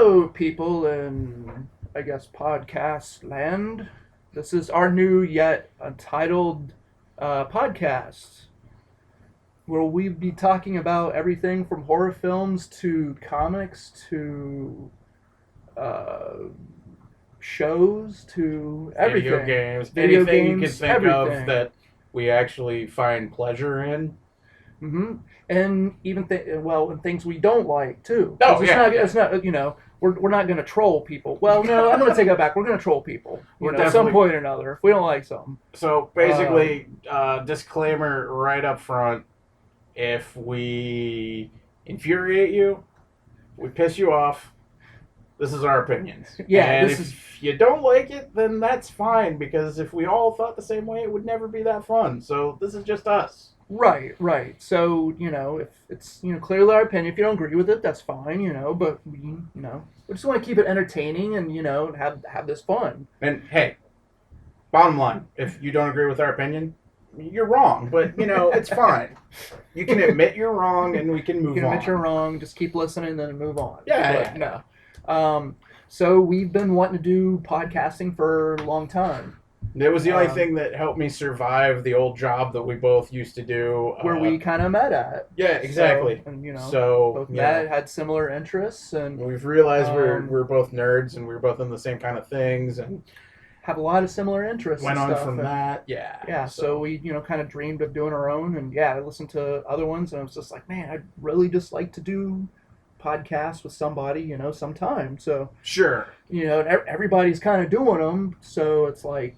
Hello, people in, I guess, podcast land. This is our new yet untitled podcast where we'll be talking about everything from horror films to comics to uh, shows to Video everything. games, Video anything you can games, think of everything. that we actually find pleasure in. And even and things we don't like too, because Oh yeah, yeah. it's not we're not going to troll people. Well, no, I'm going to take that back. We're going to troll people, We're at some definitely point or another if we don't like something. so Um, basically disclaimer right up front: if we infuriate you, we piss you off. This is our opinions, yeah, and this is if you don't like it, then that's fine. Because if we all thought the same way, it would never be that fun. So this is just us. right. So if it's clearly our opinion. If you don't agree with it, that's fine. But we just want to keep it entertaining and have this fun. And hey, bottom line, if you don't agree with our opinion, you're wrong. But it's fine. You can admit you're wrong, and we can You move can admit you're on. wrong. Just keep listening and then move on. Yeah, But yeah. no. So we've been wanting to do podcasting for a long time. It was the only Um, thing that helped me survive the old job that we both used to do. where we kind of met at. Yeah, So, exactly. and So both met, had similar interests, and we've realized um, we're both nerds and we're both in the same kind of things, and have a lot of similar interests went and on stuff. from And that. Yeah. yeah, so we kind of dreamed of doing our own, and I listened to other ones, and I was just like, man, I'd really just like to do podcasts with somebody, sometime. So Sure. everybody's kind of doing them, so it's like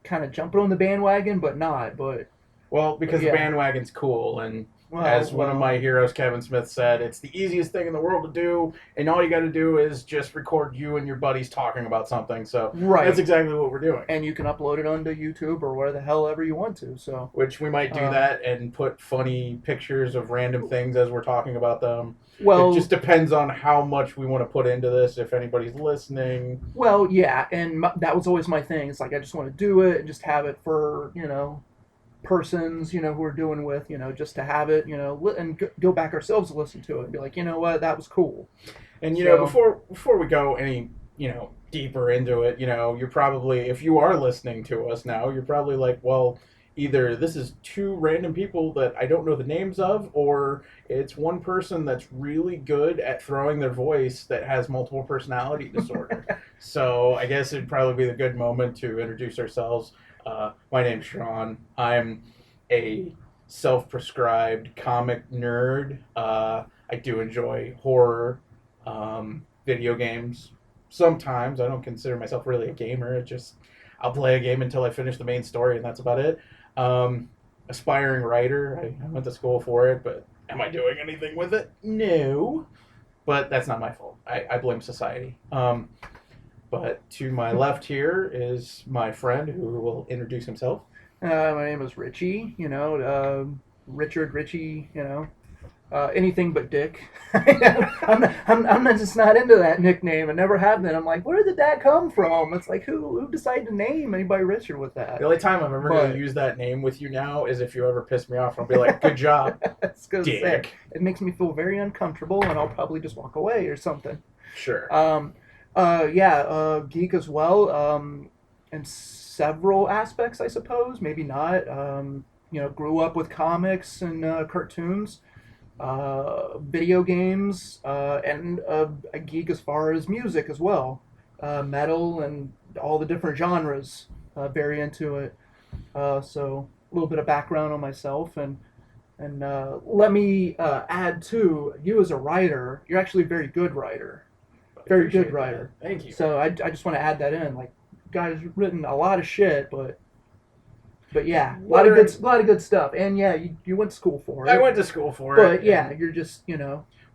kind of jumping on the bandwagon, but not. Well, But because the yeah, bandwagon's cool, and well, as one of my heroes, Kevin Smith, said, it's the easiest thing in the world to do, and all you got to do is just record you and your buddies talking about something. So that's right. exactly what we're doing. And you can upload it onto YouTube or where the hell ever you want to. So, Which we might do um, that and put funny pictures of random things as we're talking about them. It just well, depends on how much we want to put into this, if anybody's listening. yeah, and that was always my thing. It's like I just want to do it and just have it for persons who are doing with just to have it and go back ourselves to listen to it and be like, what, that was cool. And So before we go any deeper into it, you're probably, if you are listening to us now, you're probably like, well, either this is two random people that I don't know the names of, or it's one person that's really good at throwing their voice that has multiple personality disorder. So I guess it'd probably be the good moment to introduce ourselves. My name's Sean. I'm a self-prescribed comic nerd. I do enjoy horror, video games. Sometimes I don't consider myself really a gamer. It just I'll play a game until I finish the main story, and that's about it. Aspiring writer. I went to school for it, but am I doing anything with it? No. But that's not my fault. I blame society. But to my left here is my friend who will introduce himself. my name is Richie. Richard, Richie. Anything but Dick. I'm not just not into that nickname. I never have been. I'm like, where did that come from? It's like who decided to name anybody Richard with The that? only time I'm ever going to But use that name with you now is if you ever piss me off. I'll be like, good job, I was gonna say dick. it makes me feel very uncomfortable, and I'll probably just walk away or something. Sure. Geek as well. In several aspects, I suppose. Maybe not. Grew up with comics and cartoons, video games, and a geek as far as music as well. Metal and all the different genres. Very into it. So a little bit of background on myself and let me add too. You as a writer, you're actually a very good writer, I very good appreciate that. writer. Thank you. So I just want to add that in. Like, guys written a lot of shit, but yeah, a lot of good stuff. And yeah, you went to school for I it. went to school for it. But yeah, you're just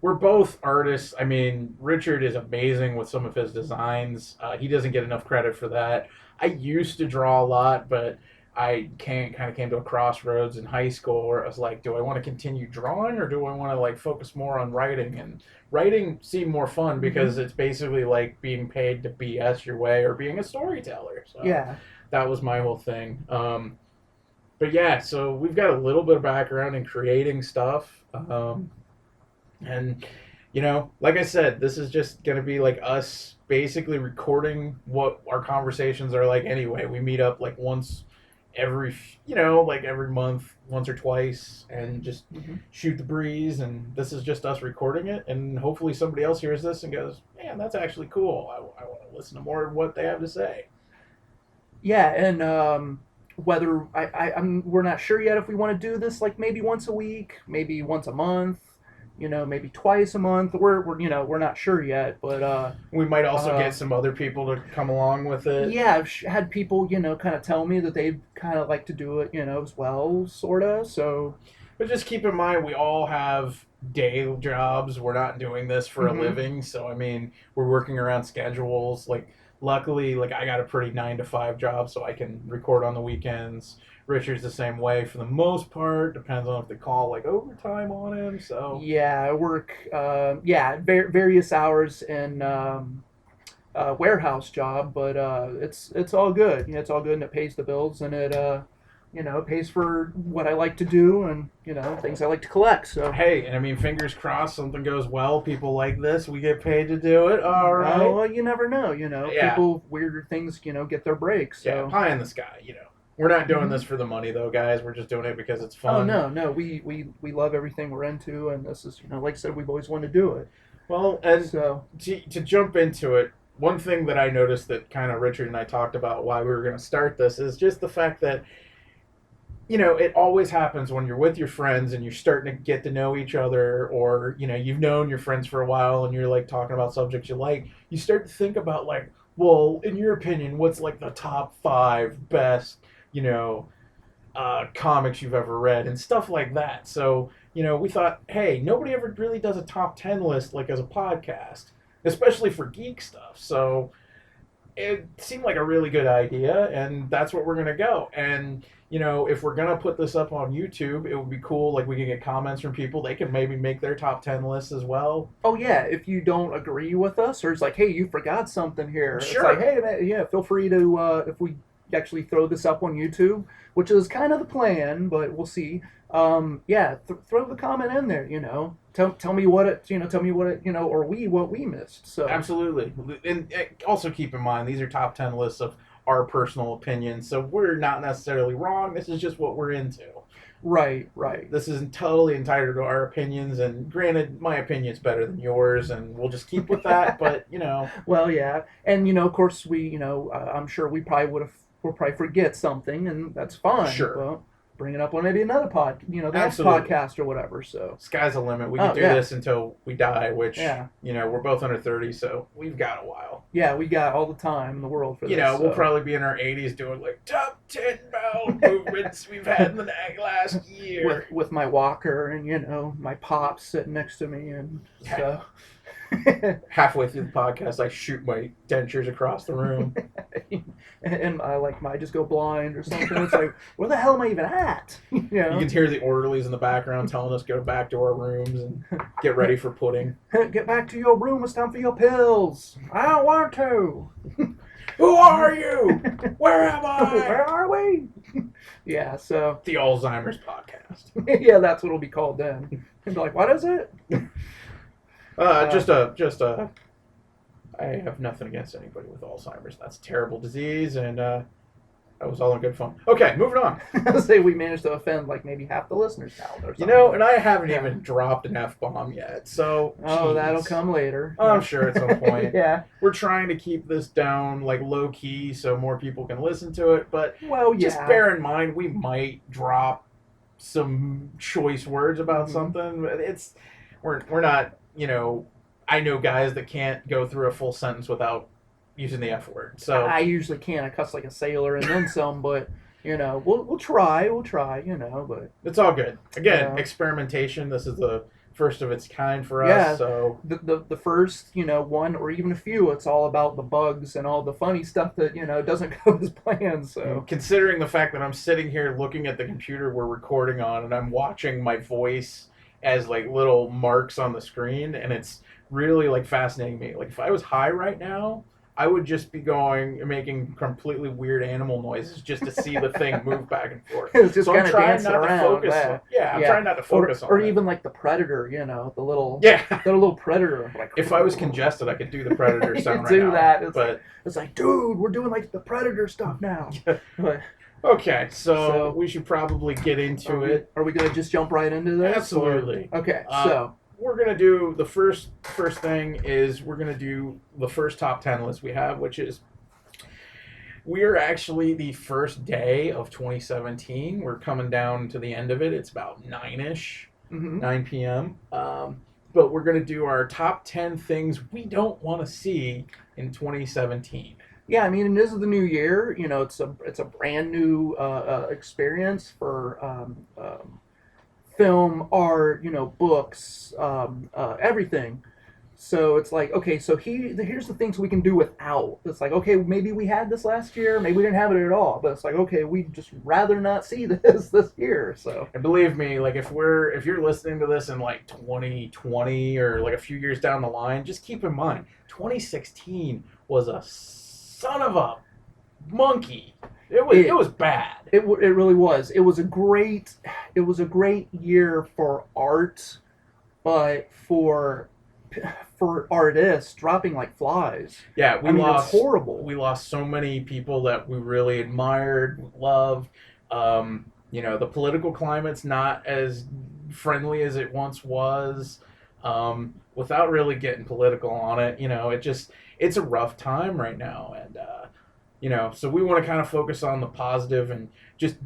we're both artists. I mean, Richard is amazing with some of his designs. He doesn't get enough credit for that. I used to draw a lot, but I kind of came to a crossroads in high school where I was like, do I want to continue drawing or do I want to like focus more on writing? And writing seemed more fun mm-hmm. because it's basically like being paid to BS your way or being a storyteller. So Yeah. that was my whole thing. But yeah, so we've got a little bit of background in creating stuff. And Like I said, this is just going to be like us basically recording what our conversations are like anyway. We meet up like once every, like every month, once or twice, and just Hmm. shoot the breeze. And this is just us recording it. And hopefully somebody else hears this and goes, man, that's actually cool. I want to listen to more of what they have to say. Yeah, and whether we're not sure yet if we want to do this like maybe once a week, maybe once a month, maybe twice a month. We're not sure yet, but We might also uh, get some other people to come along with it. yeah, I've had people kind of tell me that they kind of like to do it as well, sort of. So, But just keep in mind, we all have day jobs. We're not doing this for a hmm. living. So, I mean, we're working around schedules. Like, luckily, like, I got a pretty 9 to 5 job, so I can record on the weekends. Richard's the same way for the most part. Depends on if they call, like, overtime on him. So, Yeah, I work various hours in warehouse job, but it's all good. It's all good, and it pays the bills, and it pays for what I like to do, and things I like to collect. So, hey, and I mean, fingers crossed something goes well. People like this. We get paid to do it. All right. well, you never know. Yeah. People weirder things get their breaks. Yeah. So. Pie in the sky. We're not doing Hmm. this for the money, though, guys. We're just doing it because it's Oh fun. no, no, we love everything we're into, and this is like I said, we've always wanted to do it. Well, and So. to jump into it, one thing that I noticed that kind of Richard and I talked about why we were going to start this is just the fact that, it always happens when you're with your friends and you're starting to get to know each other, or, you've known your friends for a while and you're like talking about subjects you like, you start to think about, like, well, in your opinion, what's like the top 5 best, comics you've ever read and stuff like that. So, we thought, hey, nobody ever really does a top 10 list like as a podcast, especially for geek stuff. So it seemed like a really good idea, and that's what we're going to go. And, if we're going to put this up on YouTube, it would be cool. Like, we can get comments from people. They can maybe make their top 10 lists as well. Oh yeah, if you don't agree with us, or it's like, hey, you forgot something here. It's like, Sure. hey, man, yeah, feel free to if we actually throw this up on YouTube, which is kind of the plan, but we'll see. Yeah, throw the comment in there. Tell me what it tell me what it or what we missed. So. Absolutely. And also keep in mind, these are top 10 lists of our personal opinions. So we're not necessarily wrong. This is just what we're into. Right, right. This is totally entitled to our opinions. And granted, my opinion's better than yours, and we'll just keep with that. But. Well, yeah, and of course, I'm sure we'll probably forget something, and that's fine. Sure. Well, bring it up on maybe another the next Absolutely. podcast or whatever. So. Sky's the limit. We can Oh do yeah, this until we die, which, yeah, we're both under 30, so we've got a while. yeah. We got all the time in the world for this. We'll So. probably be in our 80s doing like top 10 bowel movements we've had in the last year. With my walker and my pops sitting next to me and Yeah. stuff. Halfway through the podcast, I shoot my dentures across the room. And I might just go blind or something. It's like, where the hell am I even at? You can hear the orderlies in the background telling us to go back to our rooms and get ready for pudding. Get back to your room. It's time for your pills. I don't want to. Who are you? Where am I? Where are we? Yeah, so. The Alzheimer's podcast. Yeah, that's what it'll be called then. And be like, what is it? Just a. I have nothing against anybody with Alzheimer's. That's a terrible disease, and that was all in good fun. Okay, moving on. I'll say we managed to offend maybe half the listeners now or something. And I haven't even dropped an F-bomb yet, so. Oh, geez. that'll come later. I'm sure at some point. Yeah. We're trying to keep this down, like, low-key so more people can listen to it, but Well, yeah. just bear in mind we might drop some choice words about something. We're not, I know guys that can't go through a full sentence without using the F word. So I usually can. I cuss like a sailor and then some, but we'll try. We'll try. But it's all good. Again, Yeah. experimentation. This is the first of its kind for us. Yeah. So the first one or even a few, it's all about the bugs and all the funny stuff that doesn't go as planned. So considering the fact that I'm sitting here looking at the computer we're recording on, and I'm watching my voice as like little marks on the screen, and it's really like fascinating me. Like if I was high right now, I would just be making completely weird animal noises just to see the thing move back and forth. It's just So kind I'm of trying dancing not to around. focus. I'm trying not to focus on or it. even like the predator, you know, Yeah. the little predator. Like, If I was congested, I could do the predator you sound right do now. that. But It's like, dude, we're doing like the predator stuff now. But, okay, so so we should probably get into it. Are we gonna just jump right into this? Absolutely. Or? Okay, we're gonna do the first thing is we're gonna do the first top 10 list we have, which is we are actually the first day of 2017. We're coming down to the end of it. It's about 9-ish, 9 p.m. But we're gonna do our top 10 things we don't want to see in 2017. Yeah, I mean, this is the new year. You know, it's a brand new experience for film, art, you know, books, everything. So it's like, okay, so here's the things we can do without. It's like, okay, maybe we had this last year, maybe we didn't have it at all, but it's like, okay, we just rather not see this year. So, and believe me, like if you're listening to this in like 2020 or like a few years down the line, just keep in mind 2016 was a son of a monkey. It was bad. It really was. It was a great year for art, but for artists dropping like flies. Yeah, it was horrible. We lost so many people that we really admired, loved. You know, the political climate's not as friendly as it once was. Without really getting political on it, you know, it's a rough time right now, and you know, so we want to kind of focus on the positive and just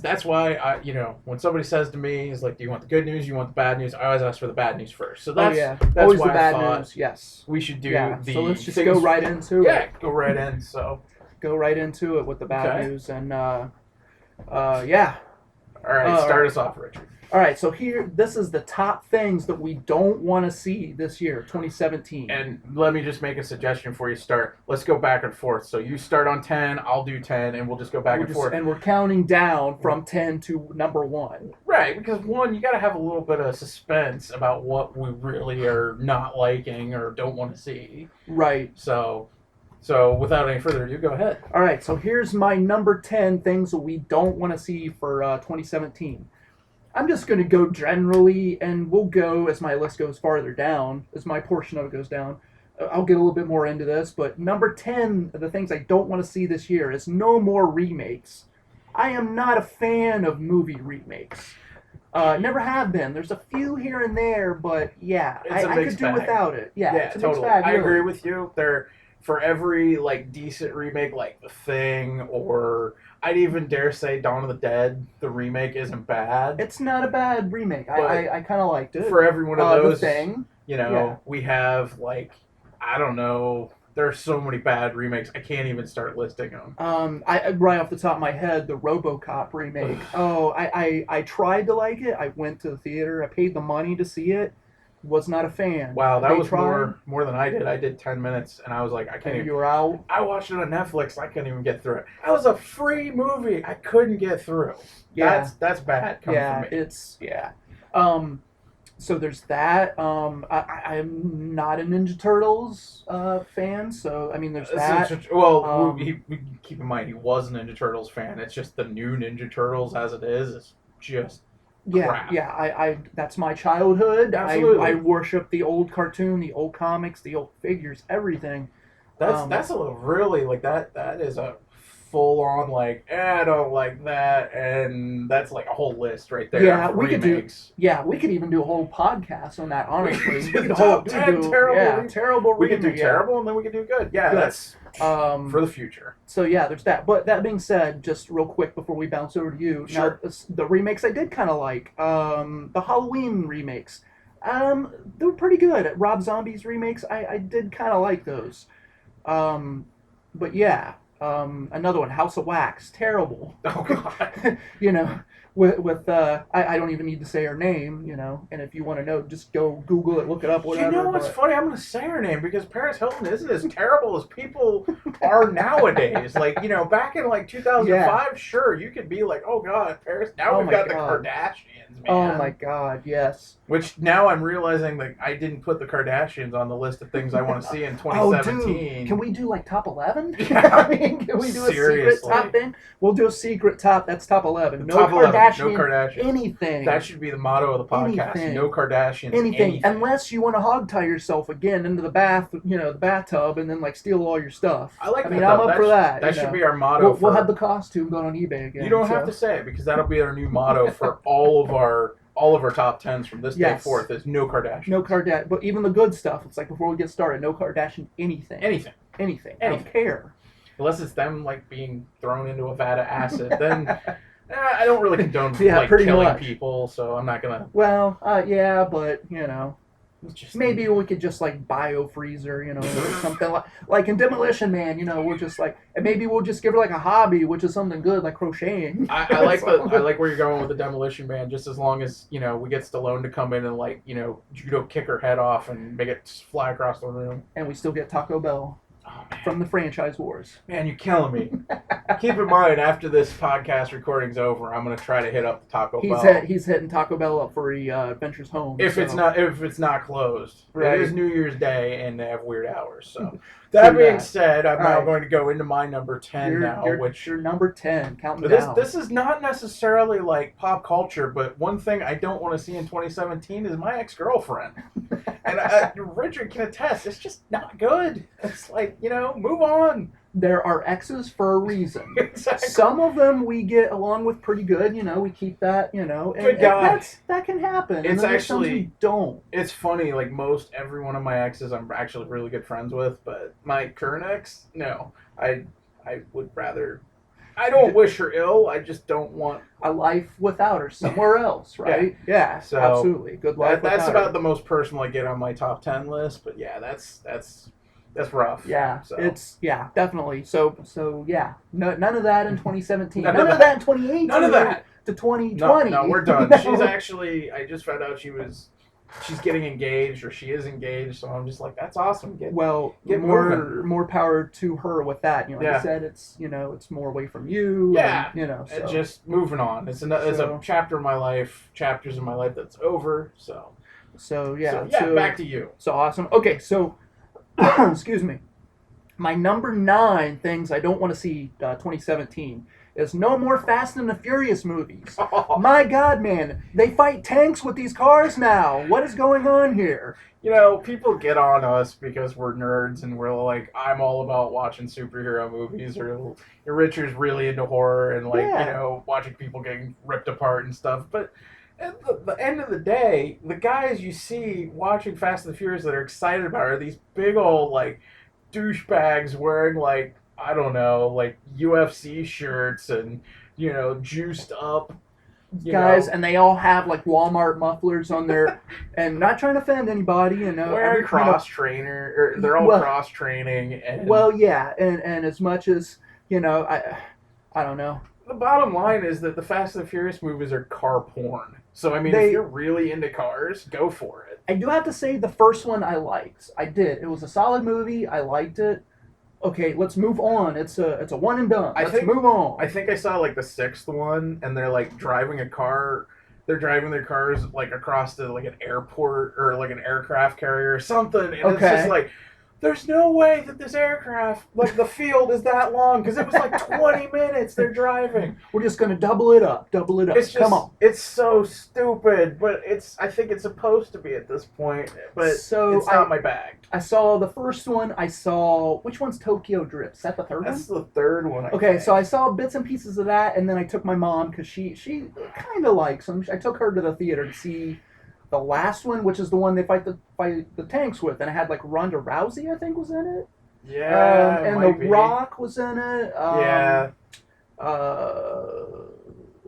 that's why you know, when somebody says to me, is like, do you want the good news, you want the bad news, I always ask for the bad news first. So that's always why the bad I thought news. Yes, we should do the so let's just things, go right into it. go right in. So go right into it with the bad news, and yeah. All right, start us off, Richard. All right, so this is the top things that we don't want to see this year, 2017. And let me just make a suggestion before you start. Let's go back and forth. So you start on 10, I'll do 10, and we'll just go back and forth. And we're counting down from 10 to number 1. Right, because one, you got to have a little bit of suspense about what we really are not liking or don't want to see. Right. So without any further ado, go ahead. All right, so here's my number 10 things that we don't want to see for 2017. I'm just going to go generally, and we'll go as my list goes farther down, as my portion of it goes down. I'll get a little bit more into this, but number 10 of the things I don't want to see this year is no more remakes. I am not a fan of movie remakes. Never have been. There's a few here and there, but yeah, I could do without it. Yeah, it's a totally. mixed bag, I really. agree with you. For every like decent remake, like The Thing, or I'd even dare say Dawn of the Dead, the remake isn't bad. It's not a bad remake. I kind of liked it. For every one of those, The Thing, you know, we have like, I don't know. There's so many bad remakes. I can't even start listing them. I right off the top of my head, the RoboCop remake. I tried to like it. I went to the theater. I paid the money to see it. Was not a fan. Wow, that was more than I did. I did 10 minutes, and I was like, I can't even. You were out? I watched it on Netflix. I couldn't even get through it. That was a free movie. I couldn't get through. Yeah. That's bad coming from me. It's, yeah. So there's that. I'm not a Ninja Turtles fan, so, I mean, there's that. Well, we keep in mind, he was a Ninja Turtles fan. It's just the new Ninja Turtles, as it is just crap. Yeah. I that's my childhood. Absolutely. I worship the old cartoon, the old comics, the old figures, everything. That's a really like that is a full on like I don't like that, and that's like a whole list right there. Yeah, we could even do a whole podcast on that. Honestly, we could top 10 terrible. We could do remake, terrible, and then we could do good. Yeah, that's for the future. So yeah, there's that. But that being said, just real quick before we bounce over to you, sure. Now, the remakes I did kind of like. The Halloween remakes, they were pretty good. Rob Zombie's remakes, I did kind of like those. But yeah. Another one, House of Wax, terrible. Oh God! You know, with I don't even need to say her name. You know, and if you want to know, just go Google it, look it up, whatever. You know what's funny? I'm going to say her name because Paris Hilton isn't as terrible as people are nowadays. Like, you know, back in like 2005, sure, you could be like, oh God, Paris. Now we've got the Kardashians. Kardashians, Oh my man. God, yes. Which now I'm realizing that I didn't put the Kardashians on the list of things I want to see in Oh, dude, can 2017. we do like top 11? I Yeah, mean, can we do a secret top seriously. 10? We'll do a secret top. That's top 11. The No top 11, no Kardashian Kardashians. That anything. should be the motto of the podcast. No Anything. Kardashians, Anything. anything. Unless you want to hog tie yourself again into the the bathtub, and then like steal all your stuff. I like I that mean, I'm though. up for that. That You should know. be our motto We'll have for. the costume going on eBay again. You don't so. have to say it because that'll be our new motto for all of our top tens from this day Yes. forth is no Kardashians. No Kardashian, but even the good stuff. It's like before we get started, no Kardashian anything. Anything. Anything. I Anything. don't care. Unless it's them like being thrown into a vat of acid, then I don't really condone Yeah, like pretty killing much. people, so I'm not gonna. Well, yeah, but you know, It's just maybe we could just like biofreezer, you know, or something like in Demolition Man, you know, we'll just like, and maybe we'll just give her like a hobby, which is something good like crocheting. I like where you're going with the Demolition Man. Just as long as we get Stallone to come in and like judo kick her head off and make it fly across the room. And we still get Taco Bell Oh man, from the franchise wars. man, you're killing me. Keep in mind, after this podcast recording's over, I'm gonna try to hit up the Taco Bell. He's hitting Taco Bell up for Adventures Home. If so. it's not closed, Right. it is New Year's Day and they have weird hours. So that being said, I'm now going to go into my number 10 which you're number 10, counting this down. this is not necessarily like pop culture, but one thing I don't want to see in 2017 is my ex-girlfriend. And Richard can attest, it's just not good. It's like move on. There are X's for a reason. Exactly. Some of them we get along with pretty good, we keep that, and Good God. that can happen. And It's then there's some actually- we don't. It's funny, like most every one of my exes I'm actually really good friends with, but my current ex, no. I would rather I don't wish her ill, I just don't want A life without her somewhere else, right? Yeah, So, absolutely. Good life that's without about her. the most personal I get on my top 10 list, but yeah, that's rough. Yeah, So. it's definitely. So yeah, none of that in 2017. None None of of that in 2018. None of that. To 2020. No, we're done. No. She's actually I just found out she's getting engaged or she is engaged, so I'm just like, that's awesome. Well, Get more power to her with that. Like Yeah. I said, it's it's more away from you. Yeah. And, so. And just moving on. It's a chapters in my life that's over. So yeah. back to you. So awesome. Okay, so excuse me. My number 9 things I don't want to see 2017 is no more Fast and the Furious movies. My God, man, they fight tanks with these cars now. What is going on here? People get on us because we're nerds and we're like, I'm all about watching superhero movies, or Richard's really into horror and watching people getting ripped apart and stuff. But at the end of the day, the guys you see watching Fast and the Furious that are excited about it are these big old like douchebags wearing like, I don't know, like UFC shirts and juiced up guys, and they all have like Walmart mufflers on their, and not trying to offend anybody, wearing cross trainer, or they're all cross training. And well, yeah, and as much as I don't know. The bottom line is that the Fast and the Furious movies are car porn. So I mean, if you're really into cars, go for it. I do have to say the first one I liked. I did. It was a solid movie. I liked it. Okay, let's move on. It's a one and done. Let's move on. I think I saw like the 6th one, and they're like driving a car. They're driving their cars like across to like an airport or like an aircraft carrier or something, and it's just like, there's no way that this aircraft, like the field is that long, because it was like 20 minutes they're driving. We're just going to double it up. It's just, come on. It's so stupid, but I think it's supposed to be at this point, but it's not my bag. I saw the first one. I saw, which one's Tokyo Drift? Is that the third one? That's the third one, I think. So I saw bits and pieces of that, and then I took my mom, because she kind of likes them. I took her to the theater to see the last one, which is the one they fight the tanks with, and it had like Ronda Rousey, I think, was in it. Yeah, and The Rock was in it. Yeah.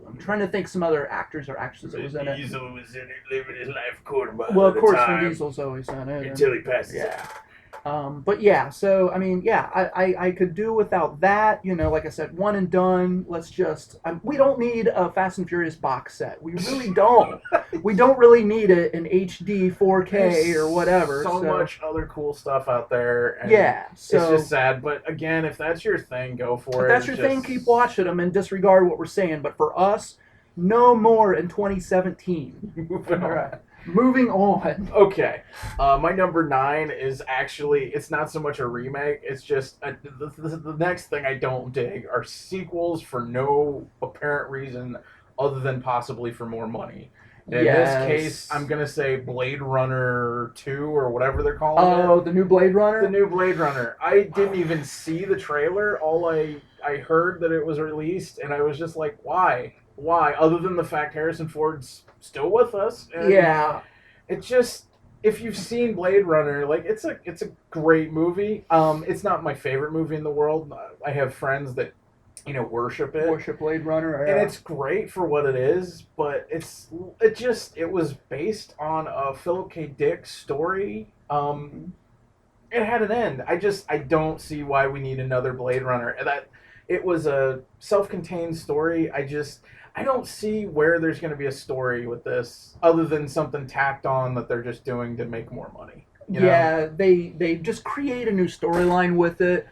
I'm trying to think some other actors or actresses that was in it. Diesel was in it, living his life quarterback. Well, of course, Vin Diesel's always in it. Until he passes out. But yeah, so I mean, yeah, I could do without that. Like I said, one and done. Let's just we don't need a Fast and Furious box set. We really don't. We don't really need it in HD 4K or whatever. So much other cool stuff out there. And so it's just sad. But again, if that's your thing, go for it. If that's your thing, keep watching them and disregard what we're saying. But for us, no more in 2017. Moving All on. right, moving on. Okay, my number 9 is actually, it's not so much a remake. It's just the next thing I don't dig are sequels for no apparent reason other than possibly for more money. In this case, I'm Yes. gonna say Blade Runner 2 or whatever they're calling it. Oh, the new Blade The Runner. new Blade Runner. I didn't even see the trailer. All I heard that it was released, and I was just like, why? Why? Other than the fact Harrison Ford's still with us, and Yeah. it just, if you've seen Blade Runner, like, it's a great movie. It's not my favorite movie in the world. I have friends that worship it, Worship Blade Runner. and Yeah. it's great for what it is. But it was based on a Philip K. Dick story. It had an end. I don't see why we need another Blade Runner. And that it was a self-contained story. I don't see where there's going to be a story with this other than something tacked on that they're just doing to make more money. You know? Yeah, they just create a new storyline with it.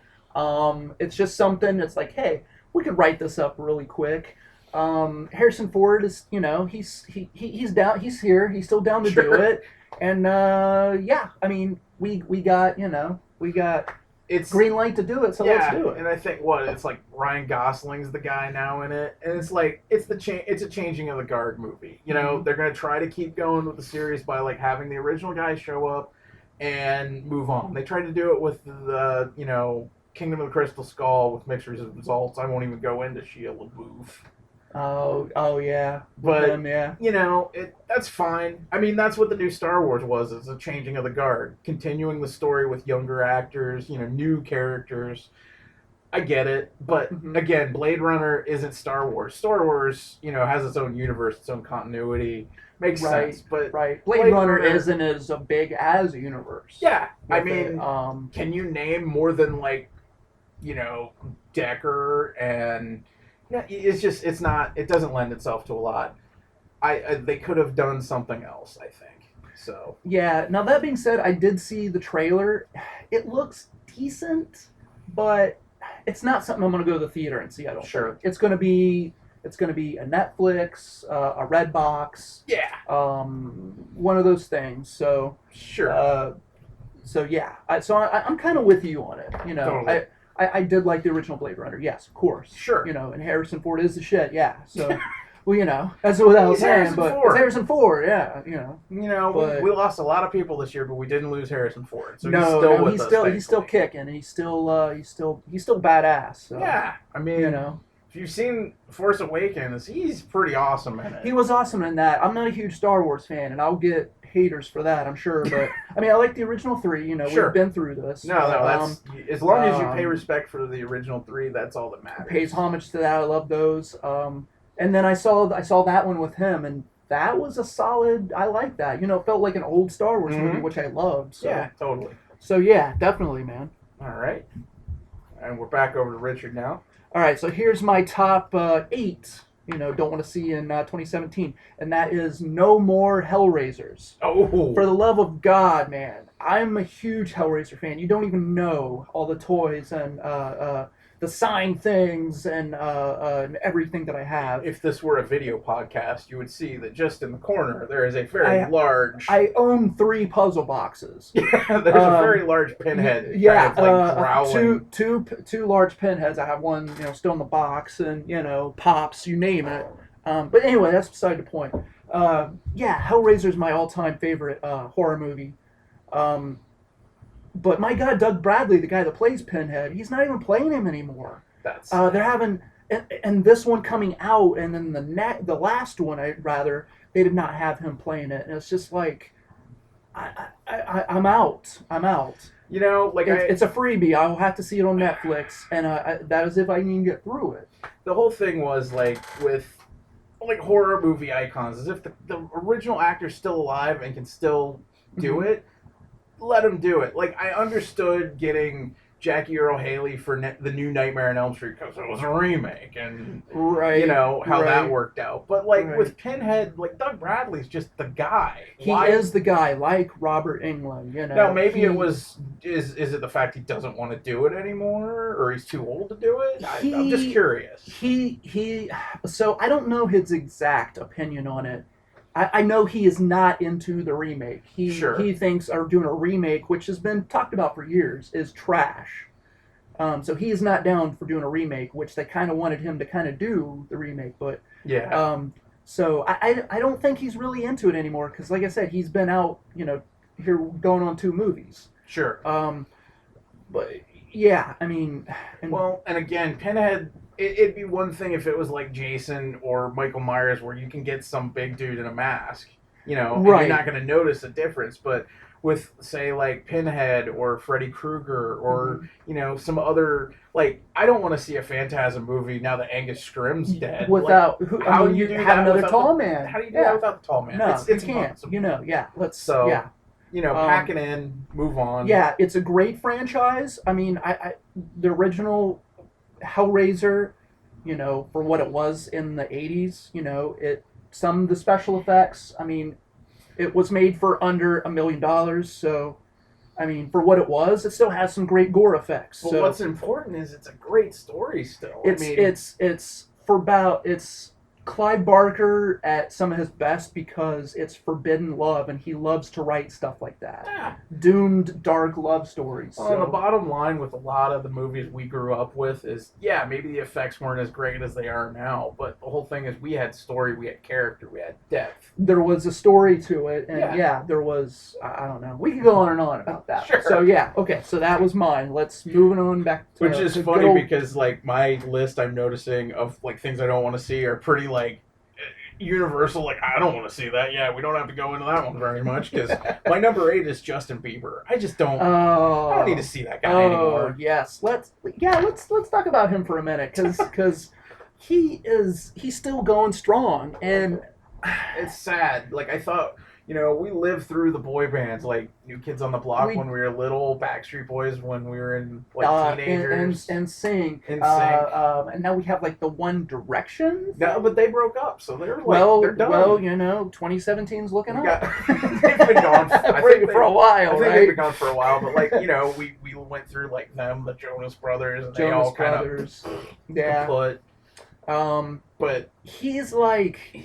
It's just something that's like, hey, we could write this up really quick. Harrison Ford is, he's down, he's here, he's still down to do Sure. it, and yeah, I mean, we got we got It's green light to do it, so let's yeah, do and it. I think it's like Ryan Gosling's the guy now in it, and it's like it's a changing of the guard movie. Mhm. They're gonna try to keep going with the series by like having the original guy show up and move on. They tried to do it with the Kingdom of the Crystal Skull with mixtures of results. I won't even go into Shia LaBeouf. Oh yeah, with But him, yeah. that's fine. I mean, that's what the new Star Wars was. It's a changing of the guard, continuing the story with younger actors, new characters. I get it, but Hmm. again, Blade Runner isn't Star Wars. Star Wars, has its own universe, its own continuity. Makes Right, sense, but right. Blade Blade Runner Runner, isn't as big as a universe yeah. I with it. mean, can you name more than like Decker and yeah, it's not, it doesn't lend itself to a lot. They could have done something else, I think. So Yeah. Now that being said, I did see the trailer. It looks decent, but it's not something I'm going to go to the theater and see. I don't sure, think it's going to be a Netflix, a Redbox, yeah, one of those things. So sure, uh, yeah. I'm kind of with you on it. totally, I did like the original Blade Runner. Yes, of course. sure. And Harrison Ford is the shit. Yeah. So. Well, that's what I was He's saying, Harrison but it's Ford. Harrison Ford, yeah, We, But we lost a lot of people this year, but we didn't lose Harrison Ford, so he's no, still no, with he's us. still Thankfully. kicking, and he's still badass. So Yeah, I mean, you know, if you've seen Force Awakens, he's pretty awesome in he it. was awesome in that. I'm not a huge Star Wars fan, and I'll get haters for that, I'm sure. But I mean, I like the original three. We've Sure. been through this. No, no, that's as long as you pay Um, respect for the original three, that's all that pays matters. homage to that. I love those. And then I saw that one with him, and that was a solid. I like that. It felt like an old Star Wars movie, Mm-hmm. which I loved. So Yeah, totally. so yeah, definitely, man. All right, and we're back over to Richard now. All right, so here's my top eight. Don't want to see in 2017, and that is no more Hellraisers. Oh, For the love of God, man, I'm a huge Hellraiser fan. You don't even know all the toys and the signed things and everything that I have. if this were a video podcast, you would see that just in the corner there is a very I large. I own 3 puzzle boxes. There's a very large pinhead, Yeah, kind of like growling. two large pinheads. I have one, still in the box, and pops, you name it. But anyway, that's beside the point. Yeah, Hellraiser is my all-time favorite horror movie. Um, but my God, Doug Bradley, the guy that plays Pinhead, he's not even playing him anymore. That's They're having and this one coming out, and then the last one, I rather, they did not have him playing it, and it's just like I'm out. I'm out. like It's a freebie. I'll have to see it on Netflix, and that is if I can get through it. the whole thing was like with like horror movie icons, as if the original actor's still alive and can still do Mhm. it. Let him do it. Like I understood getting Jackie Earle Haley for the new Nightmare on Elm Street because it was a remake, and Right. how that Right. worked out. But like Right. with Pinhead, like Doug Bradley's just the guy. He Why is the guy, like Robert Englund. now? Maybe it was is it the fact he doesn't want to do it anymore, or he's too old to do it? I'm just curious. He. So I don't know his exact opinion on it. I know he is not into the remake. He thinks are doing a remake, which has been talked about for years, is trash. So he is not down for doing a remake, which they kind of wanted him to kind of do the remake, but Yeah. so I don't think he's really into it anymore because, like I said, he's been out, here going on 2 movies. Sure. But yeah, I mean, and again, Pinhead. It'd be one thing if it was like Jason or Michael Myers, where you can get some big dude in a mask, and right. you're not going to notice a difference. But with, say, like Pinhead or Freddy Krueger or some other, like, I don't want to see a Phantasm movie now that Angus Scrimm's dead. Without how do you do have that another tall man? How do you do that without the tall man? No, it's you can't. impossible. Yeah. Pack it in, move on. Yeah, it's a great franchise. I mean, the original Hellraiser, for what it was in the 80s, some of the special effects, I mean, it was made for under $1 million, so I mean, for what it was, it still has some great gore effects. But so what's important is it's a great story still. It's Clive Barker at some of his best because it's forbidden love, and he loves to write stuff like that. Yeah. Doomed, dark love stories. Well, the bottom line with a lot of the movies we grew up with is, maybe the effects weren't as great as they are now, but the whole thing is we had story, we had character, we had depth. There was a story to it, and there was, I don't know. We could go on and on about that. Sure. So, okay, so that was mine. Let's move on back to... Which is funny because, like, my list I'm noticing of, like, things I don't want to see are pretty, like, universal. Like, I don't want to see that. Yeah, we don't have to go into that one very much because my number 8 is Justin Bieber. I just don't. I don't need to see that guy anymore. Yes, let's talk about him for a minute because he's still going strong, and it's sad. Like, I thought, we lived through the boy bands, like New Kids on the Block when we were little, Backstreet Boys when we were in like teenagers, and Sync. And now we have like the One Direction. No, but they broke up, so they're they're done. Well, 2017's looking up. They've been gone for a while. I think they've been gone for a while, but like we went through like them, the Jonas Brothers, and they all kind of kaput. But he's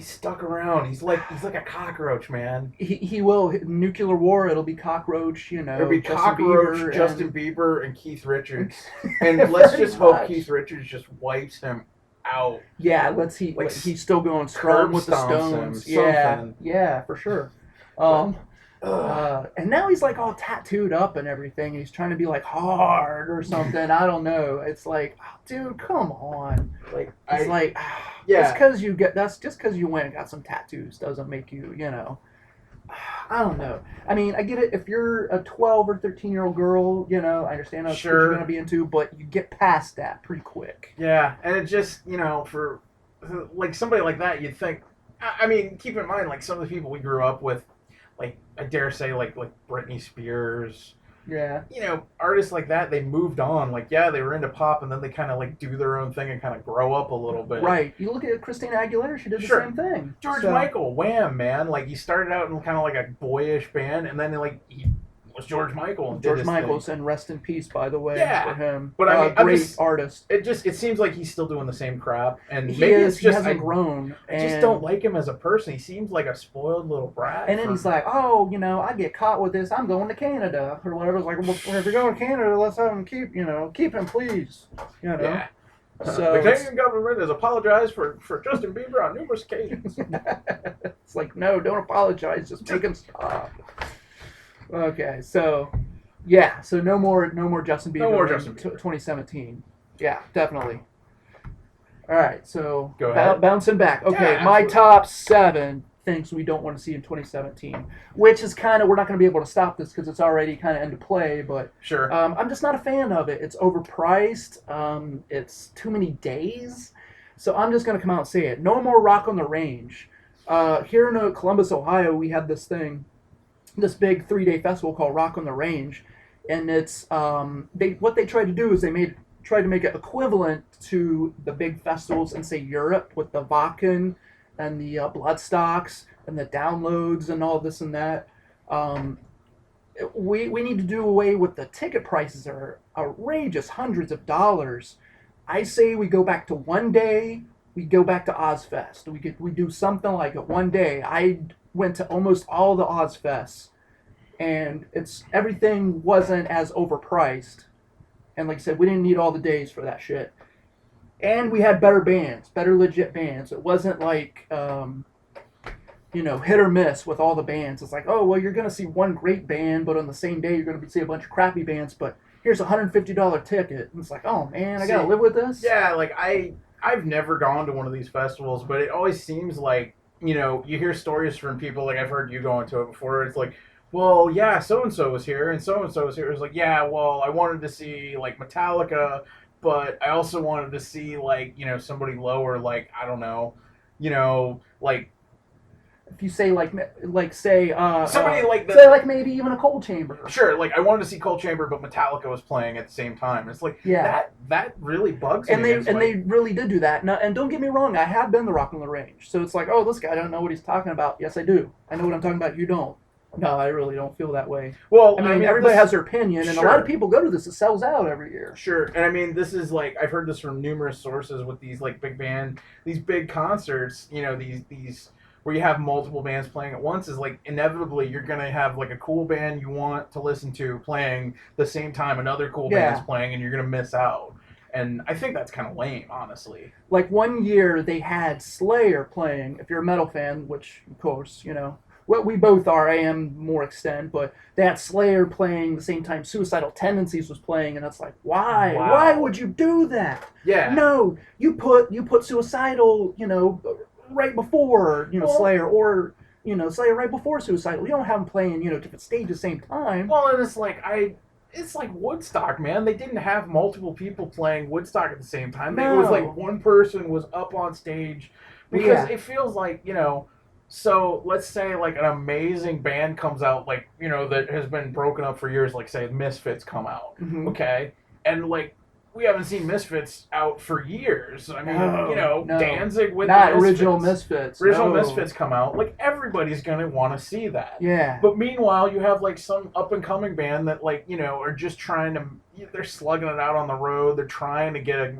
stuck around. He's like a cockroach, man. He will nuclear war. It'll be cockroach. It'll be cockroach, Justin Bieber, and Keith Richards. And let's just hope Keith Richards just wipes him out. Yeah, he's still going strong with the Stones. Yeah, for sure. And now he's like all tattooed up and everything. He's trying to be like hard or something. I don't know. It's like, dude, come on. Just because you went and got some tattoos doesn't make you, I don't know. I mean, I get it. If you're a 12 or 13-year-old girl, I understand that's what you're going to be into, but you get past that pretty quick. Yeah, and it just, for like somebody like that, you'd think. I mean, keep in mind, like some of the people we grew up with. Like, I dare say, like Britney Spears. Yeah. Artists like that, they moved on. Like, they were into pop, and then they kind of, like, do their own thing and kind of grow up a little bit. Right. You look at Christina Aguilera, she did the same thing. George Michael, Wham, man. Like, he started out in kind of like a boyish band, and then, like, he was George Michael. And George Michael's, and rest in peace, by the way, for him. But I mean, great artist. It seems like he's still doing the same crap, and he hasn't grown. I just don't like him as a person. He seems like a spoiled little brat. And then he's like, I get caught with this. I'm going to Canada or whatever. It's like, well, if you're going to Canada, let's have him keep him, please. Yeah. So the Canadian government has apologized for Justin Bieber on numerous occasions. It's like, no, don't apologize. Just make him stop. Okay, so no more Justin Bieber. No more Justin Bieber. 2017. Yeah, definitely. All right, so go ahead. Bouncing back. Okay, my top 7 things we don't want to see in 2017, which is kind of, we're not going to be able to stop this because it's already kind of into play, but sure. I'm just not a fan of it. It's overpriced. It's too many days, so I'm just going to come out and say it. No more Rock on the Range. Here in Columbus, Ohio, we had this big 3-day festival called Rock on the Range, and it's they what they tried to do is tried to make it equivalent to the big festivals in say Europe with the Wacken and the Bloodstocks and the downloads and all this and that. Um, we need to do away with the ticket prices are outrageous, hundreds of dollars. I say we go back to one day. We go back to Ozfest. We do something like it one day. I went to almost all the Ozfests, and it's everything wasn't as overpriced. And like I said, we didn't need all the days for that shit. And we had better bands, better legit bands. It wasn't like hit or miss with all the bands. It's like, oh, well, you're going to see one great band, but on the same day, you're going to see a bunch of crappy bands, but here's a $150 ticket. And it's like, oh, man, I got to live with this? Yeah, like, I've never gone to one of these festivals, but it always seems like, you hear stories from people, like I've heard you going to it before, it's like, well, yeah, so-and-so was here, and so-and-so was here. It's like, yeah, well, I wanted to see, like, Metallica, but I also wanted to see, like, somebody lower, like, I don't know, like, if you say like say somebody like say like maybe even a Cold Chamber. Sure, like I wanted to see Cold Chamber, but Metallica was playing at the same time. It's like that really bugs me. And they really did do that. Now, and don't get me wrong, I have been to Rock on the Range, so it's like, oh, this guy don't know what he's talking about. Yes, I do. I know what I'm talking about. You don't. No, I really don't feel that way. Well, I mean everybody has their opinion, and sure. A lot of people go to this. It sells out every year. Sure, and I mean this is like I've heard this from numerous sources with these like these big concerts. These where you have multiple bands playing at once is like inevitably you're gonna have like a cool band you want to listen to playing the same time another cool band's playing, and you're gonna miss out. And I think that's kind of lame, honestly. Like one year they had Slayer playing. If you're a metal fan, which of course what we both are, I am more extent, but they had Slayer playing the same time Suicidal Tendencies was playing, and it's like, why? Wow. Why would you do that? Yeah. No, you put Suicidal, right before, Slayer, or, Slayer right before Suicidal. You don't have them playing, different stages at the same time. Well, and it's like Woodstock, man. They didn't have multiple people playing Woodstock at the same time. No. It was like one person was up on stage, because it feels like, so let's say like an amazing band comes out, like, that has been broken up for years, like say Misfits come out, okay? And like, we haven't seen Misfits out for years. I mean, no. Danzig with not the Misfits. Original Misfits. Original Misfits come out. Like, everybody's going to want to see that. Yeah. But meanwhile, you have like some up-and-coming band that like, are just trying to, they're slugging it out on the road. They're trying to get a,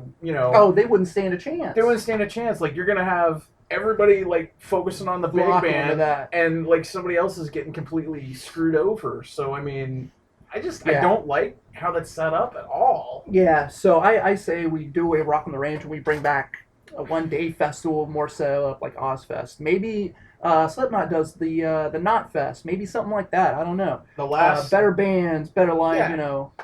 Oh, they wouldn't stand a chance. They wouldn't stand a chance. Like, you're going to have everybody like focusing on the big band, and like somebody else is getting completely screwed over. So I mean, I don't like how that's set up at all. Yeah, so I say we do away with Rock on the Range and we bring back a one-day festival, more set up like Ozfest. Maybe Slipknot does the Knot Fest. Maybe something like that. I don't know. The last better bands, better line,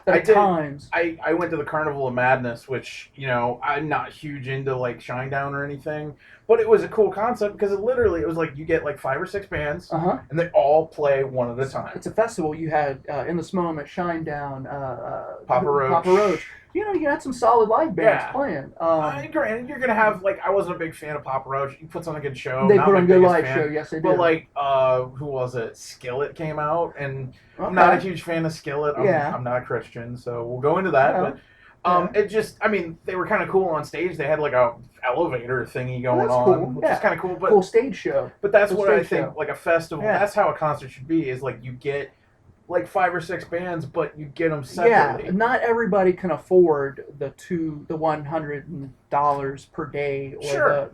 better times. I went to the Carnival of Madness, which I'm not huge into like Shinedown or anything, but it was a cool concept because it was like you get like 5 or 6 bands, and they all play one at a time. It's a festival. You had In the Moment, Shinedown, Papa Roach. You had some solid live bands playing. Granted, you're gonna have like I wasn't a big fan of Papa Roach. He puts on a good show. They put on a good live show. Yes, they did. But like, who was it? Skillet came out, and I'm not a huge fan of Skillet. I'm not a Christian, so we'll go into that. But it just, I mean, they were kind of cool on stage. They had like a elevator thingy going on, which is kind of cool. But cool stage show. But that's what I think. Like a festival. Yeah. That's how a concert should be. Is like you get like 5 or 6 bands, but you get them separately. Yeah, not everybody can afford the $100 per day, or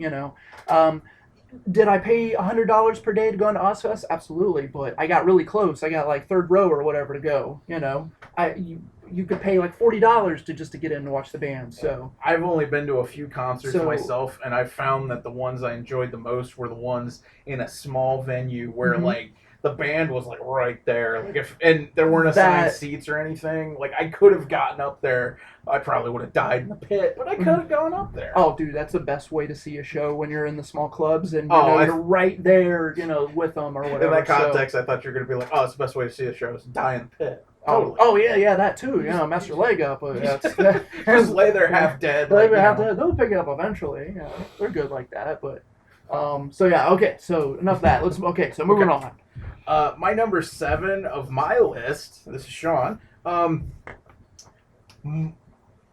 did I pay $100 per day to go into Ozfest? Absolutely, but I got really close. I got like third row or whatever to go. You could pay like $40 to get in and watch the band. So I've only been to a few concerts myself, and I found that the ones I enjoyed the most were the ones in a small venue where like the band was like right there, like and there weren't assigned seats or anything. Like I could have gotten up there. I probably would have died in the pit, but I could have gone up there. Oh, dude, that's the best way to see a show when you're in the small clubs and you're right there, with them or whatever. In that context, I thought you were going to be like, oh, it's the best way to see a show is die in the pit. Totally. Oh yeah, that too. Mess your leg up. Just lay there half dead. They'll pick it up eventually. They're good like that. But okay. So enough of that. So moving on. My number 7 of my list. This is Sean. Um,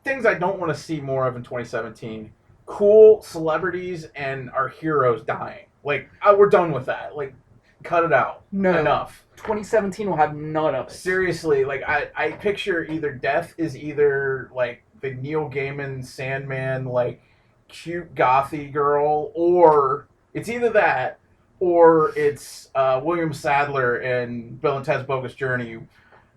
things I don't want to see more of in 2017. Cool celebrities and our heroes dying. Like, we're done with that. Like, cut it out. No. Enough. 2017 will have none of it. Seriously, like, I picture either death is either, like, the Neil Gaiman Sandman, like, cute gothy girl, or it's either that, or it's William Sadler in Bill and Ted's Bogus Journey.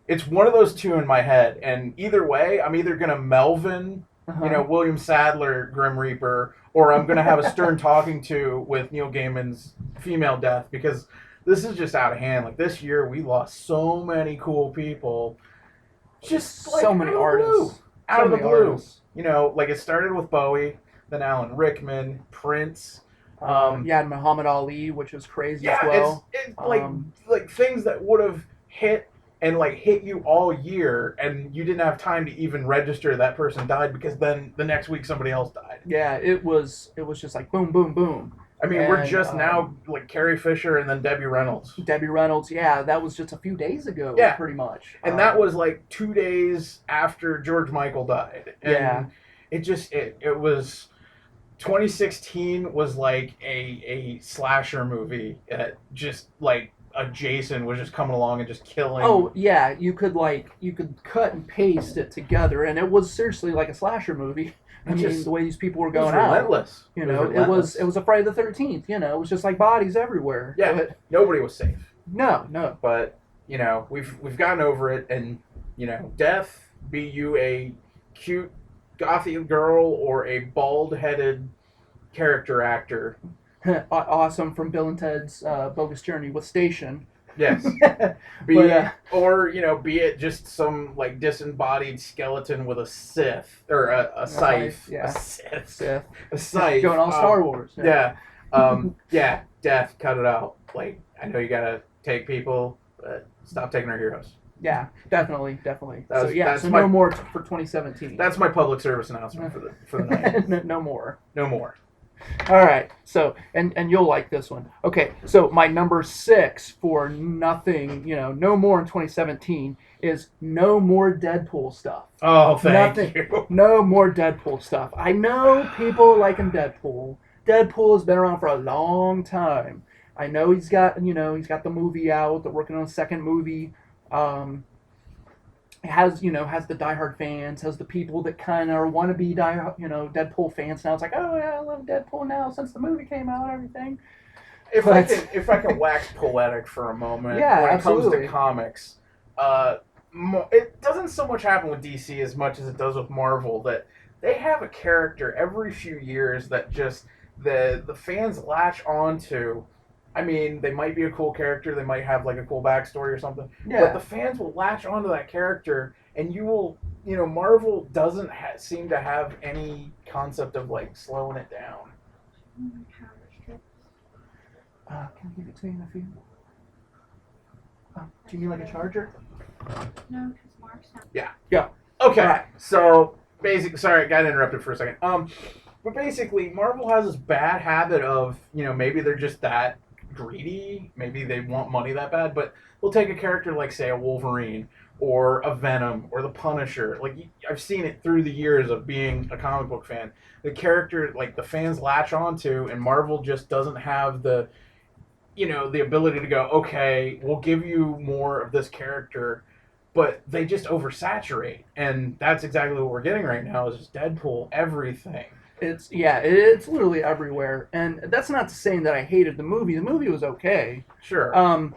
It's one of those two in my head, and either way, I'm either gonna Melvin, William Sadler, Grim Reaper, or I'm gonna have a stern talking to with Neil Gaiman's female death, because this is just out of hand. Like, this year, we lost so many cool people, just like, so many artists, out of the blue. You know, like, it started with Bowie, then Alan Rickman, Prince. Yeah, and Muhammad Ali, which is crazy as well. It's like things that would have hit and like hit you all year, and you didn't have time to even register that person died, because then the next week somebody else died. Yeah, it was just like boom, boom, boom. I mean, we're just now like Carrie Fisher and then Debbie Reynolds. Debbie Reynolds, yeah, that was just a few days ago, pretty much. And that was like 2 days after George Michael died. And it was 2016 was like a slasher movie. Just like a Jason was just coming along and just killing. Oh yeah, you could cut and paste it together, and it was seriously like a slasher movie. I mean, the way these people were going out, relentless. You know, it was a Friday the 13th. You know, it was just like bodies everywhere. Yeah, but nobody was safe. No. But you know, we've gotten over it, and you know, death, be you a cute gothy girl or a bald-headed character actor. Awesome, from Bill and Ted's Bogus Journey with Station. Yes. Or, you know, be it just some, like, disembodied skeleton with a scythe, or a scythe. Yeah. A scythe. Going all Star Wars. Yeah. Yeah, death, cut it out. Like, I know you gotta take people, but stop taking our heroes. Yeah, definitely. So no more for 2017. That's my public service announcement for the night. No more. No more. All right, so and you'll like this one. Okay, so my number 6 for nothing, no more in 2017 is no more Deadpool stuff. Oh, thank you. No more Deadpool stuff. I know people liking Deadpool. Deadpool has been around for a long time. I know he's got the movie out. They're working on a second movie. Has the diehard fans, has the people that kind of want to be Deadpool fans now. It's like, oh yeah, I love Deadpool now since the movie came out and everything. If I can wax poetic for a moment, when it comes to comics, it doesn't so much happen with DC as much as it does with Marvel, that they have a character every few years that just the fans latch on to. I mean, they might be a cool character, they might have like a cool backstory or something, but the fans will latch onto that character, and Marvel doesn't seem to have any concept of like slowing it down. Can I give it to you in a few? Do you need like a charger? No, because Mark's not. Yeah. Okay. Right. So sorry, I got interrupted for a second. But basically, Marvel has this bad habit of, maybe they're just that greedy, maybe they want money that bad, but they'll take a character like, say, a Wolverine or a Venom or the Punisher. Like, I've seen it through the years of being a comic book fan. The character, like, the fans latch onto, and Marvel just doesn't have the ability to go, okay, we'll give you more of this character, but they just oversaturate, and that's exactly what we're getting right now, is just Deadpool, everything. It's literally everywhere, and that's not saying that I hated the movie. The movie was okay. Sure. And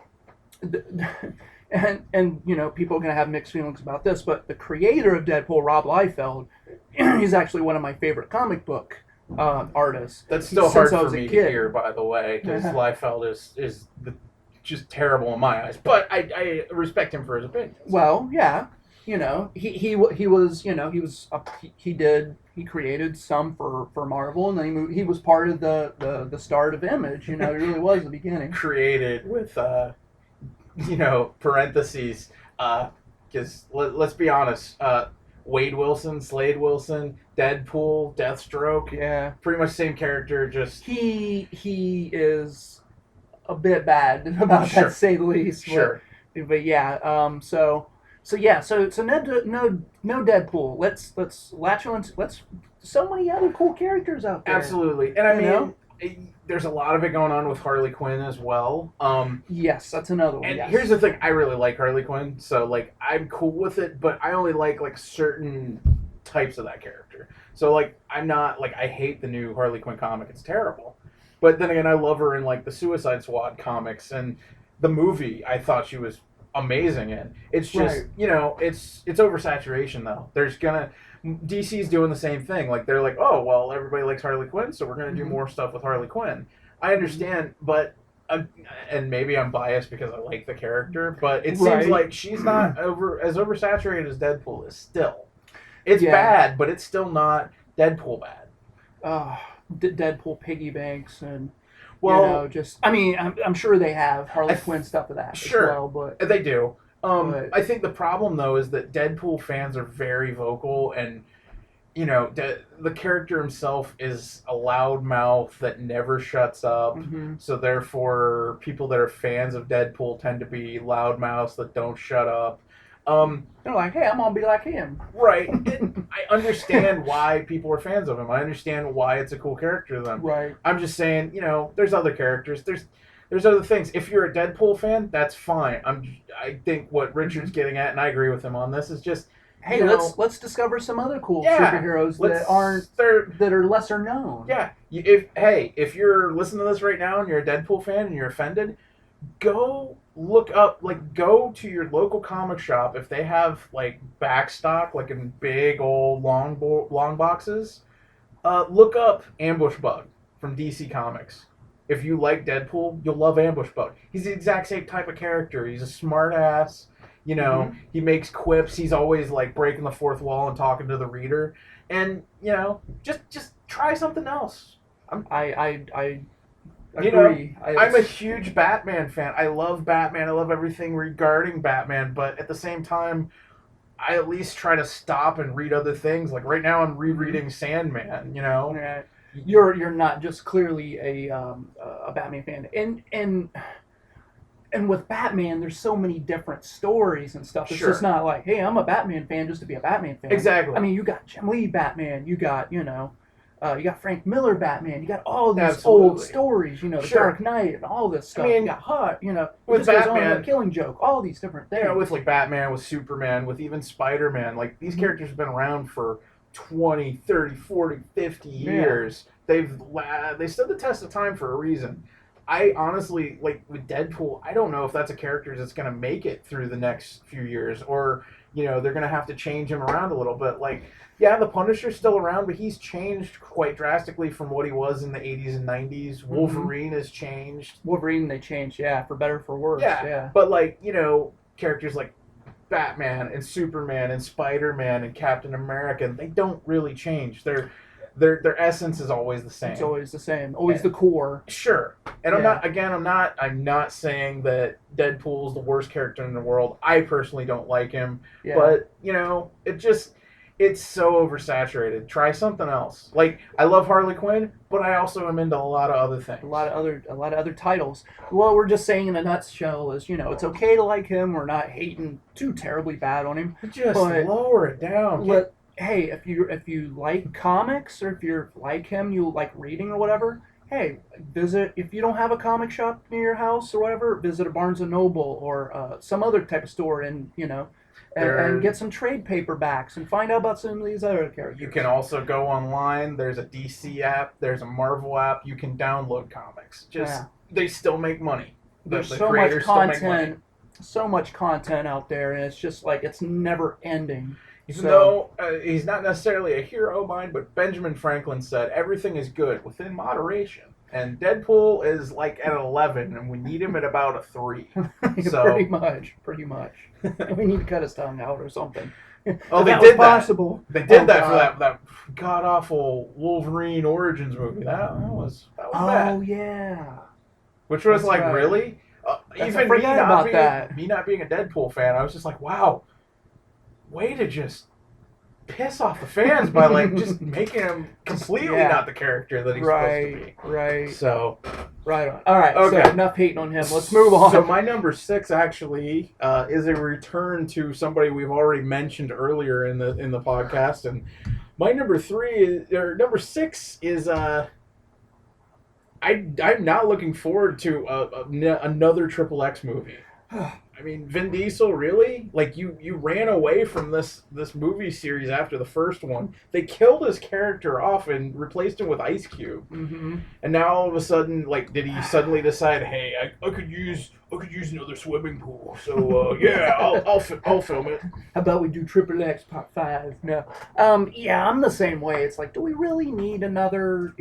people are gonna have mixed feelings about this, but the creator of Deadpool, Rob Liefeld, he's actually one of my favorite comic book artists. That's still hard for me to hear, by the way, because Liefeld is just terrible in my eyes. But I respect him for his opinions. Well, yeah. He created some for Marvel, and then he was part of the start of Image. He really was the beginning. Created with parentheses, because let's be honest, Wade Wilson, Slade Wilson, Deadpool, Deathstroke, pretty much same character. Just he is a bit bad about that, to say the least. Sure. But yeah, so So yeah, so no Deadpool. Let's latch on. Let's so many other cool characters out there. Absolutely, and I You mean, know? there's a lot of it going on with Harley Quinn as well. Yes, that's another one. And Yes. here's the thing: I really like Harley Quinn, so like I'm cool with it, but I only like certain types of that character. So like I'm not like I hate the new Harley Quinn comic; it's terrible. But then again, I love her in like the Suicide Squad comics and the movie. I thought she was amazing in. It's just Right. it's oversaturation though. There's gonna DC's doing the same thing. Like they're like, oh well, everybody likes Harley Quinn, so we're gonna do Mhm. more stuff with Harley Quinn. I understand, but uh, and maybe I'm biased because I like the character, but it seems Right. like she's not oversaturated as Deadpool is. Still, it's Yeah. bad, but it's still not Deadpool bad. uh, Deadpool piggy banks and Well, just I mean I'm sure they have Harley I Quinn stuff of that sure. as well, but They do. But- I think the problem though is that Deadpool fans are very vocal, and the character himself is a loudmouth that never shuts up. mhm. So therefore, people that are fans of Deadpool tend to be loudmouths that don't shut up. They're like, hey, I'm gonna be like him. Right. I understand why people are fans of him. I understand why it's a cool character to them. Right. I'm just saying, there's other characters. There's other things. If you're a Deadpool fan, that's fine. I think what Richard's getting at, and I agree with him on this, is just Hey, let's discover some other cool Yeah, superheroes let's- that are lesser known. Yeah. If you're listening to this right now and you're a Deadpool fan and you're offended, go look up, like, go to your local comic shop if they have like back stock, like in big old long boxes. Look up Ambush Bug from DC Comics. If you like Deadpool, you'll love Ambush Bug. He's the exact same type of character. He's a smart ass. He makes quips. He's always like breaking the fourth wall and talking to the reader. And just try something else. I You know, agree. I'm a huge Batman fan. I love Batman. I love everything regarding Batman. But at the same time, I at least try to stop and read other things. Like right now, I'm rereading Sandman. Yeah. You're not just clearly a Batman fan, and with Batman, there's so many different stories and stuff. It's Sure. just not like, hey, I'm a Batman fan just to be a Batman fan. Exactly. I mean, you got Jim Lee Batman, you got you got Frank Miller Batman, you got all these Absolutely. old stories, the Sure. Dark Knight and all this stuff. I mean, you got Hot, it with just goes on Batman- with Killing Joke, all these different things. with like Batman, with Superman, with even Spider-Man. Like these characters have been around for 20, 30, 40, 50 years. They stood the test of time for a reason. I honestly, like with Deadpool, I don't know if that's a character that's going to make it through the next few years, or they're going to have to change him around a little bit. Like, yeah, the Punisher's still around, but he's changed quite drastically from what he was in the 80s and 90s. Wolverine has changed. Wolverine, they changed, for better, for worse. Yeah. But like, characters like Batman and Superman and Spider-Man and Captain America, they don't really change. Their essence is always the same. It's always the same, always the core. Sure. And I'm not saying that Deadpool's the worst character in the world. I personally don't like him. Yeah. But, it's so oversaturated. Try something else. Like, I love Harley Quinn, but I also am into a lot of other things. a lot of other titles. What we're just saying in a nutshell is, it's okay to like him. We're not hating too terribly bad on him. Just but lower it down. Hey, if you like comics, or if you're like him, you like reading or whatever, hey, visit, if you don't have a comic shop near your house or whatever, visit a Barnes & Noble or some other type of store and get some trade paperbacks and find out about some of these other characters. You can also go online. There's a DC app. There's a Marvel app. You can download comics. They still make money. There's the so much creators still make money. content out there, and it's just like it's never ending. Even though he's not necessarily a hero of mine, but Benjamin Franklin said everything is good within moderation. And Deadpool is like at an 11, and we need him at about a 3. So pretty much. We need to cut his tongue out or something. Oh, they that did was that. possible. They did that God. for that god awful Wolverine Origins movie. That was bad. Oh yeah. Which was That's like right. really. I Even forgot about that. me not being a Deadpool fan, I was just like, wow, way to just piss off the fans by like just making him completely not the character that he's supposed to be. Right. So, right on. All right. Okay. So enough hating on him. Let's move on. So my number 6 actually is a return to somebody we've already mentioned earlier in the podcast, and my number 6 is I'm not looking forward to another Triple X movie. I mean, Vin Diesel, really? Like, you ran away from this movie series after the first one. They killed his character off and replaced him with Ice Cube. Mm-hmm. And now all of a sudden, like, did he suddenly decide, hey, I could use another swimming pool? So yeah, I'll film it. How about we do Triple X Part 5? No. Yeah, I'm the same way. It's like, do we really need another,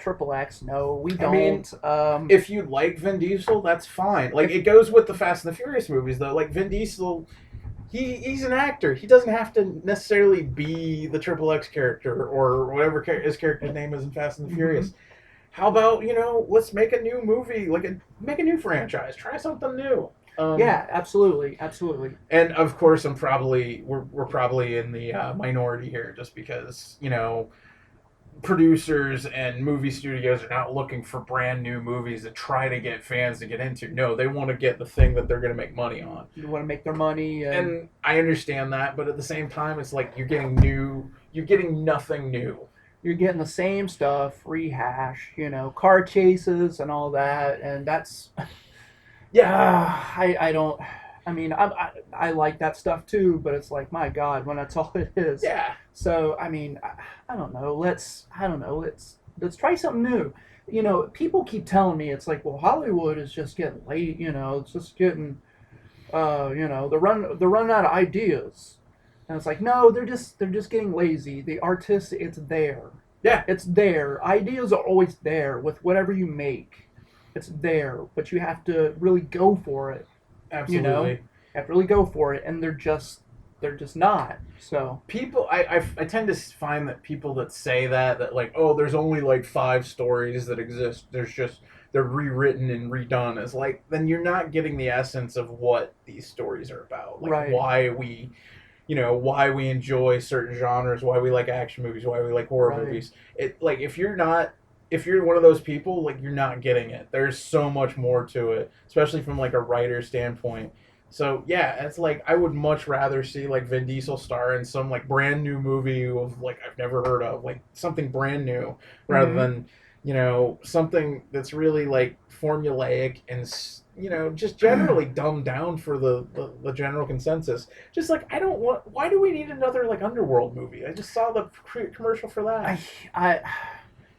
Triple X? No, we don't. I mean, if you like Vin Diesel, that's fine. Like, it goes with the Fast and the Furious movies, though. Like, Vin Diesel, he's an actor. He doesn't have to necessarily be the Triple X character or whatever his character's name is in Fast and the Furious. Mm-hmm. How about, let's make a new movie, make a new franchise, try something new. Yeah, absolutely. And of course, we're probably in the minority here, just because producers and movie studios are not looking for brand new movies that try to get fans to get into. No, they want to get the thing that they're going to make money on. You want to make their money, and I understand that, but at the same time, it's like you're getting nothing new. You're getting the same stuff, rehash, car chases and all that, and that's, yeah. I like that stuff too, but it's like, my God, when that's all it is. Yeah. So I mean, I don't know. Let's try something new. People keep telling me it's like, well, Hollywood is just getting late. It's just getting, they're running out of ideas. And it's like, no, they're just getting lazy. The artists, it's there. Yeah. It's there. Ideas are always there with whatever you make. It's there, but you have to really go for it. Absolutely. You have to really go for it, and they're just not. So people, I tend to find that people that say that like, oh, there's only like 5 stories that exist. They're rewritten and redone. It's like, then you're not getting the essence of what these stories are about. Like, right. Why we enjoy certain genres, why we like action movies, why we like horror movies. It, like, if you're one of those people, like, you're not getting it. There's so much more to it, especially from like a writer standpoint. So yeah, it's like, I would much rather see like Vin Diesel star in some like brand new movie of like I've never heard of, like something brand new, rather than something that's really like formulaic and just generally dumbed down for the general consensus. Just like, why do we need another like Underworld movie? I just saw the commercial for that.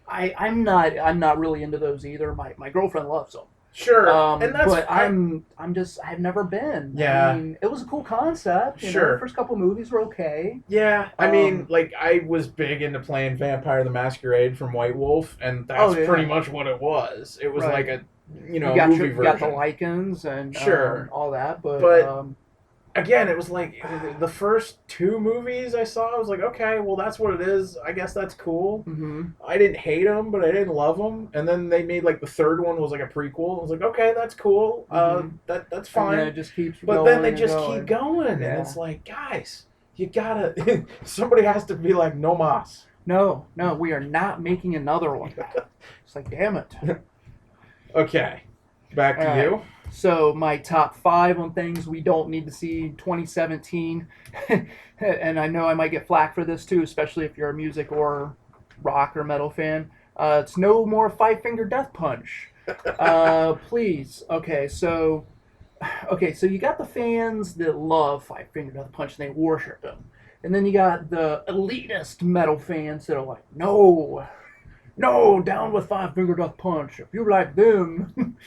I'm not really into those either. My girlfriend loves them. Sure, and that's. But I've never been. Yeah, I mean, it was a cool concept. Sure, the first couple movies were okay. Yeah, I mean, like, I was big into playing Vampire the Masquerade from White Wolf, and that's pretty much what it was. It was like a movie version. You got the Lycans and all that, but again, it was like the first 2 movies I saw, I was like, okay, well, that's what it is. I guess that's cool. Mm-hmm. I didn't hate them, but I didn't love them. And then they made like the 3rd one was like a prequel. I was like, okay, that's cool. Mm-hmm. That's fine. And then it just keeps but going. Then they just keep going, yeah. And it's like, guys, you gotta. Somebody has to be like, no mas. No, we are not making another one. It's like, damn it. Okay, back to you. So my top 5 on things we don't need to see in 2017, and I know I might get flack for this too, especially if you're a music or rock or metal fan. It's no more 5 Finger Death Punch, please. Okay, so you got the fans that love 5 Finger Death Punch and they worship him, and then you got the elitist metal fans that are like, no, down with 5 Finger Death Punch. If you like them.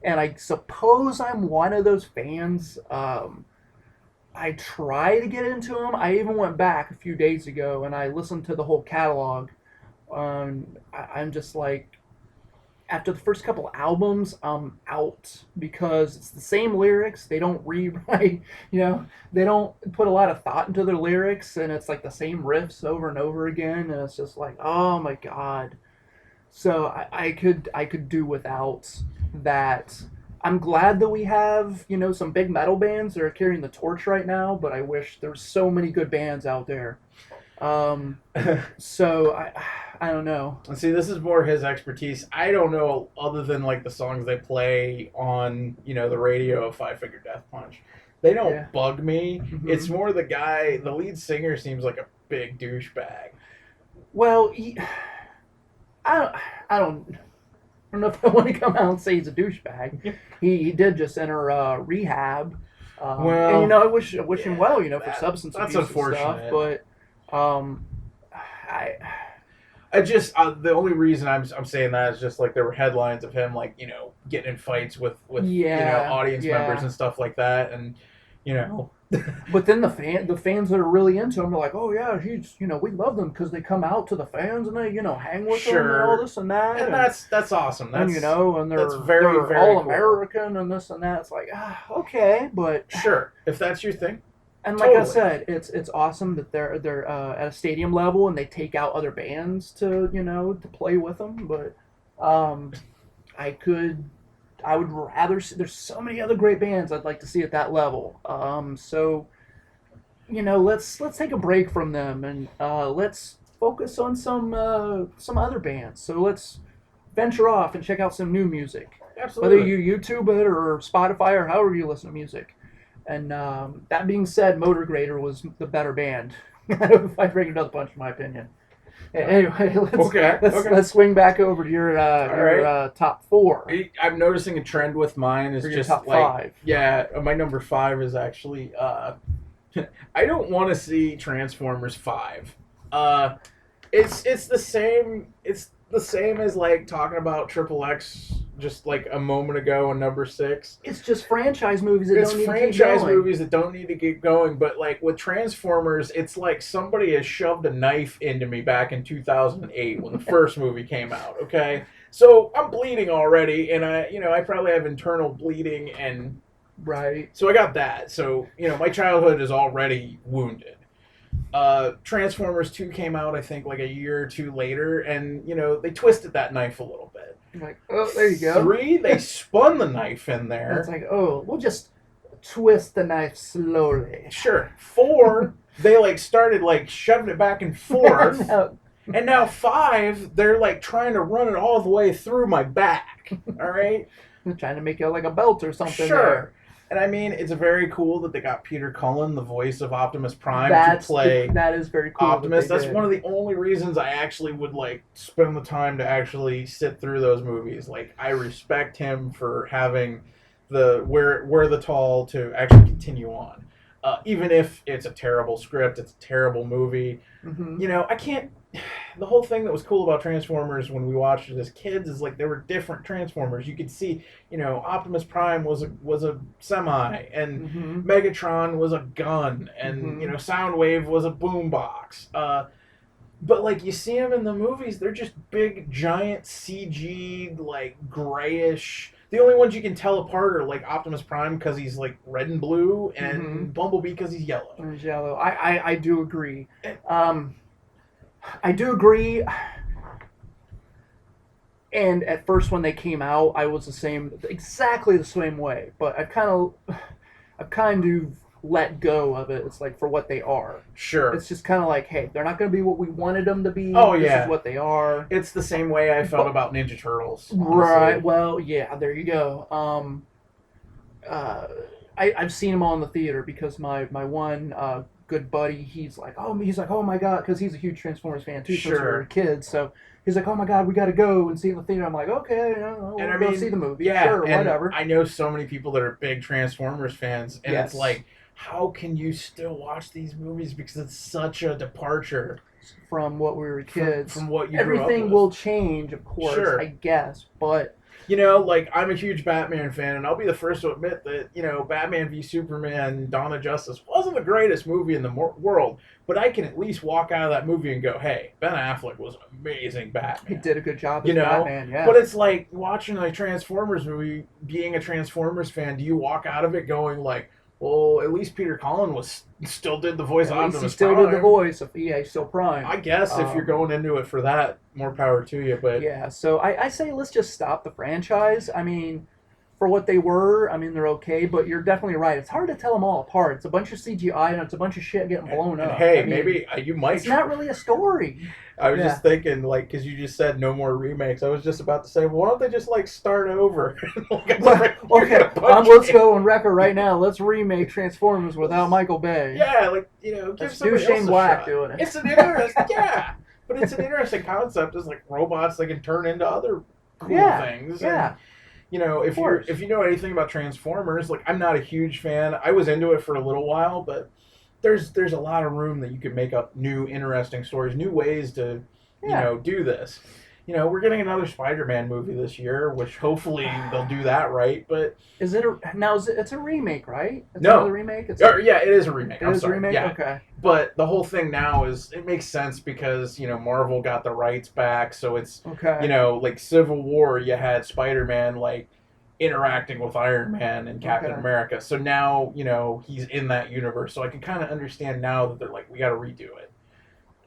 And I suppose I'm one of those fans. I try to get into them. I even went back a few days ago and I listened to the whole catalog. I'm just like, after the first couple albums, I'm out because it's the same lyrics. They don't rewrite, they don't put a lot of thought into their lyrics, and it's like the same riffs over and over again, and it's just like, oh my God. So I could do without that. I'm glad that we have, some big metal bands that are carrying the torch right now, but I wish there's so many good bands out there. So I don't know. And see, this is more his expertise. I don't know, other than like the songs they play on, the radio of Five Finger Death Punch. They don't Yeah. bug me. It's Mhm. more the lead singer seems like a big douchebag. Well, I don't, I don't, I don't know if I want to come out and say he's a douchebag. He did just enter rehab, and Well, I wish him well, for substance that's abuse and stuff. unfortunate. But I I just the only reason I'm saying that is just like there were headlines of him like getting in fights with audience members yeah. and stuff like that, and you know But then the fans that are really into him are like, oh yeah, he's we love them because they come out to the fans and they hang with them and all sure, this and that, and that's awesome. and and that's they're very they're very all cool. American and this and that. It's like okay, but Sure, if that's your thing, and like I totally. said, it's awesome that they're at a stadium level and they take out other bands to to play with them. But I could, I would rather. There's so many other great bands I'd like to see at that level. So let's take a break from them and let's focus on some other bands. So let's venture off and check out some new music, whether Absolutely. you YouTube it or Spotify or however you listen to music. And that being said, Motor Grader was the better band. If I bring another punch, in my opinion. Anyway, let's swing back over to your top four I'm noticing a trend with mine is or your just top like five. yeah, my number 5 is actually I don't want to see Transformers 5. It's the same as like talking about Triple X just like a moment ago on number 6. It's just franchise movies that It's don't need franchise to keep going. movies that don't need to get going, but like with Transformers, it's like somebody has shoved a knife into me back in 2008 when the first movie came out. Okay, so I'm bleeding already, and I probably have internal bleeding, and Right. so I got that. So my childhood is already wounded. Transformers 2 came out, I think, like a year or two later, and they twisted that knife a little bit. Like, oh, there you go. 3, they spun the knife in there. It's like, oh, we'll just twist the knife slowly. Sure. 4, they like started like shoving it back and forth. No. And now 5, they're like trying to run it all the way through my back. All right. They're trying to make it like a belt or something. Sure. There. And I mean, it's very cool that they got Peter Cullen, the voice of Optimus Prime, to play that is very cool. Optimus. That's one of the only reasons I actually would like spend the time to actually sit through those movies. Like, I respect him for having the wherewithal to actually continue on, even if it's a terrible script, it's a terrible movie. Mm-hmm. I can't. The whole thing that was cool about Transformers when we watched it as kids is like there were different Transformers. You could see, Optimus Prime was a semi, and Megatron was a gun, and Soundwave was a boombox. But like you see them in the movies, they're just big, giant CG, like grayish. The only ones you can tell apart are like Optimus Prime because he's like red and blue, and Bumblebee because he's yellow. He's yellow. I do agree. I do agree. And at first, when they came out, I was exactly the same way. But I've kind of let go of it. It's like for what they are. Sure. It's just kind of like, hey, they're not going to be what we wanted them to be. Oh, This yeah. is what they are. It's the same way I felt about Ninja Turtles. Honestly. Right. Well, yeah. There you go. I've seen them all in the theater because my one good buddy, he's like, oh my god, because he's a huge Transformers fan too since we were kids. So he's like, oh my god, we got to go and see it in the theater. I'm like, okay, we'll go see the movie. Yeah, sure, and whatever. I know so many people that are big Transformers fans, and it's like, how can you still watch these movies because it's such a departure from what we were kids. From what you Everything grew up with. will change, of course, Sure. I guess, but like I'm a huge Batman fan, and I'll be the first to admit that Batman v Superman: Dawn of Justice wasn't the greatest movie in the world, but I can at least walk out of that movie and go, hey, Ben Affleck was an amazing Batman. he did a good job as Batman. Yeah, but it's like watching a Transformers movie. Being a Transformers fan, do you walk out of it going like, well, at least Peter Cullen still did the voice of Optimus Prime. He still did the voice of he's still Prime. I guess if you're going into it for that, more power to you. But yeah, so I say let's just stop the franchise. I mean, for what they were, I mean, they're okay, but you're definitely right. It's hard to tell them all apart. It's a bunch of CGI and it's a bunch of shit getting blown And up. hey, I mean, maybe you might. it's not really a story. I was Yeah. just thinking, like, because you just said no more remakes. I was just about to say, well, why don't they just like start over? Okay, let's go on record right now. Let's remake Transformers without Michael Bay. Yeah, like give Let's do somebody Shane else a Black shot. doing it. It's an interesting, yeah, but it's an interesting concept. It's like robots that can turn into other cool things. Yeah. And, if you know anything about Transformers, like I'm not a huge fan. I was into it for a little while, but there's a lot of room that you can make up new interesting stories, new ways to do this. We're getting another Spider-Man movie this year, which hopefully they'll do that right. But it's a remake, right? It's No. another remake. It is a remake. is a sorry. remake. Yeah. Okay. But the whole thing now is it makes sense because Marvel got the rights back, so it's Okay. like Civil War, you had Spider-Man like interacting with Iron Man and Captain Okay. America. So now he's in that universe. So I can kind of understand now that they're like, we got to redo it.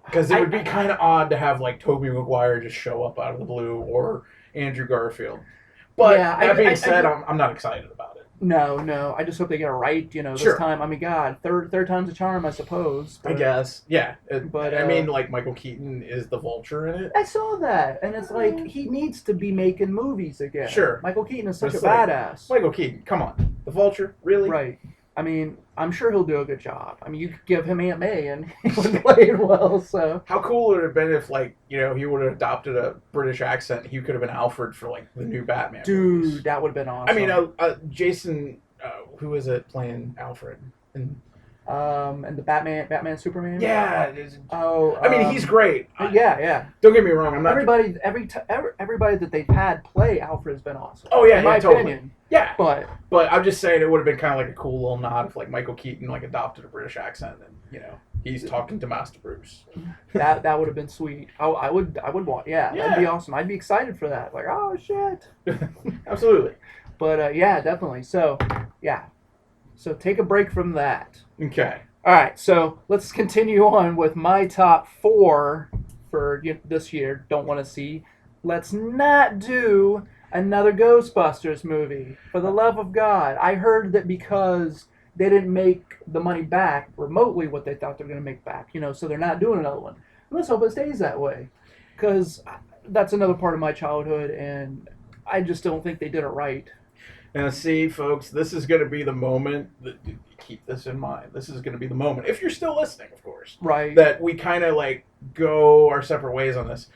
Because it would be kind of odd to have like Tobey Maguire just show up out of the blue or Andrew Garfield. But that being said, I'm not excited about it. No. I just hope they get it right. This Sure. time. I mean, God, third time's a charm, I suppose. I guess, yeah. But I mean, like Michael Keaton is the Vulture in it. I saw that, and it's like he needs to be making movies again. Sure. Michael Keaton is such It's a like, badass. Michael Keaton, come on, the Vulture, really? Right. I mean, I'm sure he'll do a good job. I mean, you could give him Aunt May, and he would play it well. So. How cool would it have been if, like, he would have adopted a British accent? He could have been Alfred for like the new Batman. Dude, movies. that would have been awesome. I mean, Jason, who is it playing Alfred? And the Batman Superman. yeah. Oh. I mean, he's great. Yeah. Don't get me wrong. I'm not. Everybody that they've had play Alfred has been awesome. Oh yeah, in my totally. opinion. Yeah. But I'm just saying it would have been kind of like a cool little nod if like Michael Keaton like adopted a British accent and he's talking to Master Bruce. that would have been sweet. I would want. Yeah, that'd be awesome. I'd be excited for that. Like, oh shit. Absolutely. But yeah, definitely. So yeah. So take a break from that. Okay. All right. So let's continue on with my top 4 for this year. Don't want to see. Let's not do another Ghostbusters movie. For the love of God. I heard that because they didn't make the money back remotely what they thought they were going to make back, so they're not doing another one. Let's hope it stays that way. Because that's another part of my childhood, and I just don't think they did it right. Now, see, folks, this is going to be the moment. Keep this in mind. This is going to be the moment, if you're still listening, of course, right? That we kind of like go our separate ways on this.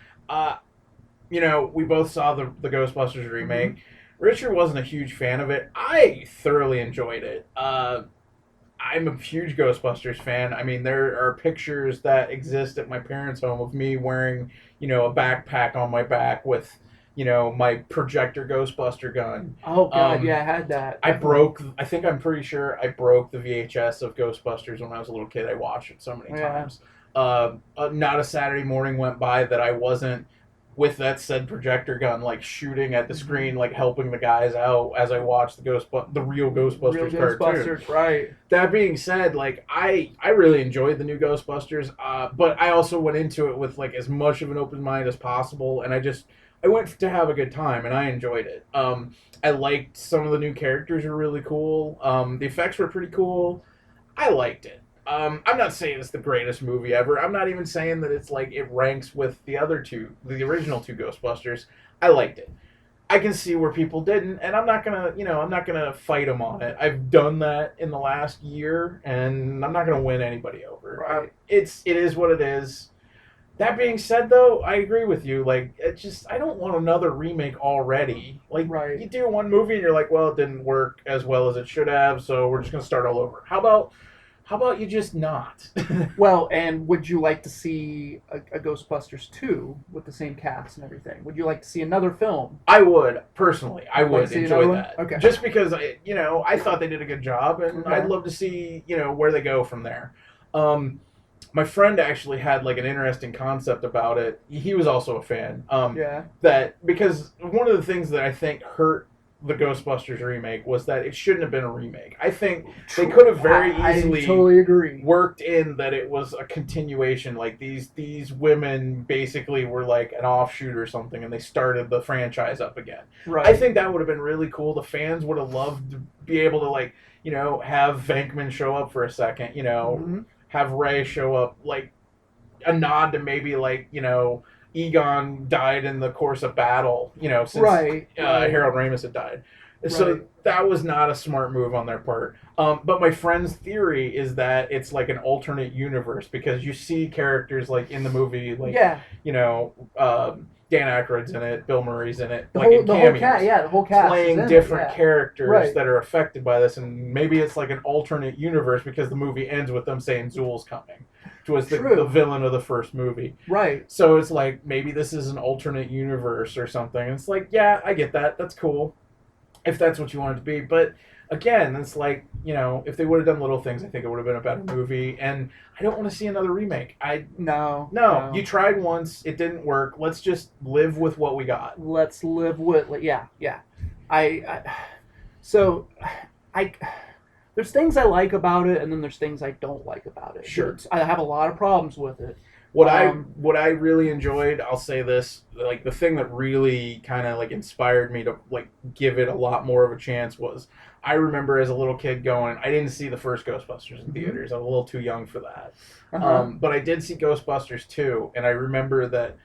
We both saw the Ghostbusters remake. Mm-hmm. Richard wasn't a huge fan of it. I thoroughly enjoyed it. I'm a huge Ghostbusters fan. I mean, there are pictures that exist at my parents' home of me wearing, a backpack on my back with my projector Ghostbuster gun. Oh, God, yeah, I had that. I'm pretty sure I broke the VHS of Ghostbusters when I was a little kid. I watched it so many times. Not a Saturday morning went by that I wasn't with that said projector gun, like shooting at the screen, like helping the guys out as I watched the real Ghostbusters cartoon. Right. That being said, like I really enjoyed the new Ghostbusters, but I also went into it with like as much of an open mind as possible, and I went to have a good time, and I enjoyed it. I liked some of the new characters were really cool. The effects were pretty cool. I liked it. I'm not saying it's the greatest movie ever. I'm not even saying that it's like it ranks with the original two Ghostbusters. I liked it. I can see where people didn't, and I'm not gonna fight them on it. I've done that in the last year, and I'm not gonna win anybody over. Right. It is what it is. That being said, though, I agree with you. Like, I don't want another remake already. Like, right. You do one movie and you're like, well, it didn't work as well as it should have, so we're just gonna start all over. How about you just not? Well, and would you like to see a Ghostbusters 2 with the same cast and everything? Would you like to see another film? I would, personally. I would enjoy that. Okay. Just because, I thought they did a good job, and I'd love to see, where they go from there. My friend actually had like an interesting concept about it. He was also a fan. Yeah. That because one of the things that I think hurt the Ghostbusters remake was that it shouldn't have been a remake. I think they could have very easily I totally agree. worked in that it was a continuation. Like these women basically were like an offshoot or something, and they started the franchise up again. Right. I think that would have been really cool. The fans would have loved to be able to like have Venkman show up for a second. Mm-hmm. Have Ray show up, like a nod to maybe like Egon died in the course of battle, since right. Harold Ramis had died. So that was not a smart move on their part. But my friend's theory is that it's like an alternate universe because you see characters like in the movie, like Dan Aykroyd's in it, Bill Murray's in it, the in whole cast, the whole cast playing different characters right. that are affected by this, and maybe it's like an alternate universe because the movie ends with them saying Zool's coming, which was the villain of the first movie. Right. So it's like maybe this is an alternate universe or something. And it's like, yeah, I get that. That's cool, if that's what you want it to be. But again, it's like, if they would have done little things, I think it would have been a better movie. And I don't want to see another remake. No. You tried once, it didn't work. Let's just live with what we got. Let's live with, yeah. There's things I like about it, and then there's things I don't like about it. Sure. I have a lot of problems with it. What I really enjoyed, I'll say this, like the thing that really kind of like inspired me to like give it a lot more of a chance was I remember as a little kid going, I didn't see the first Ghostbusters in theaters. I was a little too young for that. But I did see Ghostbusters 2, and I remember that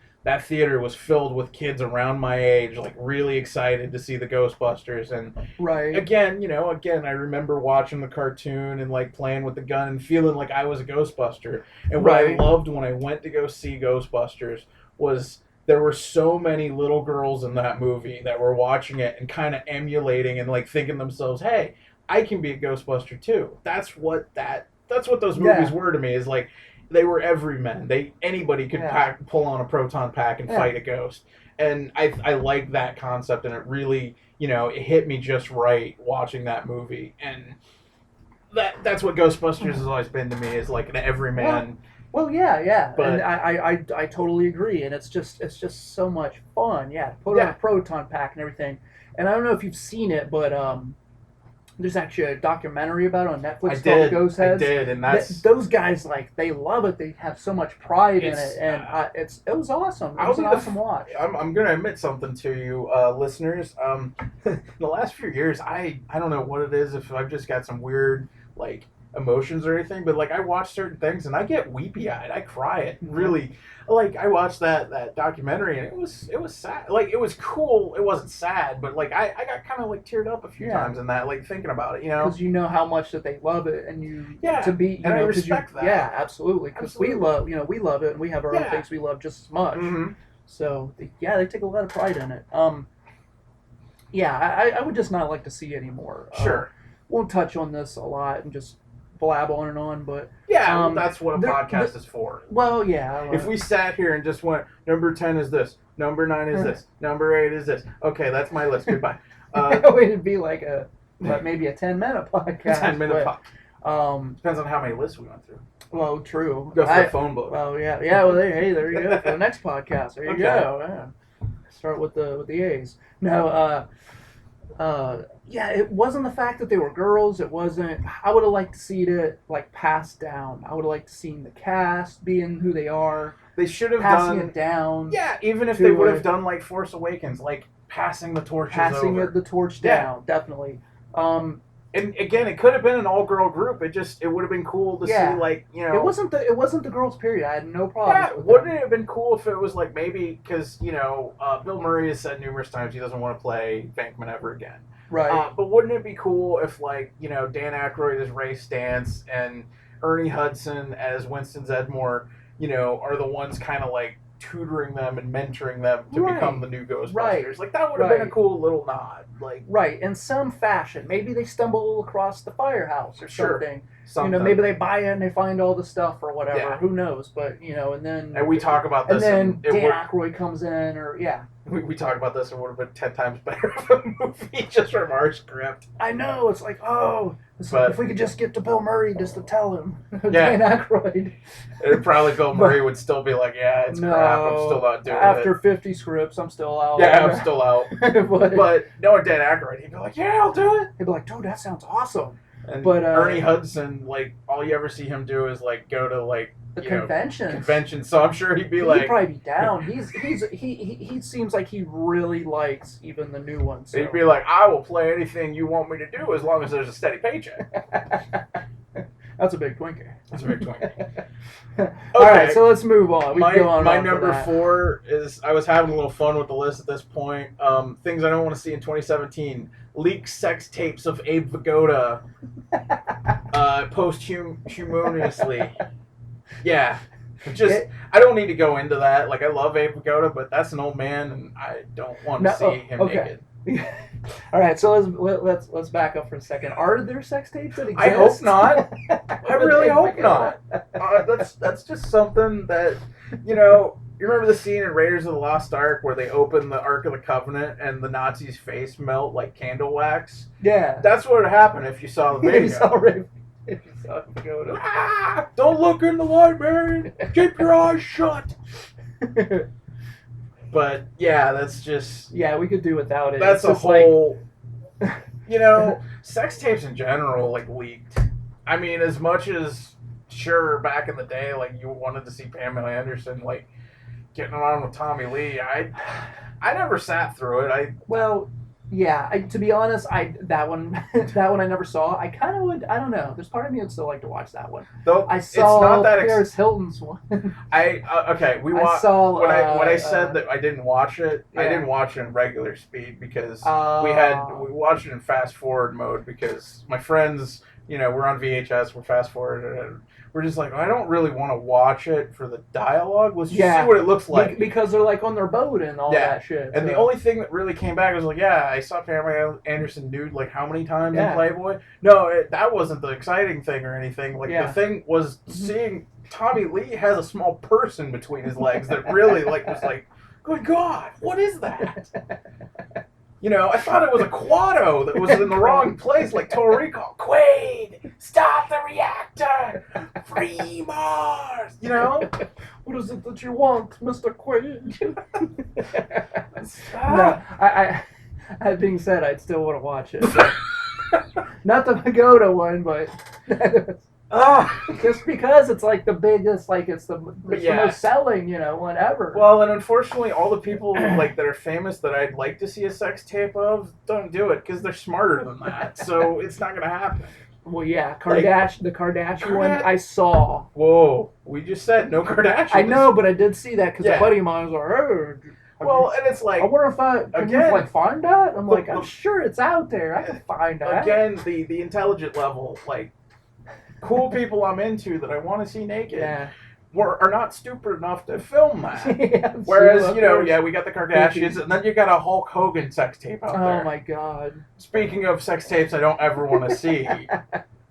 theater was filled with kids around my age, like really excited to see the Ghostbusters. And again, I remember watching the cartoon and like playing with the gun and feeling like I was a Ghostbuster. And what I loved when I went to go see Ghostbusters was there were so many little girls in that movie that were watching it and kind of emulating and like thinking themselves, hey, I can be a Ghostbuster too. That's what those movies were to me, is like, they were everymen. Anybody could pull on a proton pack and fight a ghost. And I like that concept, and it really, it hit me just right watching that movie. And that's what Ghostbusters has always been to me, is like an everyman. Well, yeah. But and I totally agree, and it's just so much fun. Yeah, put on a proton pack and everything. And I don't know if you've seen it, but there's actually a documentary about it on Netflix called Ghost Heads. I did, and those guys, like, they love it. They have so much pride in it, and it was awesome. It was an awesome watch. I'm gonna admit something to you, listeners. The last few years, I don't know what it is, if I've just got some weird like emotions or anything, but like I watch certain things and I get weepy eyed. I cry. It really. Like, I watched that documentary, and it was sad. Like, it was cool. It wasn't sad, but like I got kind of like teared up a few times in that, like thinking about it, because you know how much that they love it, and I respect that. Yeah, absolutely, because we love it, and we have our own things we love just as much. Mm-hmm. So they take a lot of pride in it. I would just not like to see anymore. Sure, won't touch on this a lot and just blab on and on, but that's what a podcast is for. Well, yeah. If we sat here and just went, number 10 is this, number 9 is this, number 8 is this. Okay, that's my list. Goodbye. It'd be like maybe a 10-minute podcast. 10-minute podcast. Depends on how many lists we went through. Well, true. Go for the phone book. Well, yeah. Well, there you go for the next podcast. There you go. Yeah. Start with the A's. No. It wasn't the fact that they were girls. It wasn't. I would have liked to see it like passed down. I would have liked to see the cast being who they are. They should have passing it down. Yeah, even if they would have done like Force Awakens, like passing the torch the torch down, definitely. And again, it could have been an all-girl group. It would have been cool to see, like, It wasn't the girls. Period. I had no problem. Yeah, wouldn't it have been cool if it was like maybe because Bill Murray has said numerous times he doesn't want to play Venkman ever again. Right. But wouldn't it be cool if, like, Dan Aykroyd as Ray Stantz and Ernie Hudson as Winston Zedmore, are the ones kind of like tutoring them and mentoring them to become the new Ghostbusters. Right. Like, that would have been a cool little nod. Like, in some fashion. Maybe they stumble across the firehouse or something. Something. Maybe they buy it and they find all the stuff or whatever. Yeah. Who knows? But and then we talk about this, and then Dan Aykroyd comes in, or we talk about this, it would have been 10 times better of a movie just from our script. I know, it's like, But- if we could just get to Bill Murray just to tell him. Yeah. Dan Aykroyd. And probably Bill Murray would still be like, yeah, it's crap, I'm still not doing after it. 50 scripts, I'm still out. Yeah, I'm still out. but But knowing Dan Aykroyd, he'd be like, yeah, I'll do it. he'd be like, dude, that sounds awesome. And But, Ernie Hudson, like, all you ever see him do is, like, go to, like, The you know, conventions. conventions. So I'm sure he'd be He'd like, probably be down. He seems like he really likes even the new ones. So. he'd be like, I will play anything you want me to do as long as there's a steady paycheck. That's a big Twinkie. That's a big twink. All right, so let's move on. We can go on. My on for number that. 4 is, I was having a little fun with the list at this point. Things I don't want to see in 2017. Leaked sex tapes of Abe Vigoda posthumously. Yeah. I don't need to go into that. Like, I love Abe Vigoda, but that's an old man, and I don't want to see him naked. All right, so let's back up for a second. Are there sex tapes that exist? I hope not. I really hope not. That's just something that, you know. You remember the scene in Raiders of the Lost Ark where they open the Ark of the Covenant and the Nazi's face melt like candle wax? Yeah. That's what would happen if you saw the video. If you saw Vigoda. Ah, don't look in the light, man. Keep your eyes shut. But yeah, that's just. Yeah, we could do without it. That's It's a just like- whole. You know, sex tapes in general, like, leaked. I mean, as much as, sure, back in the day, like, you wanted to see Pamela Anderson, like, getting on with Tommy Lee, I never sat through it. Well, yeah. To be honest, that one I never saw. I kind of would. I don't know. There's part of me that'd still like to watch that one. Though I saw it's not that Paris Hilton's one. okay. We I watched saw. when I said that I didn't watch it. I yeah. didn't watch it in regular speed because Oh. we watched it in fast forward mode because my friends, you know, we're on VHS, we're fast forward, and we're just like, I don't really want to watch it for the dialogue. Let's just see what it looks like. Because they're like on their boat and all that shit. And the only thing that really came back was like, yeah, I saw Pamela Anderson nude like how many times in Playboy? No, that wasn't the exciting thing or anything. Like the thing was seeing Tommy Lee has a small person between his legs that really like was like, good God, what is that? You know, I thought it was a Quado that was in the wrong place, like Total Recall. Quaid, stop the reactor! Free Mars! You know? What is it that you want, Mr. Quaid? Ah. No, I that being said, I'd still want to watch it. Not the Pagoda one, but just because it's like the biggest, like it's the most selling, you know, whatever. Well, and unfortunately, all the people like that are famous that I'd like to see a sex tape of don't do it because they're smarter than that. So it's not gonna happen. Well, yeah, the Kardashian one I saw. Whoa, we just said no Kardashians. I know, but I did see that because a buddy of mine was like, "Oh." Well, and it's like, I wonder if I find that. I'm like, I'm sure it's out there. I can find that. Again, the intelligent level, like cool people I'm into that I want to see naked, are not stupid enough to film that. Whereas, you know, we got the Kardashians, and then you got a Hulk Hogan sex tape out there. Oh my God! Speaking of sex tapes, I don't ever want to see.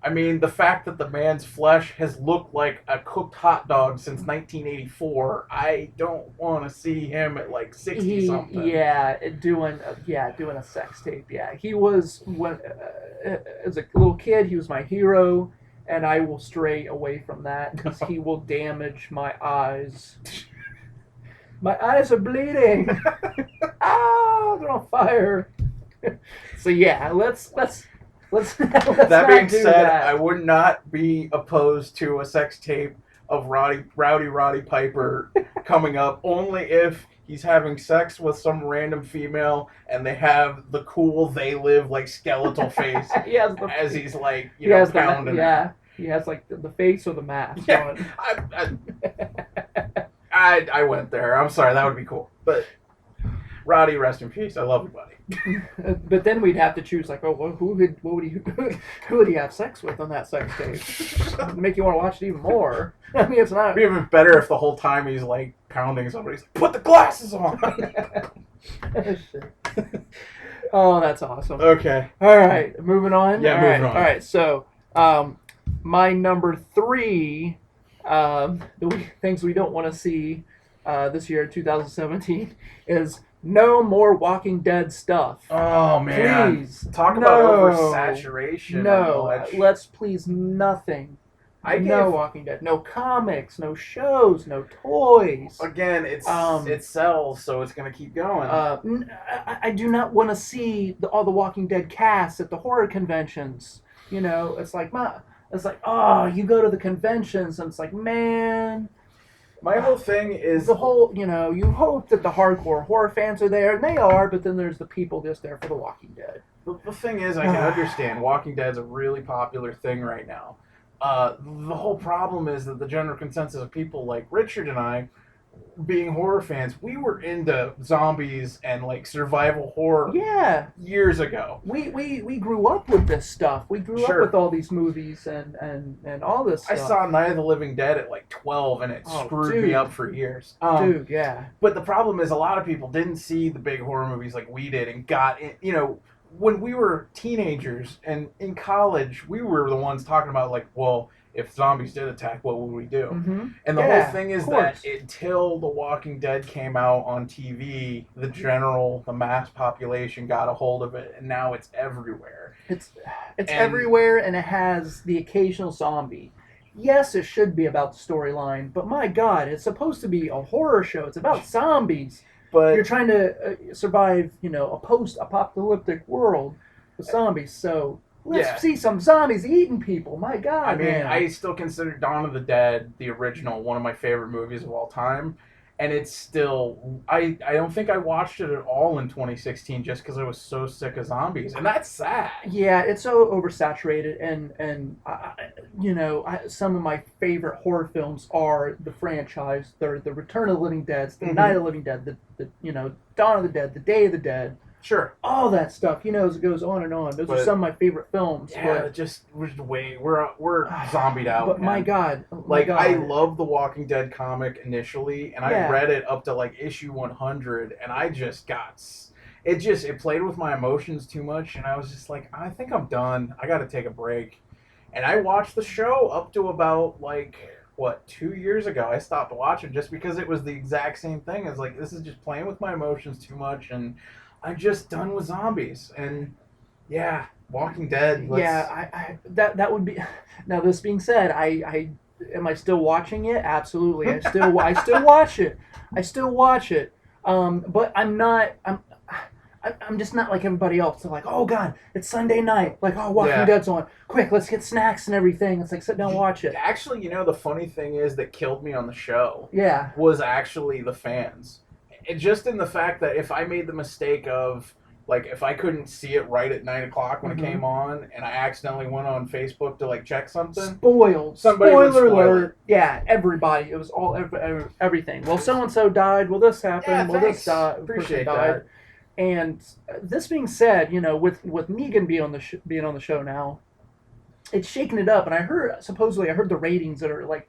I mean, the fact that the man's flesh has looked like a cooked hot dog since 1984, I don't want to see him at like 60-something. Yeah, doing a sex tape. Yeah, he was as a little kid, he was my hero, and I will stray away from that because he will damage my eyes. My eyes are bleeding. They're on fire. So yeah, let's that being said, I would not be opposed to a sex tape of Rowdy Piper coming up, only if he's having sex with some random female and they have the cool They Live like skeletal face as he's like, you know, pounding. He has like the face or the mask on. I went there. I'm sorry, that would be cool. But Roddy, rest in peace. I love you, buddy. But then we'd have to choose, like, who would he have sex with on that sex tape? Make you want to watch it even more. I mean, it's not. It'd be even better if the whole time he's like pounding somebody, he's like, put the glasses on. Oh, that's awesome. Okay. All right, moving on. Yeah, moving on. All right, so my number 3, the things we don't want to see this year, 2017, is No more Walking Dead stuff. Oh man, Please. talk about No. oversaturation. No. And such. Let's please nothing. I No gave Walking Dead. No comics. No shows. No toys. again. It sells, so it's gonna keep going. I do not want to see all the Walking Dead casts at the horror conventions. It's like oh, you go to the conventions and it's like, man, My whole thing is the whole, you hope that the hardcore horror fans are there, and they are, but then there's the people just there for the Walking Dead. the thing is I can understand Walking Dead's a really popular thing right now. The whole problem is that the general consensus of people like Richard and I, being horror fans, we were into zombies and like survival horror Yeah, years ago. we grew up with this stuff. We grew Sure. up with all these movies and all this I stuff. saw Night of the Living Dead at like 12 and it Oh, screwed dude. me up for years. Dude, yeah. But the problem is a lot of people didn't see the big horror movies like we did and got in, when we were teenagers and in college, we were the ones talking about like, well, if zombies did attack, what would we do? Mm-hmm. And the Yeah, whole thing is of that course. until The Walking Dead came out on TV, the mass population got a hold of it, and now it's everywhere. It's And- everywhere, and it has the occasional zombie. Yes, it should be about the storyline, but my God, it's supposed to be a horror show. It's about zombies. You're But trying to survive, a post-apocalyptic world with zombies. So let's Yeah. see some zombies eating people. My God, I mean, man. I still consider Dawn of the Dead, the original, one of my favorite movies of all time. And it's still, I don't think I watched it at all in 2016 just because I was so sick of zombies. And that's sad. Yeah, it's so oversaturated, and some of my favorite horror films are the franchise. They're the Return of the Living Dead, the Mhm. Night of the Living Dead, the Dawn of the Dead, the Day of the Dead, Sure. all that stuff. As it goes on and on. Those are But- some of my favorite films. Yeah, but we're zombied out. but my man. God, Like, I God. love the Walking Dead comic initially, and Yeah. I read it up to like issue 100, and I just it played with my emotions too much, and I was just like, I think I'm done. I got to take a break. And I watched the show up to about like what 2 years ago. I stopped watching just because it was the exact same thing. It's like this is just playing with my emotions too much, and I'm just done with zombies. And yeah, Walking Dead. Yeah, that would be. Now, this being said, I am I still watching it? Absolutely, I still watch it. I still watch it. But I'm not. I'm just not like everybody else. They're like, oh God, it's Sunday night. Like, oh, Walking Yeah. Dead's on. Quick, let's get snacks and everything. It's like sit down, and watch it. Actually, the funny thing is that killed me on the show Yeah. was actually the fans. Just in the fact that if I made the mistake of, like, if I couldn't see it right at 9 o'clock when Mhm. it came on, and I accidentally went on Facebook to, like, check something, Spoiled. Somebody would Spoiler spoil alert. Yeah, everybody. It was all everything. Well, so and so died. Well, this happened. Yeah, well, thanks. this person Appreciate died. that. And this being said, with Negan being on the show now, it's shaking it up. And I heard the ratings that are like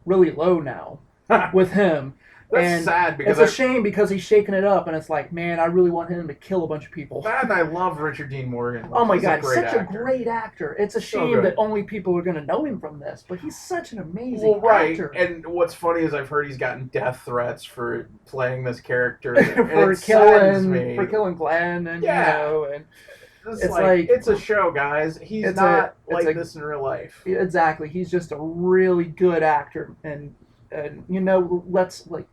really low now with him. That's And sad because It's a shame because he's shaking it up, and it's like, man, I really want him to kill a bunch of people. and I love Richard Dean Morgan. Oh my He's God, great such actor. a great actor. It's a So shame good. that only people are going to know him from this, but he's such an amazing Well, right. actor. And what's funny is I've heard he's gotten death threats for playing this character. and for it saddens killing Glenn, and Yeah. and It's It's like, like- it's a show, guys. He's it's not a- like it's a- this in real life. exactly, he's just a really good actor, and let's like,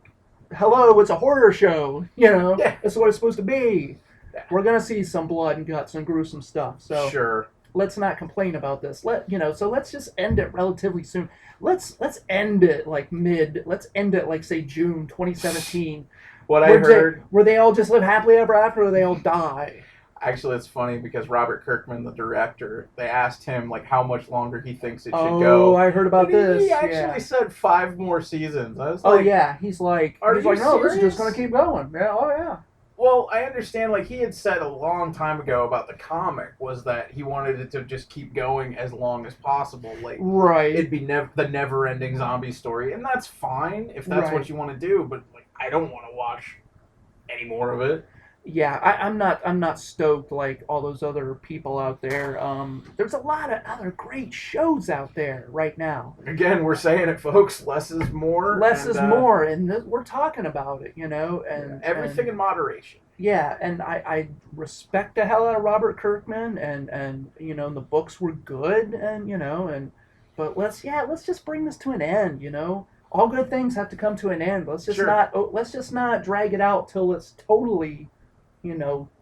hello, it's a horror show, Yeah. that's what it's supposed to be. Yeah. We're gonna see some blood and guts and gruesome stuff, so Sure. let's not complain about this. So let's just end it relatively soon. Let's end it let's end it like say June 2017. What I heard, where they all just live happily ever after, or they all die. actually, it's funny because Robert Kirkman, the director, they asked him like how much longer he thinks it should Oh, go. I heard about And this. He actually yeah. said 5 more seasons. I was Oh like, yeah, he's like, Are you no, this is just serious? gonna keep going. Yeah, oh yeah. Well, I understand. Like he had said a long time ago about the comic was that he wanted it to just keep going as long as possible. Like Right. it'd be the never-ending zombie story, and that's fine if that's Right. what you want to do. But like, I don't want to watch any more of it. Yeah, I'm not stoked like all those other people out there. There's a lot of other great shows out there right now. Again, we're saying it, folks. Less is more, Less and is more, and we're talking about it, everything in moderation. yeah, and I respect the hell out of Robert Kirkman, and the books were good, but let's just bring this to an end. All good things have to come to an end. Sure. Let's just not drag it out till it's totally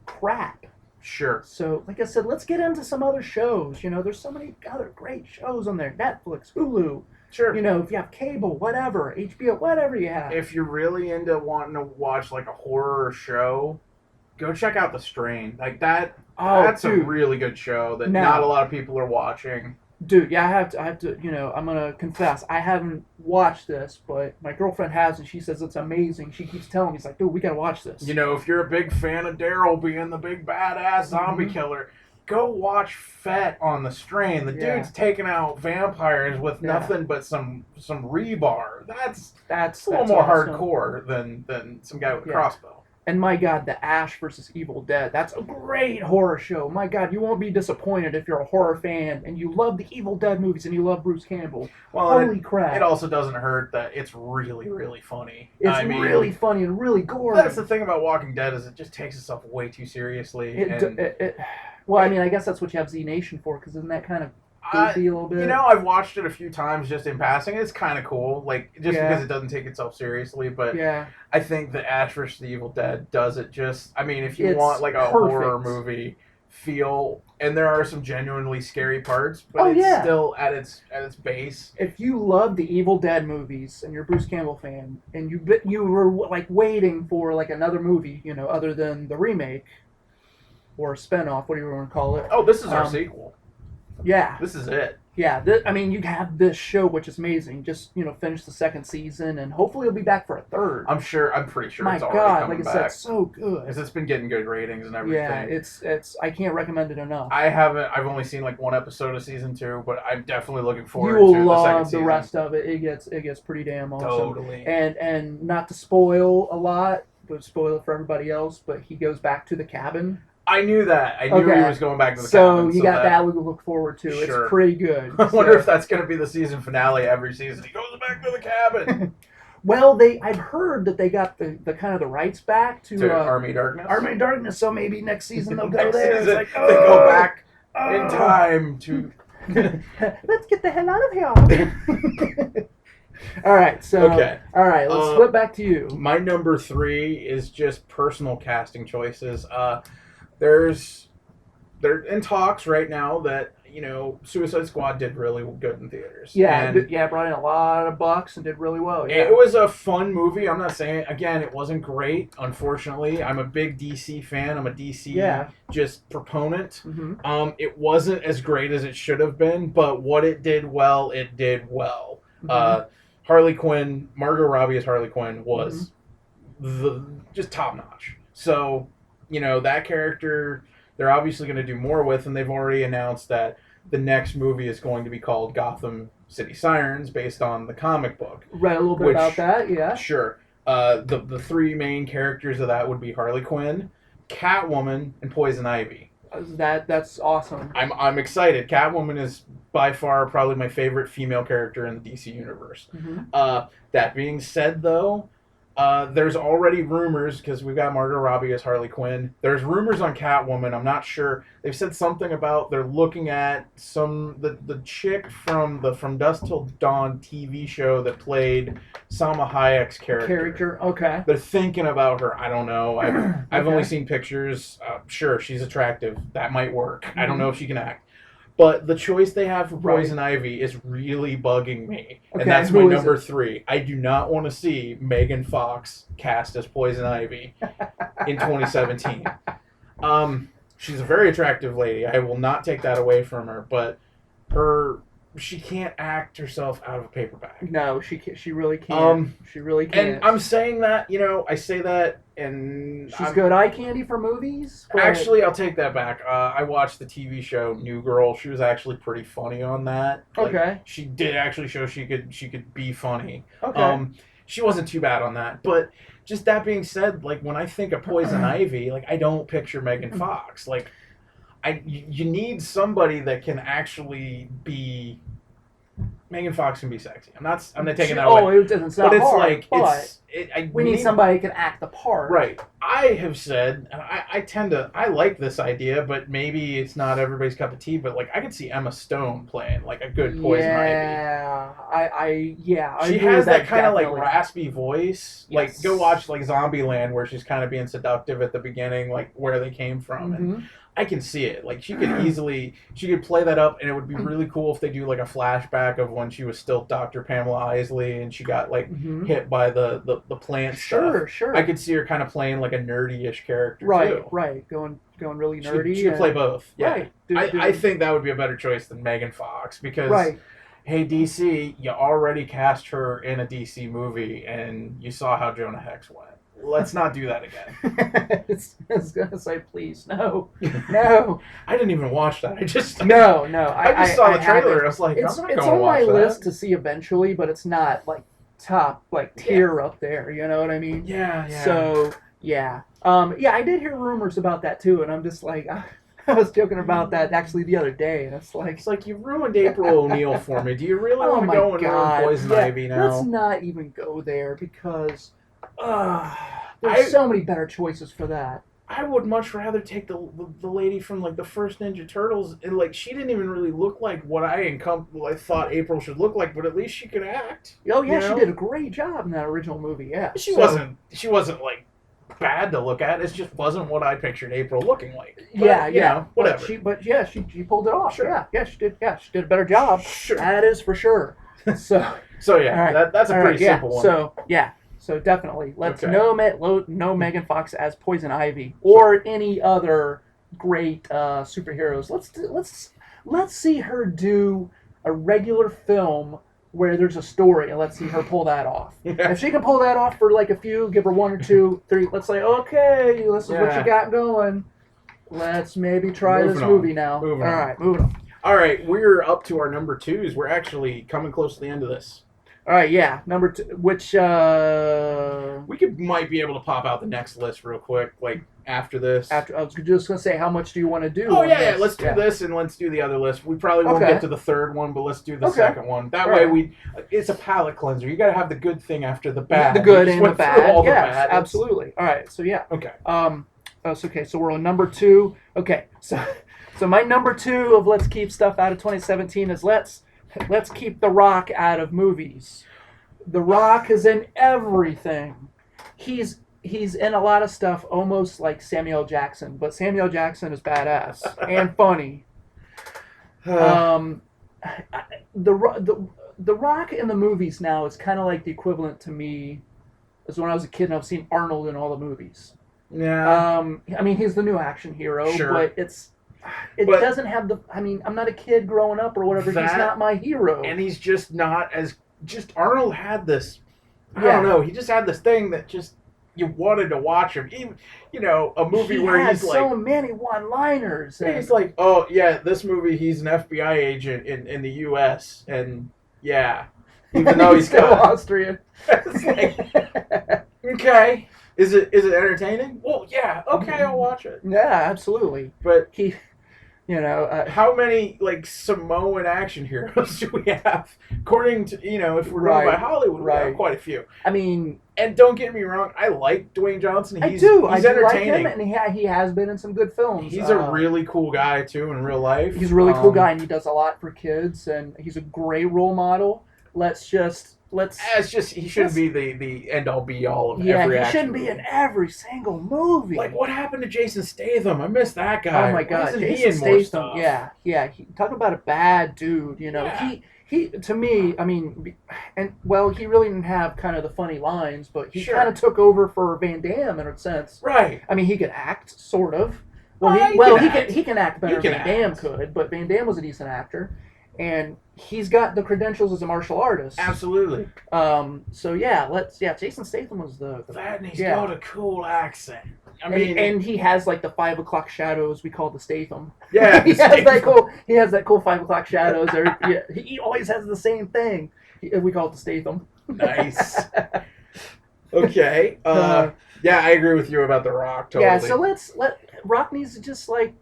crap. Sure. So, like I said, let's get into some other shows. There's so many other great shows on there. Netflix, Hulu. Sure. If you have cable, whatever, HBO, whatever you have. If you're really into wanting to watch like a horror show, go check out The Strain. Like that. Oh, that's dude. a really good show that Now- not a lot of people are watching. Dude, yeah, I have to, I'm gonna confess, I haven't watched this, but my girlfriend has, and she says it's amazing. She keeps telling me, it's like, dude, we gotta watch this. If you're a big fan of Daryl being the big badass zombie Mhm. killer, go watch Fett on The Strain. The Yeah. dude's taking out vampires with Yeah. nothing but some rebar. That's That's a little more awesome. hardcore than some guy with a Yeah. crossbow. And my God, the Ash versus Evil Dead. That's a great horror show. My God, you won't be disappointed if you're a horror fan and you love the Evil Dead movies and you love Bruce Campbell. Well, Holy crap. it also doesn't hurt that it's really, really funny. It's really funny and really gory. That's the thing about Walking Dead is it just takes itself way too seriously. Well, I mean, I guess that's what you have Z Nation for, because isn't that kind of goofy a little bit? I've watched it a few times just in passing. It's kind of cool, because it doesn't take itself seriously. But Yeah. I think the Ash vs. the Evil Dead does it just. I mean, if you It's want like a perfect. horror movie feel, and there are some genuinely scary parts, but Oh, it's yeah. still at its base. If you love the Evil Dead movies and you're a Bruce Campbell fan, and you were like waiting for like another movie, other than the remake or a spinoff, whatever you want to call it. Oh, this is our Um, sequel. Yeah, This is it. yeah. I mean, you have this show, which is amazing. Just finish the second season, and hopefully it'll be back for a third. I'm pretty sure My it's already God, coming like I back. said, so good. Because it's been getting good ratings and everything. Yeah, it's. I can't recommend it enough. I've only seen like one episode of season 2, but I'm definitely looking forward You will to the second love the season. rest of it. It gets pretty damn awesome. Totally. And not to spoil a lot, but spoil it for everybody else. But he goes back to the cabin. I knew that. I knew Okay. he was going back to the So cabin. you got that we can look forward to. Sure. It's pretty good. I wonder So- if that's going to be the season finale every season. He goes back to the cabin. Well, I've heard that they got the kind of the rights back to Army Darkness. Army of Darkness. So maybe next season they'll go Next there. It's season, like, they go back oh. in time to. Let's get the hell out of here. All right. So Okay. All right. Let's flip back to you. My number 3 is just personal casting choices. They're in talks right now that Suicide Squad did really good in theaters. Yeah. And Brought in a lot of bucks and did really well. Yeah. it was a fun movie. I'm not saying again it wasn't great. Unfortunately, I'm a big DC fan. I'm a DC just proponent. Mm-hmm. It wasn't as great as it should have been, but what it did well, it did well. Mm-hmm. Harley Quinn, Margot Robbie as Harley Quinn was just top notch. So that character they're obviously going to do more with, and they've already announced that the next movie is going to be called Gotham City Sirens, based on the comic book. Read a little bit about that. Yeah. Sure. The 3 main characters of that would be Harley Quinn, Catwoman, and Poison Ivy. That's awesome. I'm excited. Catwoman is by far probably my favorite female character in the DC universe. Mm-hmm. That being said, though, there's already rumors, because we've got Margot Robbie as Harley Quinn. There's rumors on Catwoman. I'm not sure. They've said something about they're looking at the chick from the From Dusk Till Dawn TV show that played Salma Hayek's character. Okay. They're thinking about her. I don't know. I've Okay. only seen pictures. Sure, she's attractive. That might work. I don't know if she can act. But the choice they have for Poison Ivy is really bugging me. Okay, And that's my who is number it? 3. I do not want to see Megan Fox cast as Poison Ivy in 2017. She's a very attractive lady. I will not take that away from her. But she can't act herself out of a paper bag. No, she really can't. She really can't. And I'm saying that, I say that, and she's good eye candy for movies. But Actually, I'll take that back. I watched the TV show New Girl. She was actually pretty funny on that. Okay. She did actually show she could be funny. Okay. she wasn't too bad on that. But just that being said, like when I think of Poison Ivy, like I don't picture Megan Fox. Like you need somebody that can actually be. Megan Fox can be sexy. I'm not taking that away. Oh, it's not but it's hard, like but we need somebody who can act the part. Right. I have said, and I like this idea, but maybe it's not everybody's cup of tea. But like, I could see Emma Stone playing like a good Poison Ivy. I She agree has with that kind of like definitely. raspy voice. Yes. Like, go watch like Zombieland, where she's kind of being seductive at the beginning, like where they came from, and I can see it. Like she could play that up, and it would be really cool if they do like a flashback of when she was still Dr. Pamela Isley and she got like hit by the plant stuff. Sure. I could see her kind of playing like a nerdy-ish character too. Right. Going really nerdy. She could play both. Yeah. Right. I think that would be a better choice than Megan Fox because. Right. Hey DC, you already cast her in a DC movie, and you saw how Jonah Hex went. Let's not do that again. I was gonna say, please, no. I didn't even watch that. I just no. I just saw the trailer. I was like, it's I'm not going on to watch my that. list to see eventually, but it's not like top tier up there. You know what I mean? Yeah. So I did hear rumors about that too, and I'm just like. I was joking about that actually the other day, and it's like you ruined April O'Neil for me. Do you really want to go and ruin Poison Ivy now? Let's not even go there because there's so many better choices for that. I would much rather take the lady from like the first Ninja Turtles, and like she didn't even really look like what I thought April should look like, but at least she could act. Oh yeah, she did a great job in that original movie. Yeah, she wasn't like bad to look at. It just wasn't what I pictured April looking like. But, you know, whatever. She pulled it off. Sure. Yeah, she did. Yeah, she did a better job. Sure. That is for sure. So yeah, right. that's a pretty simple one. So definitely, let's no Megan Fox as Poison Ivy or any other great superheroes. Let's see her do a regular film where there's a story, and let's see her pull that off. Yeah. If she can pull that off for like a few, give her 1 or 2, 3, let's say, okay, this is what you got going. Let's maybe try this movie now. All right, moving on. All right, we're up to our number 2s. We're actually coming close to the end of this. All right, yeah, number 2, which we might be able to pop out the next list real quick, like after this. I was just gonna say, how much do you want to do? Oh yeah, let's do this and let's do the other list. We probably won't get to the third one, but let's do the second one. That way it's a palate cleanser. You got to have the good thing after the bad. The good and the bad. Yes, absolutely. All right, so yeah. Okay. So we're on number 2. Okay, so my number 2 of let's keep stuff out of 2017 is let's keep The Rock out of movies. The Rock is in everything. He's in a lot of stuff almost like Samuel Jackson, but Samuel Jackson is badass and funny. The Rock in the movies now is kind of like the equivalent to me as when I was a kid and I've seen Arnold in all the movies. Yeah. I mean, he's the new action hero, sure. but it doesn't have the. I mean, I'm not a kid growing up or whatever. He's not my hero, and he's just not as. Just Arnold had this. I don't know. He just had this thing that just you wanted to watch him. Even a movie where he's like so many one-liners. He's like, oh yeah, this movie he's an FBI agent in the U.S. and yeah, even though he's still Austrian. It's like, okay. Is it entertaining? Well, yeah. Okay, I'll watch it. Yeah, absolutely. But he, how many like Samoan action heroes do we have? According to if we're going by Hollywood, we have quite a few. I mean, and don't get me wrong, I like Dwayne Johnson. He's entertaining. Like him, and he has been in some good films. He's a really cool guy too in real life. He's a really cool guy, and he does a lot for kids, and he's a great role model. He shouldn't be the end all be all of every action. Yeah, he shouldn't be in every single movie. Like what happened to Jason Statham? I miss that guy. Oh my God, Jason Statham. Yeah. Talk about a bad dude. He to me, I mean, he really didn't have kind of the funny lines, but he kind of took over for Van Damme in a sense. Right. I mean, he could act, sort of. He can act better than Van Damme could, but Van Damme was a decent actor. And he's got the credentials as a martial artist. Absolutely. Jason Statham was the that, and he's got a cool accent. I mean, and he has like the 5 o'clock shadows we call the Statham. Yeah, he has that cool 5 o'clock shadows. He always has the same thing. We call it the Statham. Nice. Okay. Yeah, I agree with you about The Rock. Totally. Yeah, so let Rock needs to just like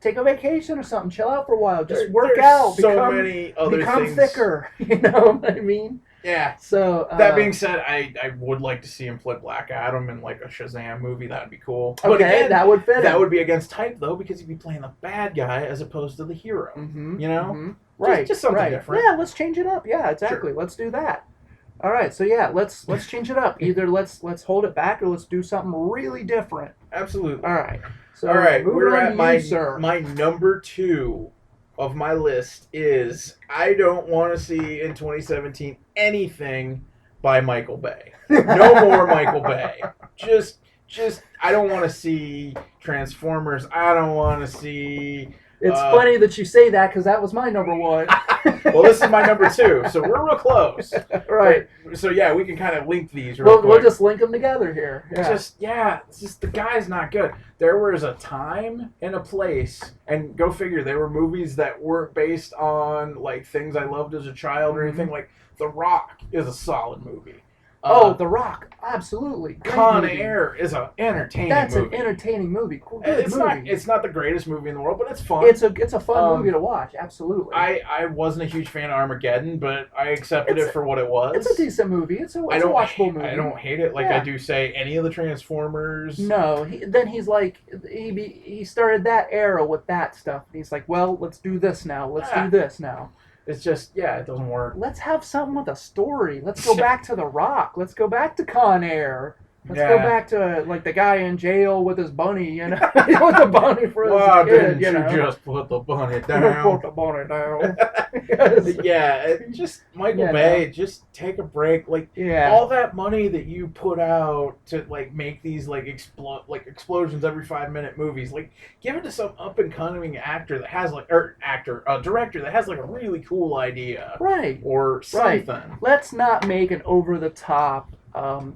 take a vacation or something, chill out for a while, just work There's out, so many other become things. thicker. You know what I mean? Yeah. So That being said, I would like to see him play Black Adam in like a Shazam movie. That would be cool. okay, But again, that would fit. that would be against type though, because he'd be playing the bad guy as opposed to the hero. Mm-hmm, You know, mm-hmm. Right? Just something right. different. Yeah, let's change it up. Yeah, exactly. Sure. Let's do that. All right, so yeah, let's change it up. Either let's hold it back or let's do something really different. Absolutely. All right. So all right, moving we're on at to my you, sir. my number 2 of my list is I don't want to see in 2017 anything by Michael Bay. No more Michael Bay. Just I don't want to see Transformers. I don't want to see. It's funny that you say that because that was my number 1. Well, this is my number 2, so we're real close. Right. But, so yeah, we can kind of link these real quick. We'll just link them together here. Yeah. It's just the guy's not good. There was a time and a place, and go figure, there were movies that weren't based on like things I loved as a child or anything. Like The Rock is a solid movie. The Rock, absolutely. Great Con movie. Air is an entertaining That's movie. an entertaining movie. Good It's movie. not the greatest movie in the world, but it's fun. It's a fun movie to watch. Absolutely. I wasn't a huge fan of Armageddon, but I accepted it for what it was. It's a decent movie. It's a watchable movie. I don't hate it like I do say any of the Transformers. No, he's like he started that era with that stuff. And he's like, well, let's do this now. Let's do this now. It's just, it doesn't work. Let's have something with a story. Let's go back to The Rock. Let's go back to Con Air. Let's go back to like the guy in jail with his bunny, with the bunny for his kid. Didn't you just put the bunny down? Put the bunny down. Yes. Yeah, just Michael Bay. Just take a break. Like all that money that you put out to like make these like explosions every 5-minute movies. Like give it to some up and coming actor that has director that has like a really cool idea, right? Or something. Right. Let's not make an over the top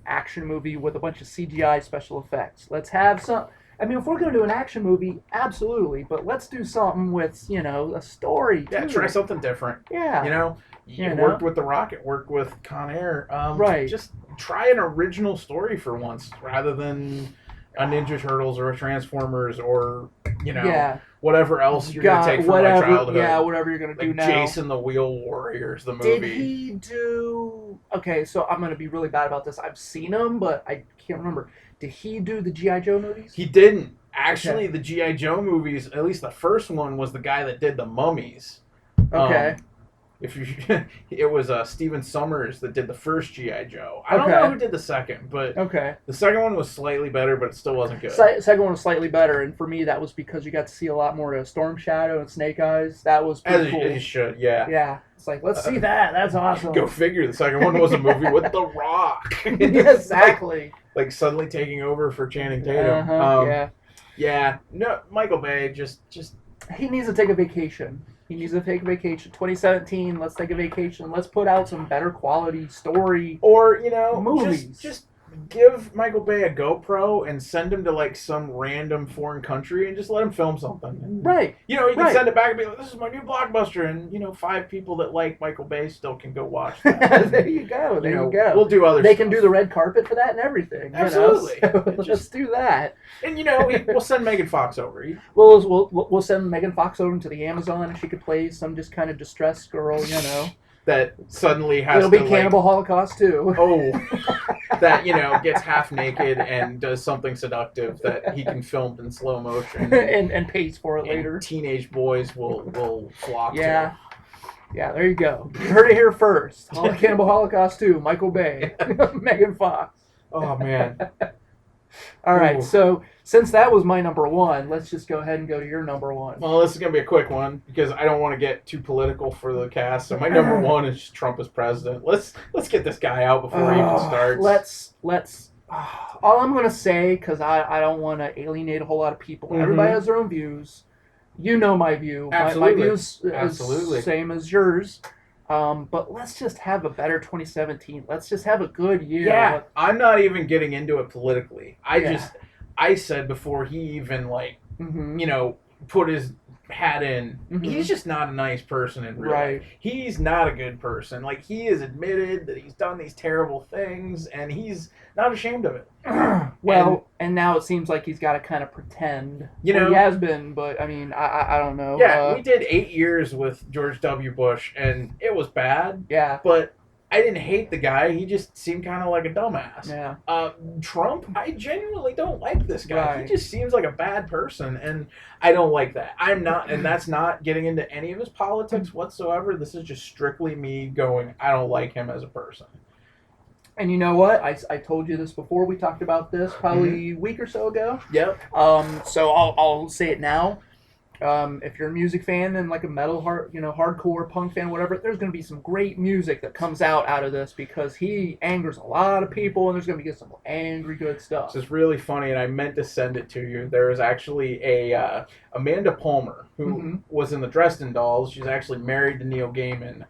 action movie with a bunch of CGI special effects. Let's have some. I mean, if we're going to do an action movie, absolutely, but let's do something with a story. Yeah, try something different. Yeah, it worked with The Rock. It worked with Con Air. Right. Just try an original story for once, rather than a Ninja Turtles or a Transformers or whatever else you're going to take from my childhood. Yeah, whatever you're going to do now. Jason the Wheel Warriors, the movie. Did he do... Okay, so I'm going to be really bad about this. I've seen him, but I can't remember. Did he do the G.I. Joe movies? He didn't. Actually, the G.I. Joe movies, at least the first one, was the guy that did the Mummies. Okay. It was Stephen Sommers that did the first G.I. Joe. I don't know who did the second, but the second one was slightly better, but it still wasn't good. Second one was slightly better, and for me, that was because you got to see a lot more of Storm Shadow and Snake Eyes. That was pretty cool. As you should, yeah. Yeah. It's like, let's see that. That's awesome. Go figure. The second one was a movie with The Rock. Exactly. Like suddenly taking over for Channing Tatum. Yeah. No, Michael Bay just... He needs to take a vacation. 2017, let's take a vacation. Let's put out some better quality story. Or, movies. Just give Michael Bay a GoPro and send him to, like, some random foreign country and just let him film something. Right. You can send it back and be like, this is my new blockbuster. And, 5 people that like Michael Bay still can go watch that. There you go. There you go. We'll do other They stuff. can do the red carpet for that and everything. Absolutely. So let's do that. And, we'll send Megan Fox over. We'll send Megan Fox over to the Amazon and she could play some just kind of distressed girl, That suddenly has It'll be Cannibal Holocaust, too. Oh, that, gets half naked and does something seductive that he can film in slow motion. and pays for it later. Teenage boys will flock to. Yeah, there you go. You heard it here first. Cannibal Holocaust 2, Michael Bay, Megan Fox. Oh, man. All right, so since that was my number 1, let's just go ahead and go to your number 1. Well, this is going to be a quick one because I don't want to get too political for the cast. So my number 1 is Trump as president. Let's get this guy out before he even starts. Let's. All I'm going to say, because I don't want to alienate a whole lot of people. Mm-hmm. Everybody has their own views. You know my view. Absolutely. My view's is same as yours. But let's just have a better 2017. Let's just have a good year. Yeah, I'm not even getting into it politically. I said before he even put his had in, he's just not a nice person in real Right. life. He's not a good person. Like, he has admitted that he's done these terrible things, and he's not ashamed of it. Well, and now it seems like he's got to kind of pretend. You Well, know, he has been, but I mean, I don't know. yeah, we did 8 years with George W. Bush, and it was bad. Yeah. But I didn't hate the guy. He just seemed kind of like a dumbass. Yeah. Trump, I genuinely don't like this guy. Right. He just seems like a bad person, and I don't like that. I'm not, and that's not getting into any of his politics whatsoever. This is just strictly me going, I don't like him as a person. And you know what? I told you this before. We talked about this probably a week or so ago. Yep. So I'll say it now. If you're a music fan and like a metal hardcore punk fan, whatever, there's going to be some great music that comes out of this because he angers a lot of people, and there's going to be some angry good stuff. This is really funny, and I meant to send it to you. There is actually a Amanda Palmer who was in the Dresden Dolls. She's actually married to Neil Gaiman.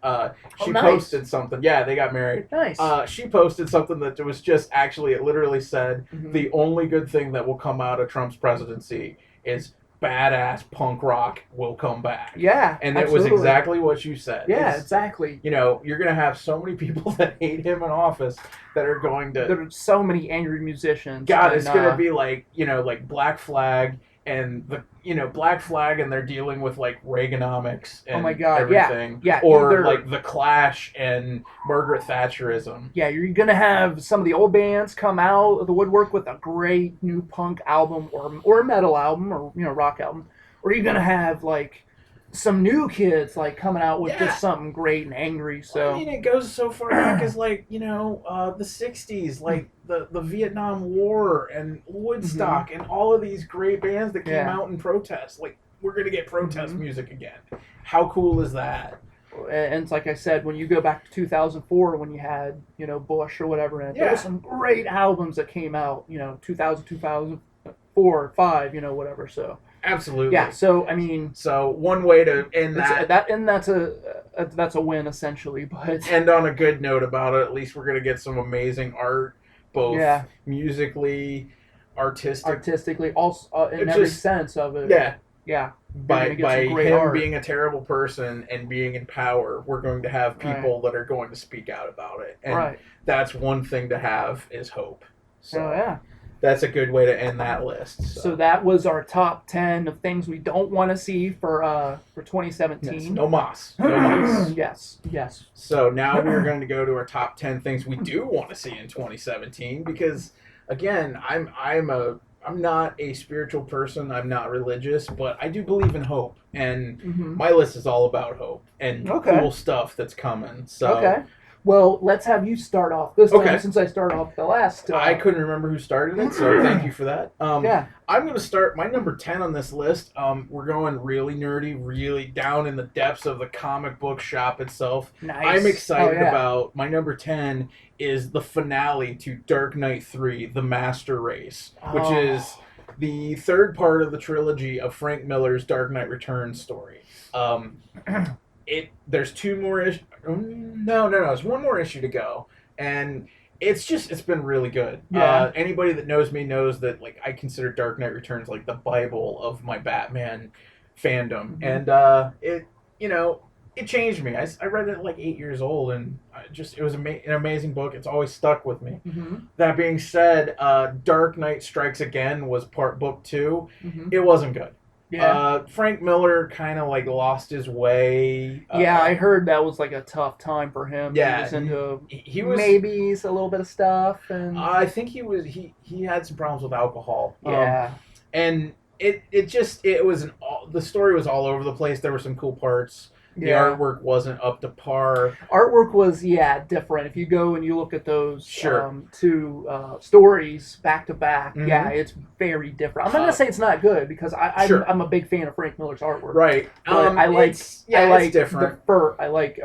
She posted something. Yeah, they got married. Nice. She posted something that was just actually, it literally said, the only good thing that will come out of Trump's presidency is badass punk rock will come back. Yeah, and that was exactly what you said. Yeah, exactly. You know, you're going to have so many people that hate him in office that are going to... There are so many angry musicians. God, it's going to be like, you know, like Black Flag and the, you know, Black Flag, and they're dealing with like Reaganomics and everything. Yeah. Or like The Clash and Margaret Thatcherism. Yeah, you're gonna have some of the old bands come out of the woodwork with a great new punk album or a metal album or rock album, or you're gonna have like some new kids like coming out with just something great and angry. So well, I mean, it goes so far back as like, you know, the 60s, like the Vietnam War and Woodstock and all of these great bands that came out in protest. Like, we're gonna get protest music again. How cool is that? And it's like I said, when you go back to 2004, when you had Bush or whatever, and there were some great albums that came out, 2000, 2004, 5, whatever. So. Absolutely. Yeah. So I mean. So one way to end that's a win essentially, but. And on a good note about it, at least we're gonna get some amazing art, both musically, artistically, also in every sense of it. Yeah. Yeah. By him being a terrible person and being in power, we're going to have people that are going to speak out about it, and that's one thing to have is hope. So that's a good way to end that list. So that was our top 10 of things we don't want to see for 2017. Yes, no mas. No mas. Yes. So now we're going to go to our top 10 things we do want to see in 2017 because, again, I'm not a spiritual person. I'm not religious, but I do believe in hope, and my list is all about hope and cool stuff that's coming. So. Well, let's have you start off this time since I started off the last. I couldn't remember who started it, so thank you for that. I'm going to start my number 10 on this list. We're going really nerdy, really down in the depths of the comic book shop itself. Nice. I'm excited about my number 10 is the finale to Dark Knight 3, The Master Race, which is the third part of the trilogy of Frank Miller's Dark Knight Returns story. There's two more issues. No. There's one more issue to go, and it's been really good. Yeah. Anybody that knows me knows that like I consider Dark Knight Returns like the Bible of my Batman fandom, and it changed me. I read it at like 8 years old, and it was an amazing book. It's always stuck with me. That being said, Dark Knight Strikes Again was book 2. It wasn't good. Yeah. Frank Miller kind of like lost his way. I heard that was like a tough time for him. Yeah, he was into he was maybe a little bit of stuff, and I think he had some problems with alcohol. Yeah, and the story was all over the place. There were some cool parts. The artwork wasn't up to par. Artwork was, different. If you go and you look at those two stories back to back, it's very different. I'm not going to say it's not good because I'm a big fan of Frank Miller's artwork. Right. But it's different. I like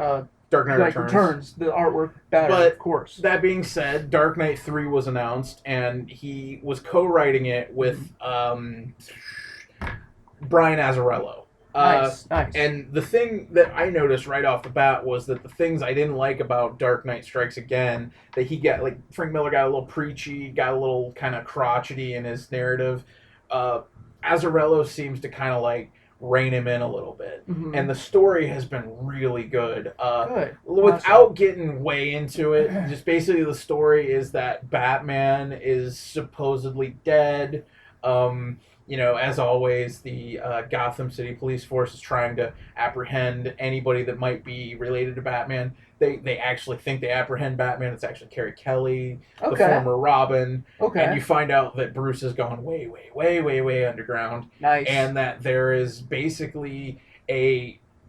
Dark Knight Returns, the artwork better, but of course. That being said, Dark Knight 3 was announced, and he was co-writing it with Brian Azzarello. Nice. And the thing that I noticed right off the bat was that the things I didn't like about Dark Knight Strikes Again, that Frank Miller got a little preachy, got a little kind of crotchety in his narrative. Azzarello seems to kind of like rein him in a little bit. Mhm. And the story has been really good. Good. Without getting way into it, just basically the story is that Batman is supposedly dead. As always, the Gotham City Police Force is trying to apprehend anybody that might be related to Batman. They actually think they apprehend Batman. It's actually Carrie Kelly, the Okay. former Robin. Okay. And you find out that Bruce has gone way, way, way, way, way underground. Nice. And that there is basically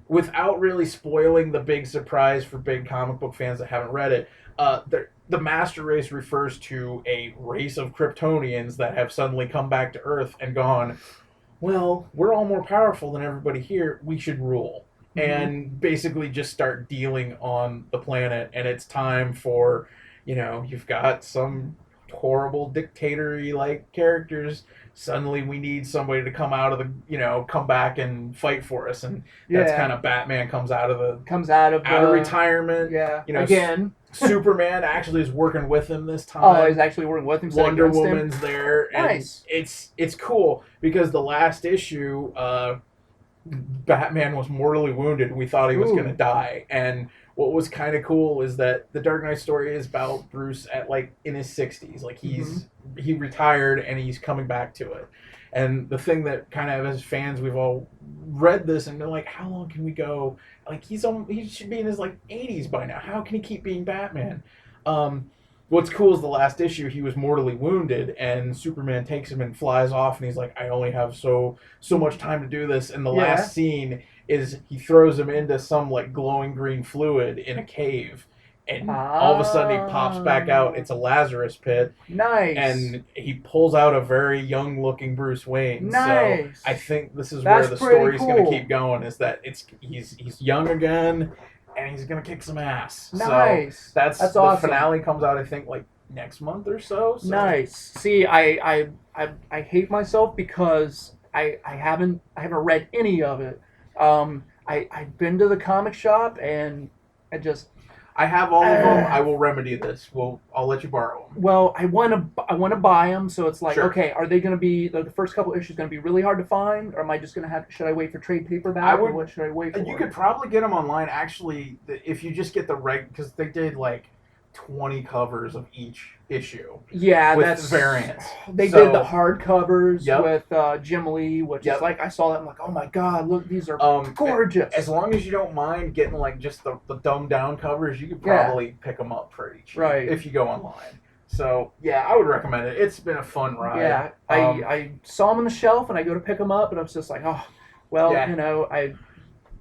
without really spoiling the big surprise for big comic book fans that haven't read it, the Master Race refers to a race of Kryptonians that have suddenly come back to Earth and gone, well, we're all more powerful than everybody here. We should rule. Mm-hmm. And basically just start dealing on the planet. And it's time for, you've got some horrible dictatory like characters. Suddenly we need somebody to come out of come back and fight for us. And that's kind of Batman comes out of retirement. Yeah. Again. Superman actually is working with him this time. Oh, he's actually working with him. Wonder Woman's there. And nice. It's cool because the last issue, Batman was mortally wounded. We thought he was going to die. And what was kind of cool is that the Dark Knight story is about Bruce at in his 60s. Like he retired and he's coming back to it. And the thing that kind of as fans we've all read this and they're like, how long can we go? Like he should be in his 80s by now. How can he keep being Batman? What's cool is the last issue he was mortally wounded and Superman takes him and flies off and he's like, I only have so much time to do this. And the last scene is he throws him into some glowing green fluid in a cave. And all of a sudden he pops back out. It's a Lazarus pit. Nice. And he pulls out a very young looking Bruce Wayne. Nice. So I think this is where the story's going to keep going, is that he's young again and he's going to kick some ass. Nice. So that's awesome. The finale comes out I think next month or so. Nice. See, I hate myself because I haven't read any of it. I've been to the comic shop and I have all of them. I will remedy this. I'll let you borrow them. Well, I want to buy them, so it's sure. Okay, are they going to be the first couple issues going to be really hard to find, or am I just going to should I wait for trade paperback, or what should I wait for? You could probably get them online. Actually, if you just get the because they did 20 covers of each issue. Yeah, with variants. They did the hardcovers with Jim Lee, which is I saw that. I'm like, oh my god, look, these are gorgeous. As long as you don't mind getting just the dumbed down covers, you could probably pick them up pretty cheap if you go online. So yeah, I would recommend it. It's been a fun ride. Yeah, I saw them on the shelf and I go to pick them up and I was just like, oh, well,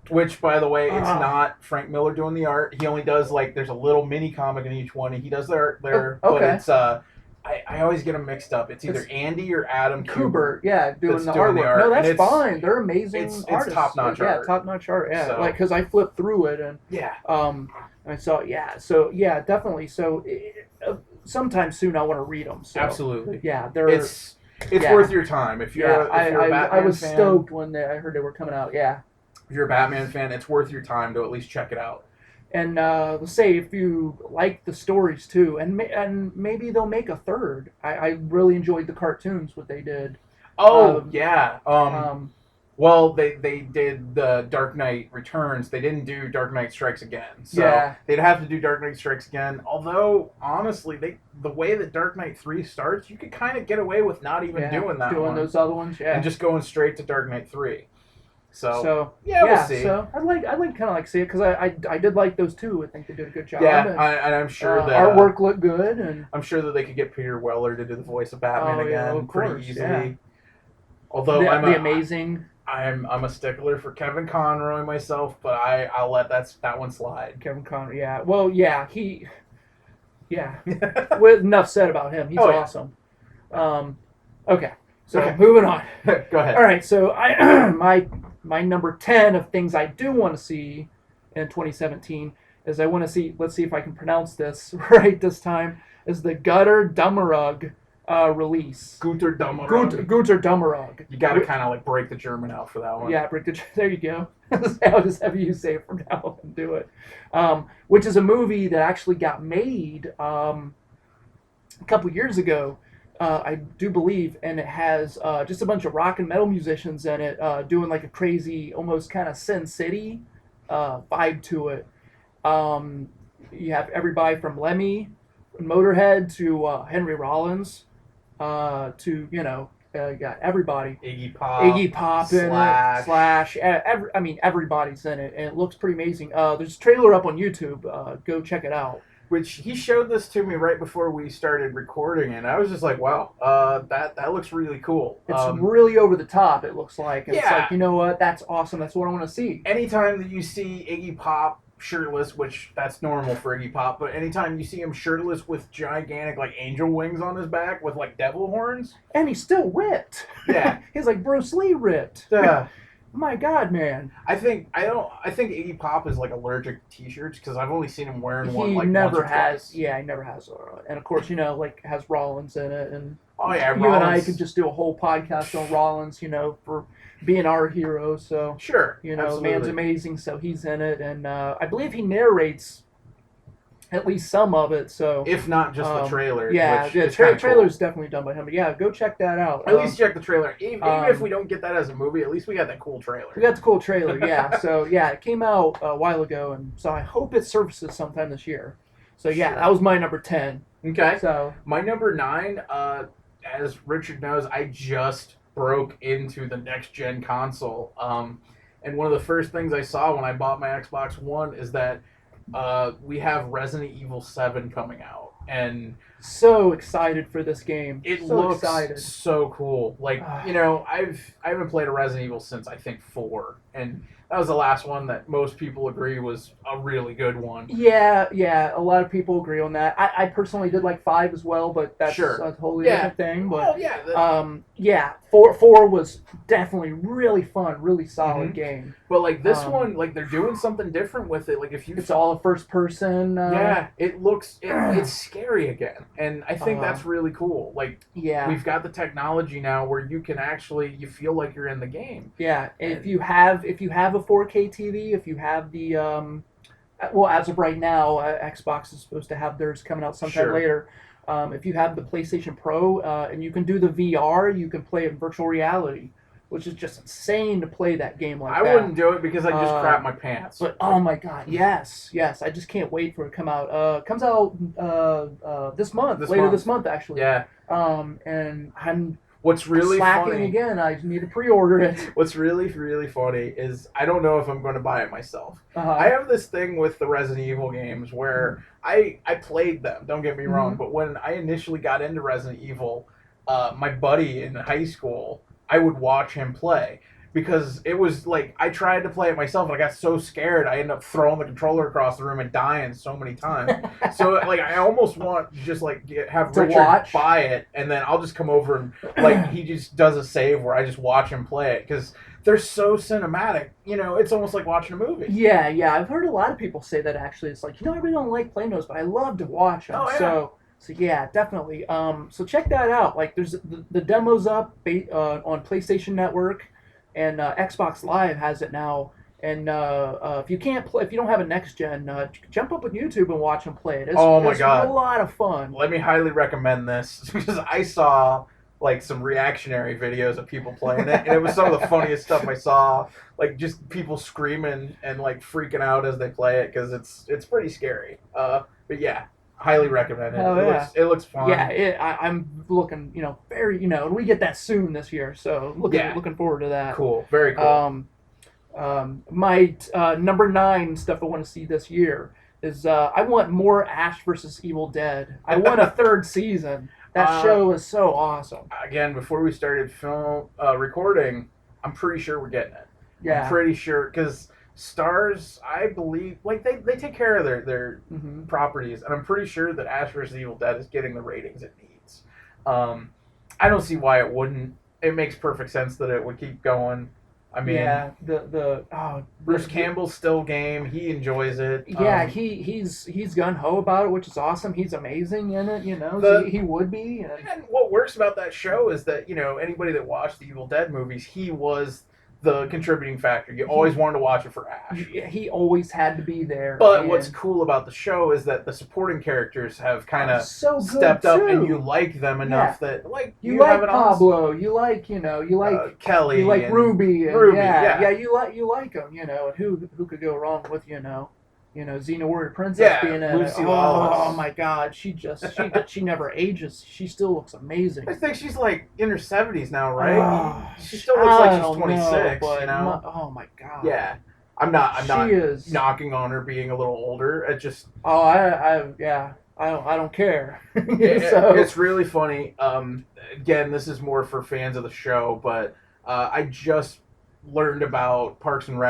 Which, by the way, it's not Frank Miller doing the art. He only does there's a little mini comic in each one. He does the art there, but it's I always get them mixed up. It's either Andy or Adam Kubert, doing the artwork. No, that's fine. They're amazing artists. It's top-notch art. Yeah, top-notch art. Yeah, because I flipped through it and I saw definitely. So sometime soon I want to read them. So, absolutely. Yeah, it's worth your time if you're a Batman I was fan. Stoked when I heard they were coming out. Yeah. If you're a Batman fan, it's worth your time to at least check it out. And let's say if you like the stories too, and maybe they'll make a third. I really enjoyed the cartoons, what they did. Oh, yeah. Well, they did the Dark Knight Returns. They didn't do Dark Knight Strikes Again. So they'd have to do Dark Knight Strikes Again. Although, honestly, the way that Dark Knight 3 starts, you could kind of get away with not even doing that doing those other ones, and just going straight to Dark Knight 3. So we'll see. So I'd kind of see it because I did like those two. I think they did a good job. Yeah, and I'm sure that artwork looked good, and I'm sure that they could get Peter Weller to do the voice of Batman again pretty easily. Yeah. Although I'm a stickler for Kevin Conroy myself, but I'll let that one slide. Kevin Conroy, yeah. Well, yeah, With enough said about him, he's awesome. Okay, so moving on. Go ahead. All right, so my number 10 of things I do want to see in 2017 is I want to see, let's see if I can pronounce this right this time, is the Gutter Dummerug release. Guter Dummerug. Guter Dummerug. You got to kind of break the German out for that one. Yeah, there you go. I'll just have you say it from now on and do it. Which is a movie that actually got made a couple years ago. I do believe, and it has just a bunch of rock and metal musicians in it, doing like a crazy, almost kind of Sin City vibe to it. Um, you have everybody from Lemmy, Motorhead to Henry Rollins, to you got everybody. Iggy Pop in it, Slash. Slash. I mean, everybody's in it, and it looks pretty amazing. There's a trailer up on YouTube. Go check it out. Which he showed this to me right before we started recording, and I was just like, "Wow, that looks really cool." It's really over the top. It looks like. And It's Yeah. like, you know what? That's awesome. That's what I want to see. Anytime that you see Iggy Pop shirtless, which that's normal for Iggy Pop, but anytime you see him shirtless with gigantic like angel wings on his back with like devil horns, And he's still ripped. Yeah. He's like Bruce Lee ripped. My God, man. I think Iggy Pop is like allergic to t-shirts because I've only seen him wearing one He like never once or has. twice. Yeah, he never has. And of course, like has Rollins in it, and Oh yeah, you and I Rollins. could just do a whole podcast on Rollins, for being our hero. So Sure, the absolutely. man's amazing. So he's in it, and I believe he narrates at least some of it. So If not just the trailer. yeah, which the is kinda trailer's definitely done by him. But yeah, go check that out. At least check the trailer. Even if um, we don't get that as a movie, at least we got that cool trailer. we got the cool trailer. Yeah, so yeah, it came out a while ago, and so I hope it surfaces sometime this year. So yeah, Sure. that was my number 10. Okay. So My number 9, as Richard knows, I just broke into the next gen console. And one of the first things I saw when I bought my Xbox One is that we have Resident Evil 7 coming out. And so excited for this game. it so looks excited. so cool. Like, I haven't played a Resident Evil since I think 4. And that was the last one that most people agree was a really good one. Yeah, a lot of people agree on that. I personally did like 5 as well, but that's Sure. a totally Yeah. different thing. Well, But yeah. 4 was definitely really fun, really solid Mhm. game. But like this Um, one, like they're doing something different with it. Like if you, It's all a first person. yeah, it's scary again, and I think Uh-huh. that's really cool. Like Yeah. we've got the technology now where you can actually you feel like you're in the game. Yeah, if you have a 4K TV, if you have the well, as of right now, Xbox is supposed to have theirs coming out sometime Sure. later. If you have the PlayStation Pro and you can do the VR, you can play it in virtual reality, which is just insane to play that game like I that. wouldn't do it because I just crap my pants. But oh my God, yes, I just can't wait for it to come out. Comes out this month, this month actually. Yeah. And I'm What's really slacking funny again. I need to pre-order it. What's really, really funny is I don't know if I'm going to buy it myself. Uh-huh. I have this thing with the Resident Evil games where I played them, don't get me wrong, but when I initially got into Resident Evil, my buddy in high school, I would watch him play. Because it was like, I tried to play it myself, and I got so scared, I ended up throwing the controller across the room and dying so many times. So, like, I almost want to just, like, have To Richard watch? buy it, and then I'll just come over and, like, he just does a save where I just watch him play it. Because they're so cinematic. It's almost like watching a movie. Yeah, I've heard a lot of people say that actually. It's like, I really don't like playing those, but I love to watch them. Oh, yeah. So yeah, definitely. So check that out. Like, there's the demo's up on PlayStation Network, and Xbox Live has it now. And if you can't play, if you don't have a next gen, jump up on YouTube and watch them play it. It's God. a lot of fun. Let me highly recommend this because I saw like some reactionary videos of people playing it, and it was some of the funniest stuff I saw. Like just people screaming and like freaking out as they play it because it's pretty scary. But yeah, highly recommend it. Oh, yeah. It looks fun. Yeah, I'm looking, very, and we get that soon this year, so looking forward to that. Cool. Very cool. My number 9 stuff I want to see this year is I want more Ash versus Evil Dead. I want a 3rd season. That show is so awesome. Again, before we started recording, I'm pretty sure we're getting it. Yeah. I'm pretty sure because Stars, I believe, like they take care of their properties, and I'm pretty sure that Ash vs. Evil Dead is getting the ratings it needs. I don't see why it wouldn't. It makes perfect sense that it would keep going. I mean, yeah, Bruce Campbell's still game. He enjoys it. Yeah, he's gun ho about it, which is awesome. He's amazing in it. He would be. And what works about that show is that anybody that watched the Evil Dead movies, he was the contributing factor. You always wanted to watch it for Ash. He always had to be there. But and what's cool about the show is that the supporting characters have kind of so good stepped up, too. and you like them enough that like you like have an Pablo, you like Kelly, you like and Ruby, and Ruby, yeah, you like them, and who could go wrong with Xena Warrior Princess being in Lucy it. Lawless. Oh my God, she never ages. She still looks amazing. I think she's like in her 70s now, right? She still I looks like she's don't 26. know, but oh my God. Yeah, I'm not She is knocking on her being a little older. It just I don't care. it's really funny. Again, this is more for fans of the show, but I just learned about Parks and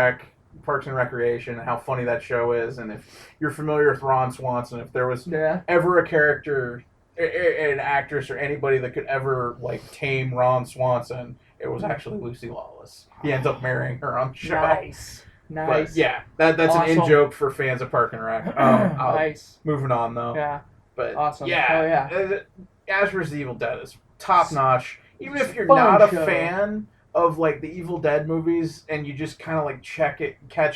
Recreation, and how funny that show is. And if you're familiar with Ron Swanson, if there was ever a character, an actress, or anybody that could ever like tame Ron Swanson, it was actually Lucy Lawless. He ends up marrying her on the show. Nice. But yeah, that's awesome. an in-joke for fans of Park and Rec. Nice. Moving on though. Yeah. But awesome. Yeah. Oh yeah. Ash vs. Evil Dead is top notch. Even if you're Fun not a show. fan of like the Evil Dead movies, and you just kind of like catch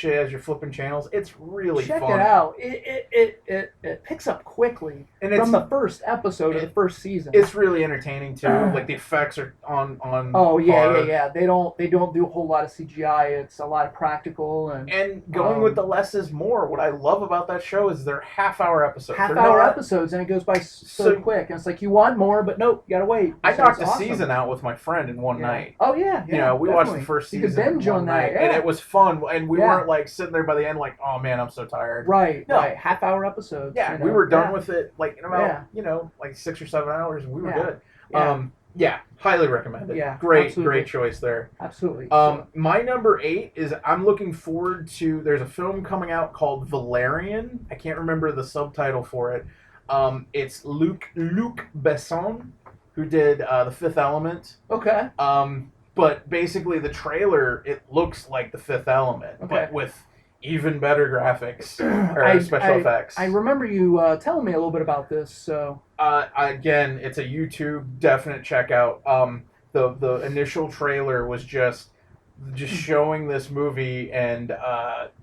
it as you're flipping channels, it's really check fun. it out. It picks up quickly and from the first episode of the first season. It's really entertaining too. Like the effects are on. Oh yeah. They don't do a whole lot of CGI. It's a lot of practical and going with the less is more. What I love about that show is they're half-hour episodes. Episodes, and it goes by so quick. And it's like you want more, but nope, you gotta wait. I knocked a season out with my friend in one night. Oh yeah. We watched the first season. You could binge on that, and it was fun. And we weren't like sitting there by the end like, oh man, I'm so tired. Right. Half-hour episodes. Yeah, we were done with it like in about like 6 or 7 hours, and we were good. Highly recommend it. Yeah, great choice there. Absolutely. My number 8 is I'm looking forward to. There's a film coming out called Valerian. I can't remember the subtitle for it. It's Luc Besson, who did The Fifth Element. Okay. But basically the trailer, it looks like The Fifth Element, but with even better graphics or special effects. I remember you telling me a little bit about this. So again, it's a YouTube definite checkout. The initial trailer was just showing this movie, and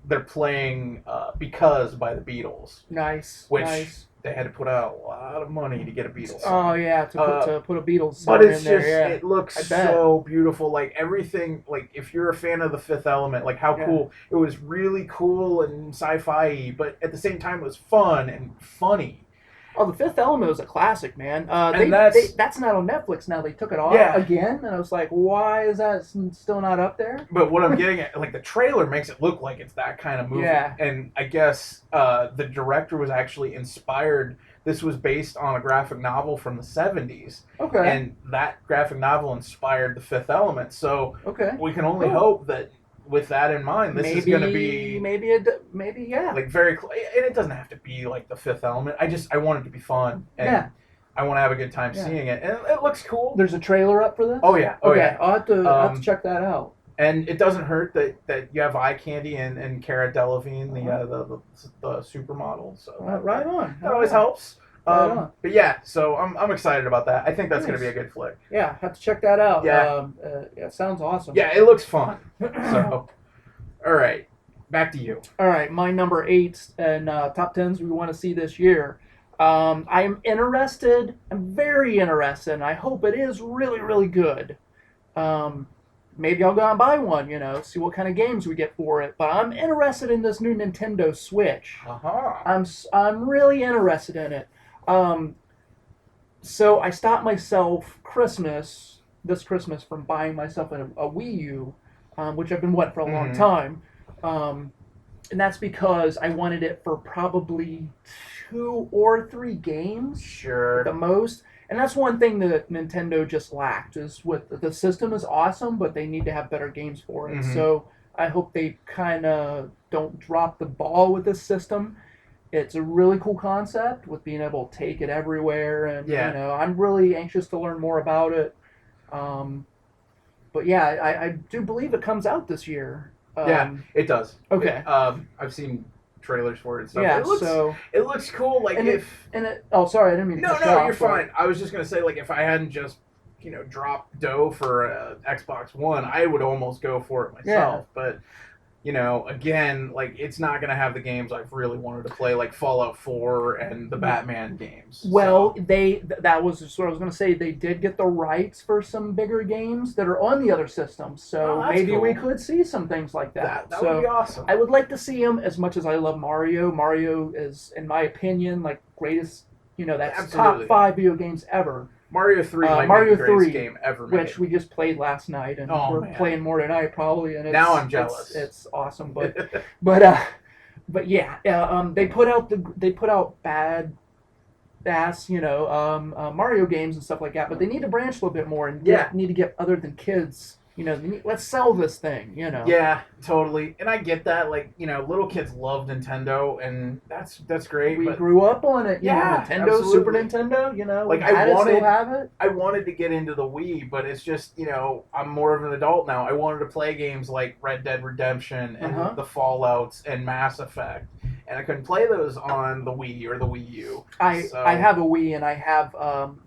they're playing "Because" by the Beatles. Nice. Which they had to put out a lot of money to get a Beatles song. Oh yeah, to put a Beatles song but it's in there. Just, it looks so beautiful. Like everything, like if you're a fan of The Fifth Element, like how cool it was, really cool and sci-fi, but at the same time it was fun and funny. Oh, The Fifth Element was a classic, man. That's not on Netflix now. They took it off again, and I was like, why is that still not up there? But what I'm getting at, like the trailer makes it look like it's that kind of movie. Yeah. And I guess the director was actually inspired. This was based on a graphic novel from the 70s. Okay. And that graphic novel inspired The Fifth Element. So we can only hope that with that in mind, this is going to be maybe like very and it doesn't have to be like The Fifth Element. I want it to be fun, and I want to have a good time seeing it, and it looks cool. There's a trailer up for this. Oh yeah, I'll have to check that out. And it doesn't hurt that you have eye candy and Cara Delevingne, the supermodel. So right on. That always helps. But yeah, so I'm excited about that. I think that's going to be a good flick. Yeah, have to check that out. Yeah, it sounds awesome. Yeah, it looks fun. So, all right, back to you. All right, my number 8 and top 10s we want to see this year. I'm interested. I'm very interested, and I hope it is really, really good. Maybe I'll go out and buy one, see what kind of games we get for it. But I'm interested in this new Nintendo Switch. I'm really interested in it. So I stopped myself this Christmas from buying myself a Wii U, which I've been for a long time. And that's because I wanted it for probably 2 or 3 games. Sure. The most. And that's one thing that Nintendo just lacked, is with the system is awesome, but they need to have better games for it. So I hope they kind of don't drop the ball with this system. It's a really cool concept with being able to take it everywhere, and I'm really anxious to learn more about it. But yeah, I do believe it comes out this year. Yeah, it does. Okay. I've seen trailers for it and stuff. Yeah, it looks cool. Like oh, sorry, I didn't mean to No, you're fine. I was just gonna say, like, if I hadn't just drop dough for a Xbox One, I would almost go for it myself. But again, like it's not gonna have the games I've really wanted to play, like Fallout 4 and the Batman games. Well, that was just what I was going to say. They did get the rights for some bigger games that are on the other systems, so maybe we could see some things like that. That would be awesome. I would like to see them. As much as I love Mario, Mario is, in my opinion, like greatest. That's Absolutely. top 5 video games ever. Mario 3 might Mario be the greatest 3, game ever made. Which we just played last night, and we're playing more tonight probably. And now I'm jealous. It's awesome, but yeah, they put out bad ass Mario games and stuff like that, but they need to branch a little bit more and need to get other than kids. Let's sell this thing. Yeah, totally, and I get that. Like, little kids love Nintendo, and that's great. We grew up on it. Yeah, Nintendo, absolutely. Super Nintendo. Like still have it. I wanted to get into the Wii, but it's just I'm more of an adult now. I wanted to play games like Red Dead Redemption and the Fallouts and Mass Effect, and I couldn't play those on the Wii or the Wii U. I have a Wii, and I have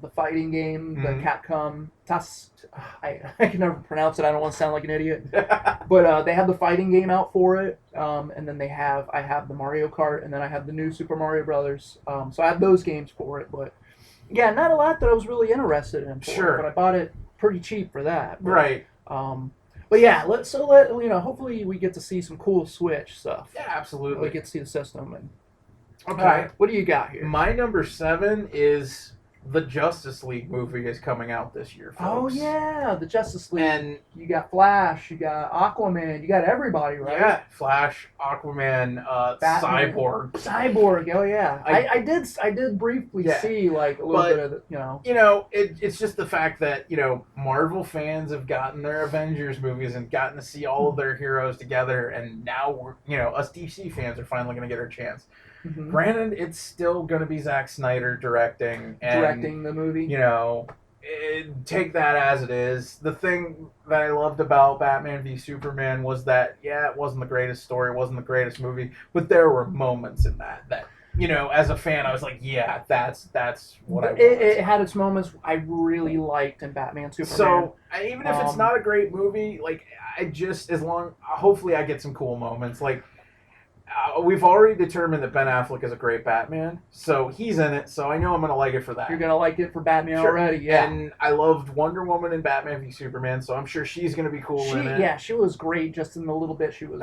the fighting game, the Capcom. I can never pronounce it. I don't want to sound like an idiot. But they have the fighting game out for it, and then I have the Mario Kart, and then I have the new Super Mario Brothers. So I have those games for it. But yeah, not a lot that I was really interested in. Sure. But I bought it pretty cheap for that. But, right. But yeah, hopefully we get to see some cool Switch stuff. Yeah, absolutely. We get to see the system. And okay. All right, what do you got here? My number 7 is the Justice League movie is coming out this year, folks. Oh yeah, the Justice League. And you got Flash, you got Aquaman, you got everybody, right? Yeah, Flash, Aquaman, Batman. Cyborg. Oh yeah. I did briefly see like a little bit of it's just the fact that Marvel fans have gotten their Avengers movies and gotten to see all of their heroes together, and now us DC fans are finally going to get our chance. Mm-hmm. Granted, it's still going to be Zack Snyder directing the movie. Take that as it is. The thing that I loved about Batman v Superman was that it wasn't the greatest story, it wasn't the greatest movie, but there were moments in that as a fan, I was like, yeah, that's what I want. It had its moments I really liked in Batman Superman. So even if it's not a great movie, like hopefully I get some cool moments, like. We've already determined that Ben Affleck is a great Batman, so he's in it, so I know I'm going to like it for that. You're going to like it for Batman already, yeah. And I loved Wonder Woman and Batman v Superman, so I'm sure she's going to be cool in it. Yeah, she was great just in the little bit she was,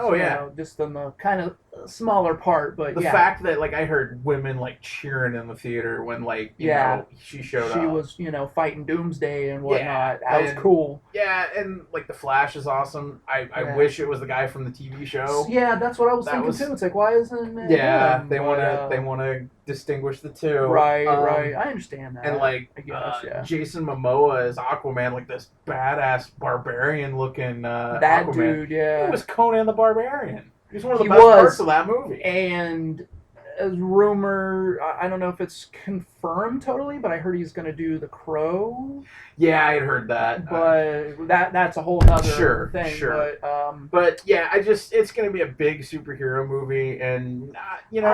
just in the kind of smaller part, but the fact that, like, I heard women, like, cheering in the theater when, like, she showed up. She was, fighting Doomsday and whatnot. That was cool. Yeah, and, like, the Flash is awesome. I wish it was the guy from the TV show. Yeah, that's what I was thinking, too. It's like, why isn't it him? They want to distinguish the two. Right. I understand that. And, like, I guess, Jason Momoa is Aquaman, like, this badass barbarian-looking that Aquaman. Dude, yeah. He was Conan the Barbarian. He's one of the best parts of that movie. And as rumor, I don't know if it's confirmed totally, but I heard he's going to do The Crow. Yeah, I had heard that. But that's a whole other thing. Sure. But yeah, it's going to be a big superhero movie, and even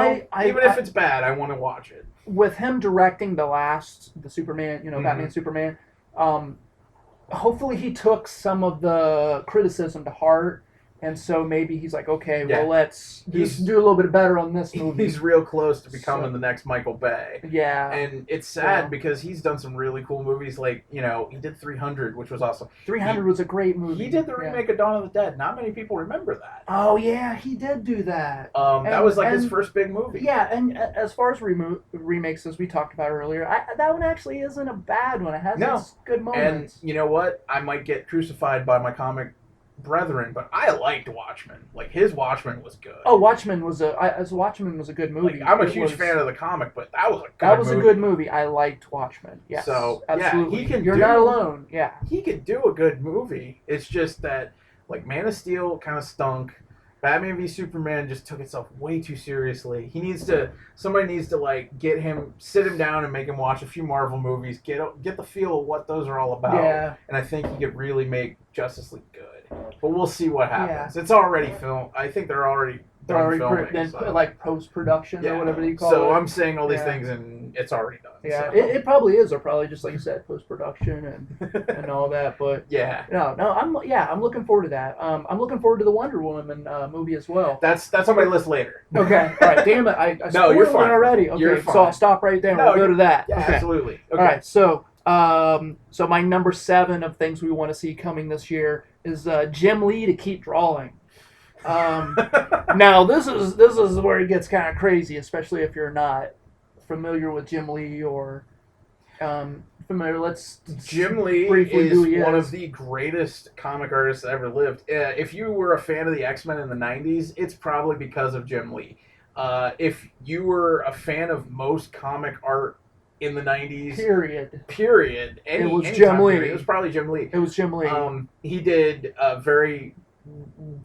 if it's bad, I want to watch it. With him directing the Superman, Batman Superman, hopefully he took some of the criticism to heart. And so maybe he's like, okay, well, let's just do a little bit better on this movie. He's real close to becoming the next Michael Bay. Yeah. And it's sad because he's done some really cool movies. Like, he did 300, which was awesome. 300 was a great movie. He did the remake of Dawn of the Dead. Not many people remember that. Oh, yeah, he did do that. That was like his first big movie. Yeah, and as far as remakes, as we talked about earlier, that one actually isn't a bad one. It has its good moments. And you know what? I might get crucified by my comic brethren, but I liked Watchmen. Like, his Watchmen was good. Oh, Watchmen was a good movie. Like, I'm a huge fan of the comic, but that was a good movie. I liked Watchmen. Yes. So absolutely. You're not alone. Yeah. He could do a good movie. It's just that, like, Man of Steel kind of stunk. Batman v Superman just took itself way too seriously. Somebody needs to like sit him down and make him watch a few Marvel movies, get the feel of what those are all about. Yeah. And I think he could really make Justice League good. But we'll see what happens. Yeah. It's already filmed. I think they're already filming. Like post-production or whatever you call it. So I'm saying all these things, and it's already done. Yeah, so. it probably is, or probably just like you said, post production and all that. But Yeah, no, I'm looking forward to that. I'm looking forward to the Wonder Woman movie as well. that's on my list later. Okay, all right. Damn it, I No, you're spoiled it fine. already. Okay, You're so fine. I'll stop right there. No, We'll go to that. Yeah, okay. absolutely. Okay. All right. So my number 7 of things we want to see coming this year is Jim Lee to keep drawing. Now this is where it gets kind of crazy, especially if you're not familiar with Jim Lee or familiar. Let's Jim Lee briefly is who he one is. of the greatest comic artists that ever lived. If you were a fan of the X-Men in the 90s, it's probably because of Jim Lee. If you were a fan of most comic art in the 90s, period, It was Jim Lee. It was probably Jim Lee. It was Jim Lee. He did a very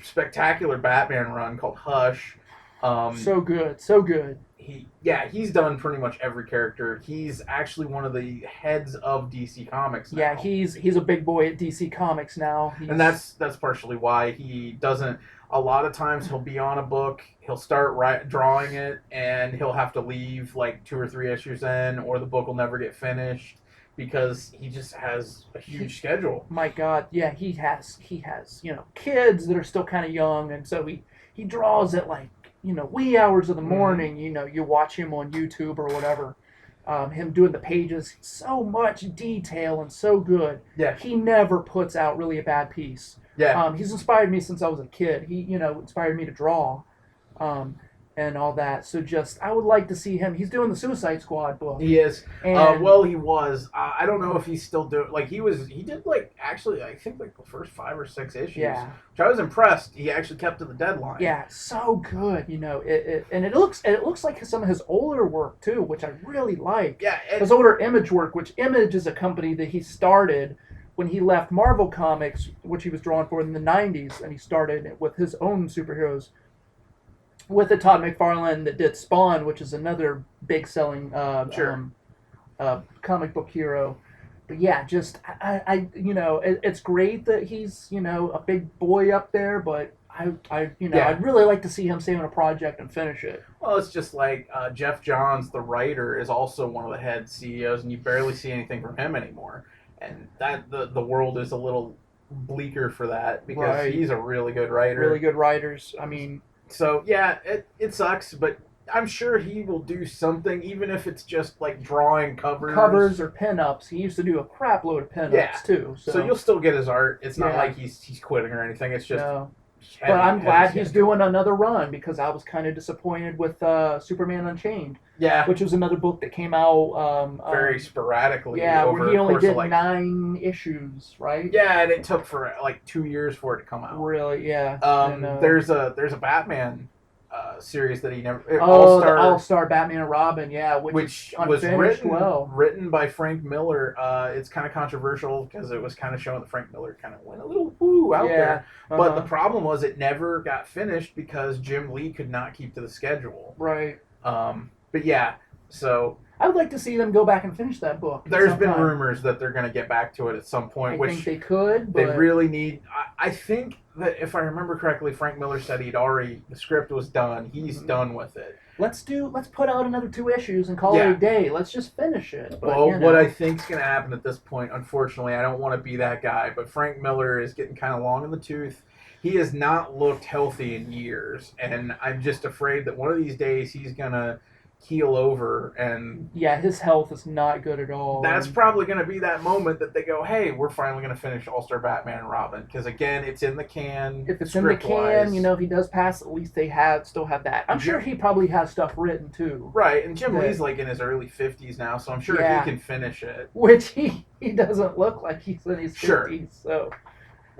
spectacular Batman run called Hush. So good. He's done pretty much every character. He's actually one of the heads of DC Comics now. Yeah, he's a big boy at DC Comics now. And that's partially why he doesn't. A lot of times he'll be on a book, he'll start drawing it, and he'll have to leave like 2 or 3 issues in, or the book will never get finished because he just has a huge schedule. My God, yeah, he has kids that are still kind of young, and so he draws at like wee hours of the morning. You watch him on YouTube or whatever. Him doing the pages, so much detail and so good. Yeah. He never puts out really a bad piece. Yeah. He's inspired me since I was a kid. He, inspired me to draw, and all that. So I would like to see him. He's doing the Suicide Squad book. He is. And, Well, he was. I don't know if he's still doing. Like he did like actually. I think like the first 5 or 6 issues. Yeah. Which I was impressed. He actually kept to the deadline. Yeah, so good. It looks like some of his older work too, which I really like. Yeah. His older Image work, which Image is a company that he started when he left Marvel Comics, which he was drawing for in the 90s, and he started with his own superheroes with the Todd McFarlane that did Spawn, which is another big selling comic book hero. But yeah, just it's great that he's a big boy up there, but I'd really like to see him stay on a project and finish it. Well, it's just like Jeff Johns, the writer, is also one of the head CEOs, and you barely see anything from him anymore. And that the world is a little bleaker for that because he's a really good writer. Really good writers. I mean, so yeah, it sucks, but I'm sure he will do something, even if it's just like drawing covers or pinups. He used to do a crap load of pinups too. So you'll still get his art. It's not like he's quitting or anything. It's just. No. But I'm glad he's doing another run because I was kind of disappointed with Superman Unchained. Yeah. Which was another book that came out very sporadically. Yeah, over where he only did like 9 issues, right? Yeah, and it took for like 2 years for it to come out. Really, yeah. There's a Batman series that he never. All-Star Batman and Robin, yeah, which was written written by Frank Miller. It's kind of controversial because it was kind of showing that Frank Miller kind of went a little woo out there. But the problem was it never got finished because Jim Lee could not keep to the schedule. Right. But yeah, so. I would like to see them go back and finish that book. There's been rumors that they're going to get back to it at some point. I think they could, but they really need. I think that if I remember correctly, Frank Miller said the script was done. He's done with it. Let's put out another 2 issues and call it a day. Let's just finish it. But, what I think's going to happen at this point, unfortunately, I don't want to be that guy, but Frank Miller is getting kind of long in the tooth. He has not looked healthy in years, and I'm just afraid that one of these days he's going to keel over, and his health is not good at all. That's probably going to be that moment that they go, hey, we're finally going to finish All-Star Batman and Robin, because again, it's in the can. If it's in the can, if he does pass, at least they still have that. I'm sure he probably has stuff written too. Right, and Jim Lee's like in his early 50s now, so I'm sure he can finish it. Which he doesn't look like he's in his 50s, so.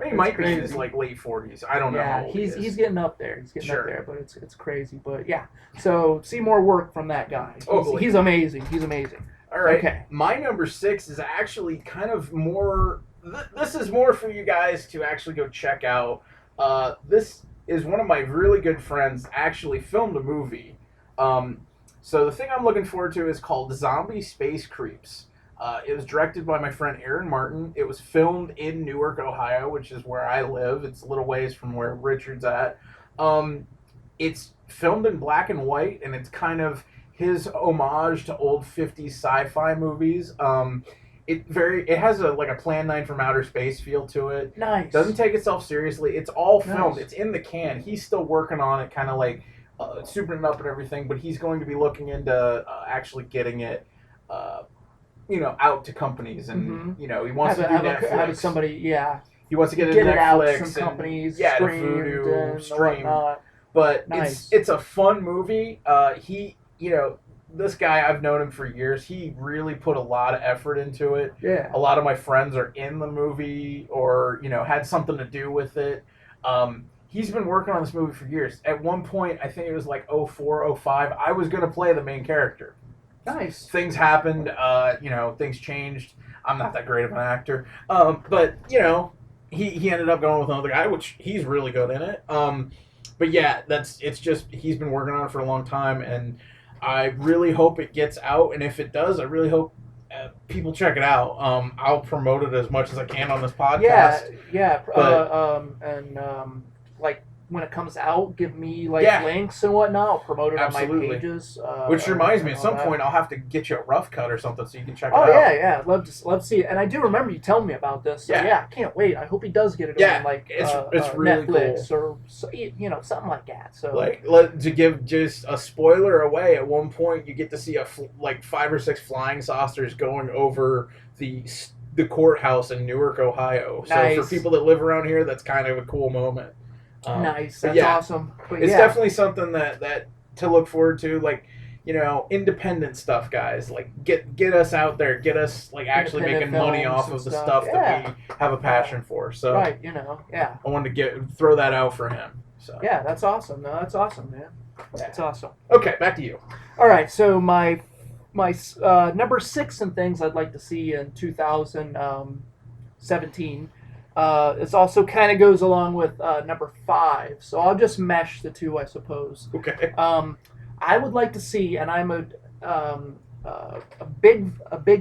He might be in his like late 40s. I don't know. Yeah, he's getting up there. He's getting up there, but it's crazy. But yeah, so see more work from that guy. He's amazing. He's amazing. All right. Okay. My number 6 is actually kind of more. This is more for you guys to actually go check out. This is one of my really good friends actually filmed a movie. So the thing I'm looking forward to is called Zombie Space Creeps. It was directed by my friend Aaron Martin. It was filmed in Newark, Ohio, which is where I live. It's a little ways from where Richard's at. It's filmed in black and white, and it's kind of his homage to old 50s sci-fi movies. It has a Plan 9 from Outer Space feel to it. Nice. Doesn't take itself seriously. It's all filmed. Nice. It's in the can. He's still working on it, kind of like souping it up and everything. But he's going to be looking into actually getting it, out to companies, and he wants to do Netflix. Have somebody, He wants to get it get to it out Netflix to some companies, to streamed Vudu, and stream. whatnot. But Nice. it's a fun movie. This guy, I've known him for years. He really put a lot of effort into it. Yeah. A lot of my friends are in the movie or, had something to do with it. He's been working on this movie for years. At one point, I think it was like 04, 05, I was going to play the main character. Nice. Things happened, things changed. I'm not that great of an actor. But he ended up going with another guy, which he's really good in it. But yeah, he's been working on it for a long time, and I really hope it gets out. And if it does, I really hope people check it out. I'll promote it as much as I can on this podcast. Yeah. But, like when it comes out, give me links and whatnot. I'll promote it on my pages. Which reminds me, at some point I'll have to get you a rough cut or something so you can check it out. out. Oh yeah. Love to see it. And I do remember you telling me about this. So I can't wait. I hope he does get it on it's really Netflix cool. or something like that. So to give just a spoiler away, at one point you get to see 5 or 6 flying saucers going over the courthouse in Newark, Ohio. Nice. So for people that live around here, that's kind of a cool moment. Nice. That's awesome. But it's definitely something that to look forward to. Independent stuff, guys. Get us out there. Get us actually making money off of the stuff that we have a passion for. So right, I wanted to throw that out for him. So yeah, that's awesome. No, that's awesome, man. That's awesome. Okay, back to you. All right, so my number 6 and things I'd like to see in 2017. It also kind of goes along with number 5, so I'll just mesh the two, I suppose. Okay. I would like to see, and I'm a big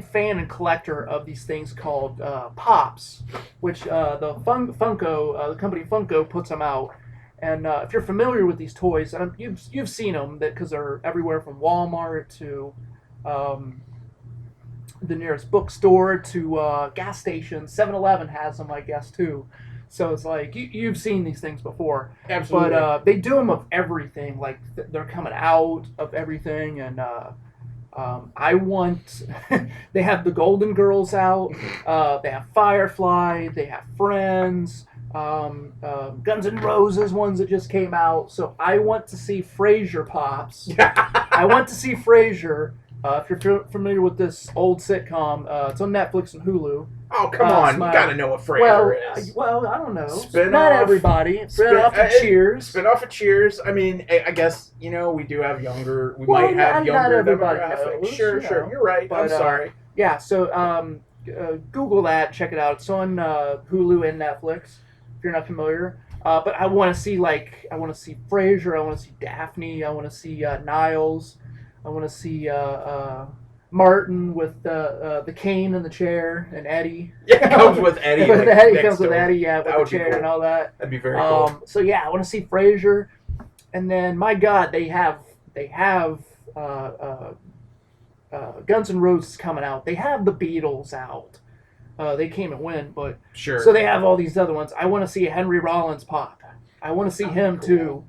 fan and collector of these things called Pops, which the Funko, the company Funko puts them out. And if you're familiar with these toys, and you've seen them because they're everywhere from Walmart to the nearest bookstore to gas stations. 7-Eleven has them, I guess, too. So it's like you've seen these things before. Absolutely. But they do them of everything. They're coming out of everything, and I want. They have the Golden Girls out. They have Firefly. They have Friends. Guns N' Roses ones that just came out. So I want to see Frasier Pops. I want to see Frasier. If you're familiar with this old sitcom, it's on Netflix and Hulu. Oh, come on. You gotta know what Frasier is. Well, I don't know. Spin Not off, everybody. Spin off of Cheers. Spin off of Cheers. I mean, I guess, we do have younger... might have younger not everybody demographics. knows, Sure. You're right. But, I'm sorry. Yeah, so Google that. Check it out. It's on Hulu and Netflix, if you're not familiar. But I want to see, Frasier. I want to see Daphne. I want to see Niles. I want to see Martin with the cane in the chair and Eddie. Yeah, it comes with Eddie. Eddie comes with Eddie, with the chair and all that. That'd be very cool. So yeah, I want to see Frasier, and then my God, they have Guns N' Roses coming out. They have the Beatles out. They came and went, but sure. So they have all these other ones. I want to see a Henry Rollins Pop. I want to see him cool. too.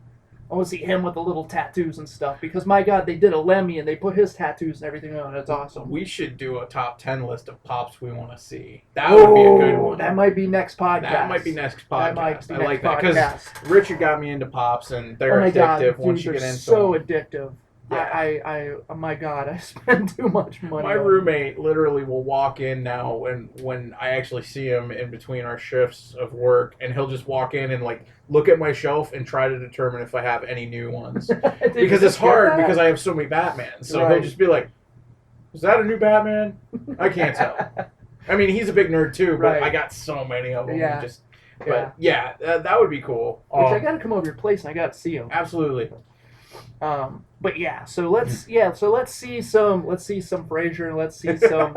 I want to see him with the little tattoos and stuff because my God, they did a Lemmy and they put his tattoos and everything on. It's awesome. We should do a top 10 list of Pops we want to see. That would be a good one. That might be next podcast. That might be next podcast. I like that because Richard got me into Pops and they're addictive once you get into so them. addictive. Yeah. Oh my God, I spend too much money. My roommate literally will walk in now when I actually see him in between our shifts of work, and he'll just walk in and look at my shelf and try to determine if I have any new ones. Because it's hard because I have so many Batmans. So he'll just be like, "Is that a new Batman?" I can't tell. I mean, he's a big nerd too, but I got so many of them. Yeah. That would be cool. Which I got to come over to your place and I got to see him. Absolutely. But yeah, so let's see some Frasier, let's see some.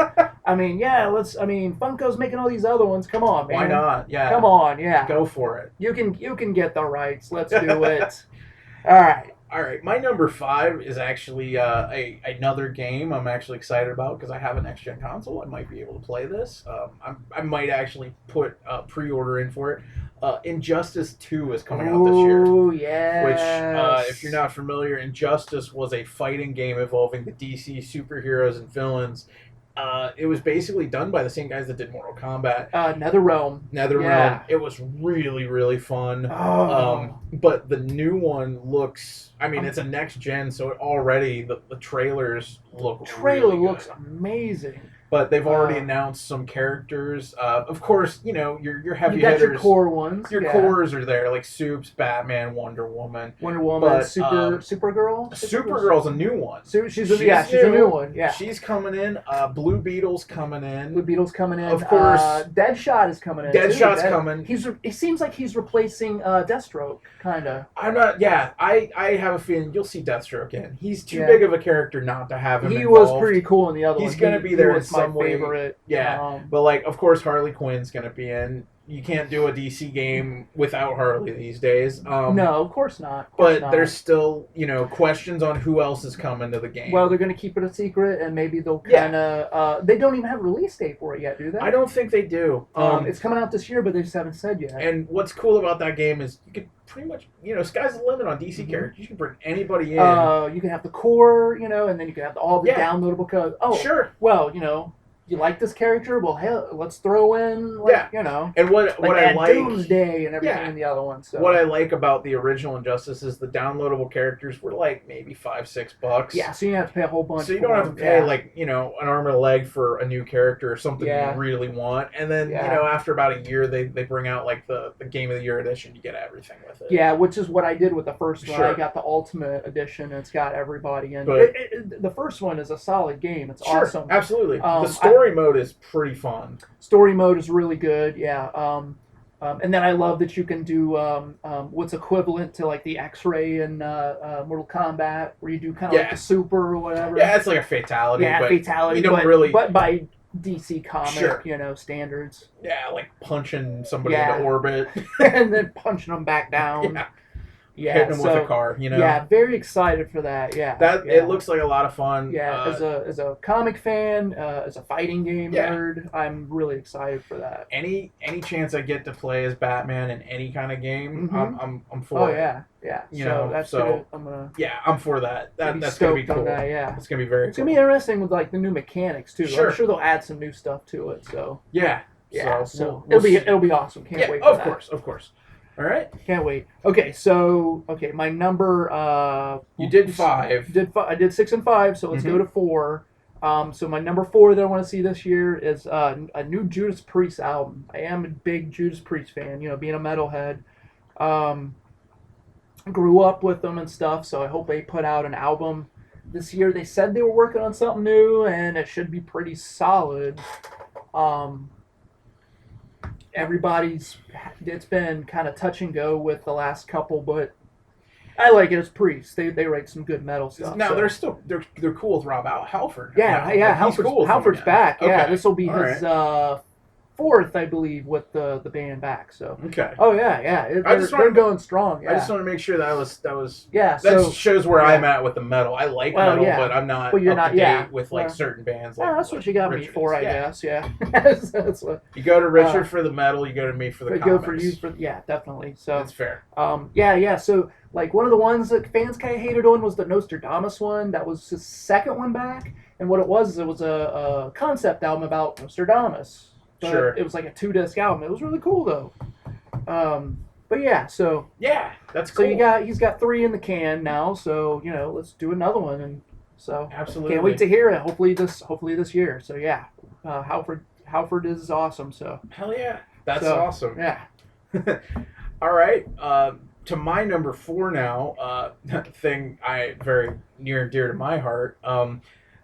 Funko's making all these other ones. Come on, man. Why not? Yeah. Come on, yeah. Go for it. You can get the rights. Let's do it. All right. All right, my number 5 is actually another game I'm actually excited about because I have a next gen console. I might be able to play this. I might actually put a pre-order in for it. Injustice 2 is coming out this year. Oh, Which, yes. if you're not familiar, Injustice was a fighting game involving the DC superheroes and villains. It was basically done by the same guys that did Mortal Kombat. NetherRealm. NetherRealm. Yeah. It was really, really fun. Oh. But the new one looks. I mean, it's a next gen, so already the trailers look. Trailer really good. looks amazing. But they've already announced some characters. Of course, your heavy You got hitters. your core ones. Your cores are there, like Supes, Batman, Wonder Woman. Supergirl. Supergirl's a new one. She's a new one. Yeah, she's coming in. Blue Beetle's coming in. Of course. Deadshot is coming in. Deadshot's coming. It seems like he's replacing Deathstroke, kind of. I'm not. Yeah, I have a feeling you'll see Deathstroke in. He's too big of a character not to have him. He involved. was pretty cool in the other one. He's gonna be there in some my favorite. Yeah, but of course Harley Quinn's gonna be in. You can't do a DC game without Harley these days. No, of course not. There's still, questions on who else is coming to the game. Well, they're going to keep it a secret, and maybe they'll kind of... they don't even have a release date for it yet, do they? I don't think they do. It's coming out this year, but they just haven't said yet. And what's cool about that game is you could pretty much, sky's the limit on DC characters. You can bring anybody in. You can have the core, and then you can have all the downloadable code. Oh, sure. Well, you like this character? Well, hell, let's throw in, And what I like, Doomsday and everything in the other one. So what I like about the original Injustice is the downloadable characters were like maybe $5-6. Yeah, so you don't have to pay a whole bunch. So you don't have to pay an arm and a leg for a new character or something you really want. And then after about a year, they bring out like the Game of the Year edition. You get everything with it. Yeah, which is what I did with the first one. Sure. I got the Ultimate Edition, and it's got everybody in. The first one is a solid game. It's awesome. Absolutely. The story mode is pretty fun. Story mode is really good, yeah. And then I love that you can do what's equivalent to like the X-ray in Mortal Kombat, where you do kind of like the super or whatever. Yeah, it's like a fatality. Yeah, but fatality. You don't really. But by DC comic, standards. Yeah, like punching somebody into orbit and then punching them back down. Yeah, hitting them with a car, Yeah, very excited for that. Yeah, it looks like a lot of fun. Yeah, as a comic fan, as a fighting game nerd, I'm really excited for that. Any chance I get to play as Batman in any kind of game, I'm for it. Yeah. I'm for that. That's gonna be cool. That, it's gonna be very. It's gonna be interesting with like the new mechanics too. Sure. I'm sure they'll add some new stuff to it. So so it'll be awesome. Can't wait. For Of course. All right. Can't wait. Okay, my number. You did 5. I did 6 and 5, so let's go to 4. So my number 4 that I want to see this year is a new Judas Priest album. I am a big Judas Priest fan. Being a metalhead, grew up with them and stuff. So I hope they put out an album this year. They said they were working on something new, and it should be pretty solid. It's been kind of touch and go with the last couple, but I like it as Priest. They write some good metal stuff. No, they're cool with Rob Halford. Yeah, Halford's back. Okay. Yeah, this will be his 4th, I believe, with the band back. So okay. Oh yeah. They're going strong. Yeah. I just want to make sure that was. Yeah. That shows where I'm at with the metal. I like metal, but I'm not. Well, you're not. With certain bands. That's what you got me for, I guess. Yeah. That's what. You go to Richard for the metal. You go to me for the comics. Go for you for definitely. So that's fair. Yeah. So like one of the ones that fans kind of hated on was the Nostradamus one. That was his second one back, and what it was a concept album about Nostradamus. Sure. It was like a 2-disc album. It was really cool though. But yeah, so that's cool. So he's got 3 in the can now. So let's do another one, and so absolutely can't wait to hear it. Hopefully this year. So yeah, Halford is awesome. So hell yeah, that's awesome. Yeah. All right. To my number 4 now. Thing very near and dear to my heart.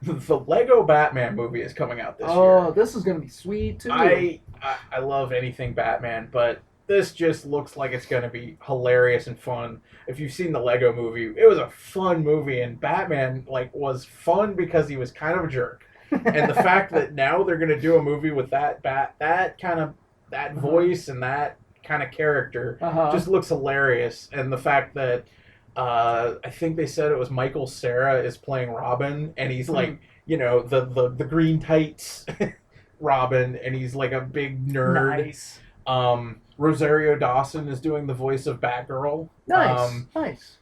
The Lego Batman movie is coming out this year. Oh, this is going to be sweet, too. I love anything Batman, but this just looks like it's going to be hilarious and fun. If you've seen the Lego movie, it was a fun movie, and Batman was fun because he was kind of a jerk. And the fact that now they're going to do a movie with that voice and that kind of character just looks hilarious. And the fact that I think they said it was Michael Cera is playing Robin, and he's like, the green tights Robin, and he's like a big nerd. Nice. Rosario Dawson is doing the voice of Batgirl. Nice. Nice.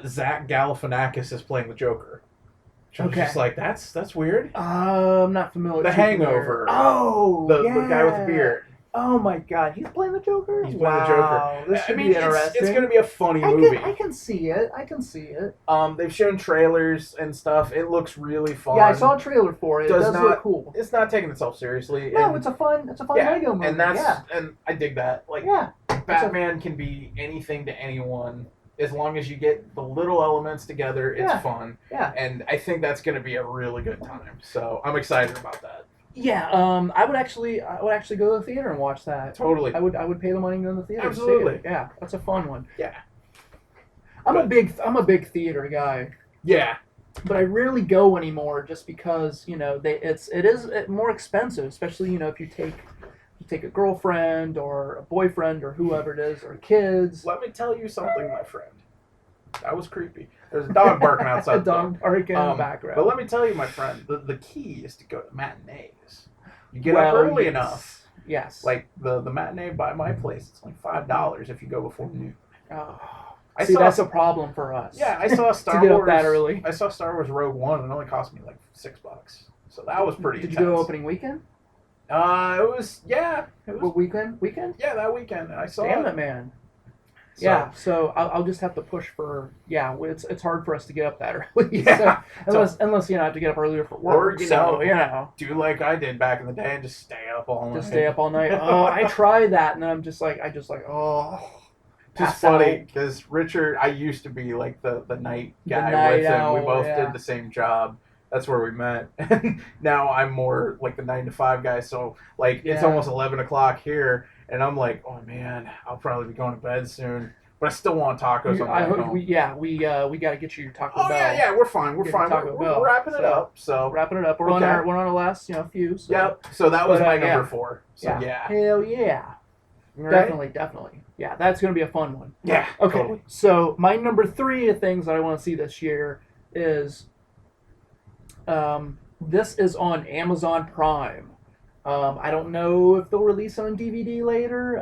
Zach Galifianakis is playing the Joker. I was Okay. just like, that's weird. I'm not familiar. The too Hangover. familiar. Oh, The guy with the beard. Oh my God, he's playing the Joker. He's playing the Joker. This should I mean, be interesting. it's going to be a funny movie. I can see it. I can see it. They've shown trailers and stuff. It looks really fun. Yeah, I saw a trailer for it. It does look cool. It's not taking itself seriously. No, it's a fun Lego movie. And and I dig that. Like, yeah, Batman can be anything to anyone as long as you get the little elements together. It's fun. Yeah, and I think that's going to be a really good time. So I'm excited about that. Yeah, I would actually go to the theater and watch that. Totally. I would pay the money and go to the theater. Absolutely. To see it. Yeah, that's a fun one. Yeah. I'm a big theater guy. Yeah. But I rarely go anymore just because, it is more expensive, especially, if you take a girlfriend or a boyfriend or whoever it is or kids. Let me tell you something, my friend. That was creepy. There's a dog barking outside. A dog barking in the background. But let me tell you, my friend, the key is to go to matinees. You get up early enough. Yes. Like the matinee by my place, it's like $5 if you go before noon. Oh. That's a problem for us. Yeah, I saw Star to get Wars up that early. I saw Star Wars Rogue One, and it only cost me like $6. So that was pretty intense. Did you go opening weekend? It was. What weekend? Weekend? Yeah, that weekend. And I saw Damn it, man. So, yeah, so I'll just have to push for. Yeah, it's hard for us to get up that early. Yeah, so, unless I have to get up earlier for work. Or do like I did back in the day and just stay up all night. Just stay up all night. Oh, I tried that, and then I'm just like, oh. Just funny because Richard, I used to be like the night guy with him. We both did the same job. That's where we met. Now I'm more like the 9 to 5 guy. So like it's almost 11 o'clock here. And I'm like, oh man, I'll probably be going to bed soon, but I still want tacos. We got to get you your Taco Bell. Oh yeah, we're fine. We're fine. We're wrapping it up. So wrapping it up. We're on our last few. So. Yep. So that was my number 4. So yeah. Hell yeah. Right? Definitely. Yeah, that's gonna be a fun one. Yeah. Okay. Totally. So my number 3 of things that I want to see this year is, this is on Amazon Prime. I don't know if they'll release it on DVD later.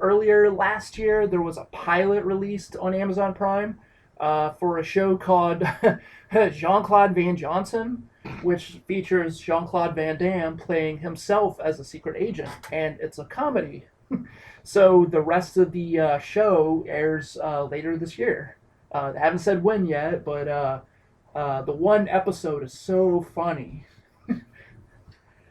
Earlier last year, there was a pilot released on Amazon Prime for a show called Jean-Claude Van Johnson, which features Jean-Claude Van Damme playing himself as a secret agent, and it's a comedy. So the rest of the show airs later this year. I haven't said when yet, but the one episode is so funny.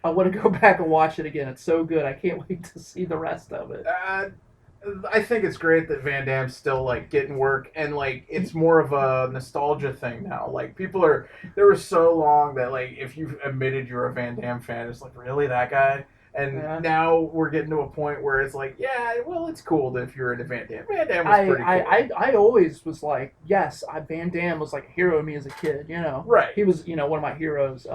I want to go back and watch it again. It's so good. I can't wait to see the rest of it. I think it's great that Van Damme's still like getting work, and like it's more of a nostalgia thing now. Like there was so long that like if you admitted you're a Van Damme fan, it's like really that guy. And now we're getting to a point where it's like, yeah, well, it's cool if you're into Van Damme. Van Damme was pretty cool. I always was like, yes, Van Damme was like a hero to me as a kid. Right. He was one of my heroes.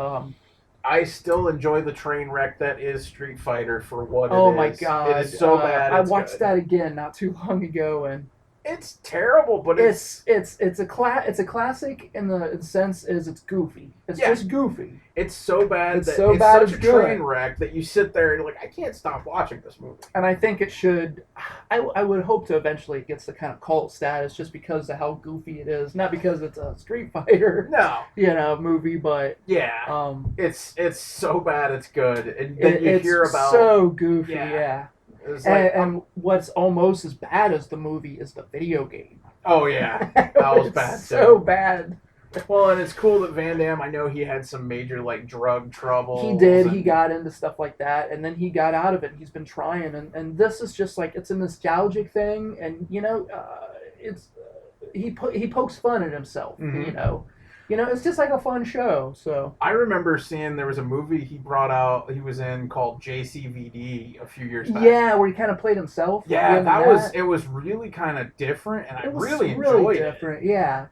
I still enjoy the train wreck that is Street Fighter for what it is. Oh my god, it is so bad. I watched that again not too long ago, and it's terrible. But it's a classic in the sense is it's goofy. It's just goofy. It's so bad it's that so it's bad such it's a good. train wreck that you sit there and you're like, I can't stop watching this movie. And I think it should. I would hope to eventually it gets the kind of cult status just because of how goofy it is, not because it's a Street Fighter, movie, but it's so bad it's good, and then you hear about so goofy, and what's almost as bad as the movie is the video game. Oh yeah, that was bad too. So bad. Well, and it's cool that Van Damme, I know he had some major, like, drug trouble. He did. He got into stuff like that, and then he got out of it. He's been trying, and this is just, like, it's a nostalgic thing, and, it's he pokes fun at himself, it's just like a fun show, so. I remember seeing there was a movie he was in called JCVD a few years back. Yeah, where he kind of played himself. Yeah, it was really kind of different, and I really enjoyed it. Different. Yeah.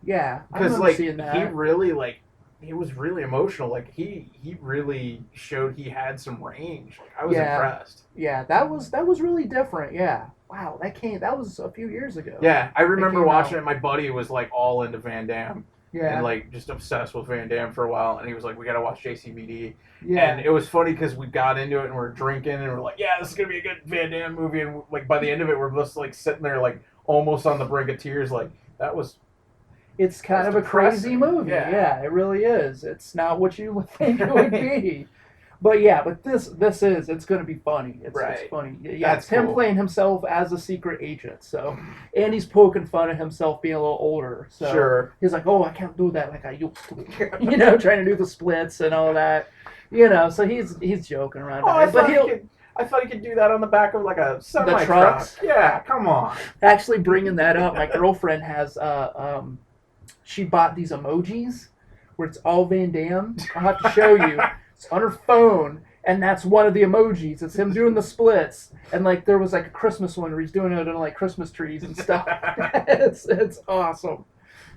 Because, like, he really, like, he was really emotional. Like, he really showed he had some range. Like, I was impressed. Yeah, that was really different, yeah. Wow, that was a few years ago. Yeah, I remember came watching out. it. My buddy was like all into Van Damme and Yeah, like just obsessed with Van Damme for a while, and he was like, "We gotta watch JCVD." And yeah. it was funny because we got into it and we're drinking and we're like, "Yeah, this is gonna be a good Van Damme movie." And like by the end of it, we're just like sitting there like almost on the brink of tears. Like that was It's kind of a crazy depressing. movie. Yeah. Yeah, it really is. It's not what you would think it would be. But yeah, but it's going to be funny. It's Right. funny. Yeah, That's it's him cool. playing himself as a secret agent. So, and he's poking fun at himself being a little older. So Sure. he's like, "Oh, I can't do that like I used to." You know, trying to do the splits and all that. You know, so he's joking around. Oh, About it. But I thought he could do that on the back of like a semi trucks? truck. Yeah, come on. actually bringing that up, my girlfriend has she bought these emojis where it's all Van Damme. I'll have to show you. It's on her phone, and that's one of the emojis. It's him doing the splits, and like there was like a Christmas one where he's doing it on like Christmas trees and stuff. it's awesome.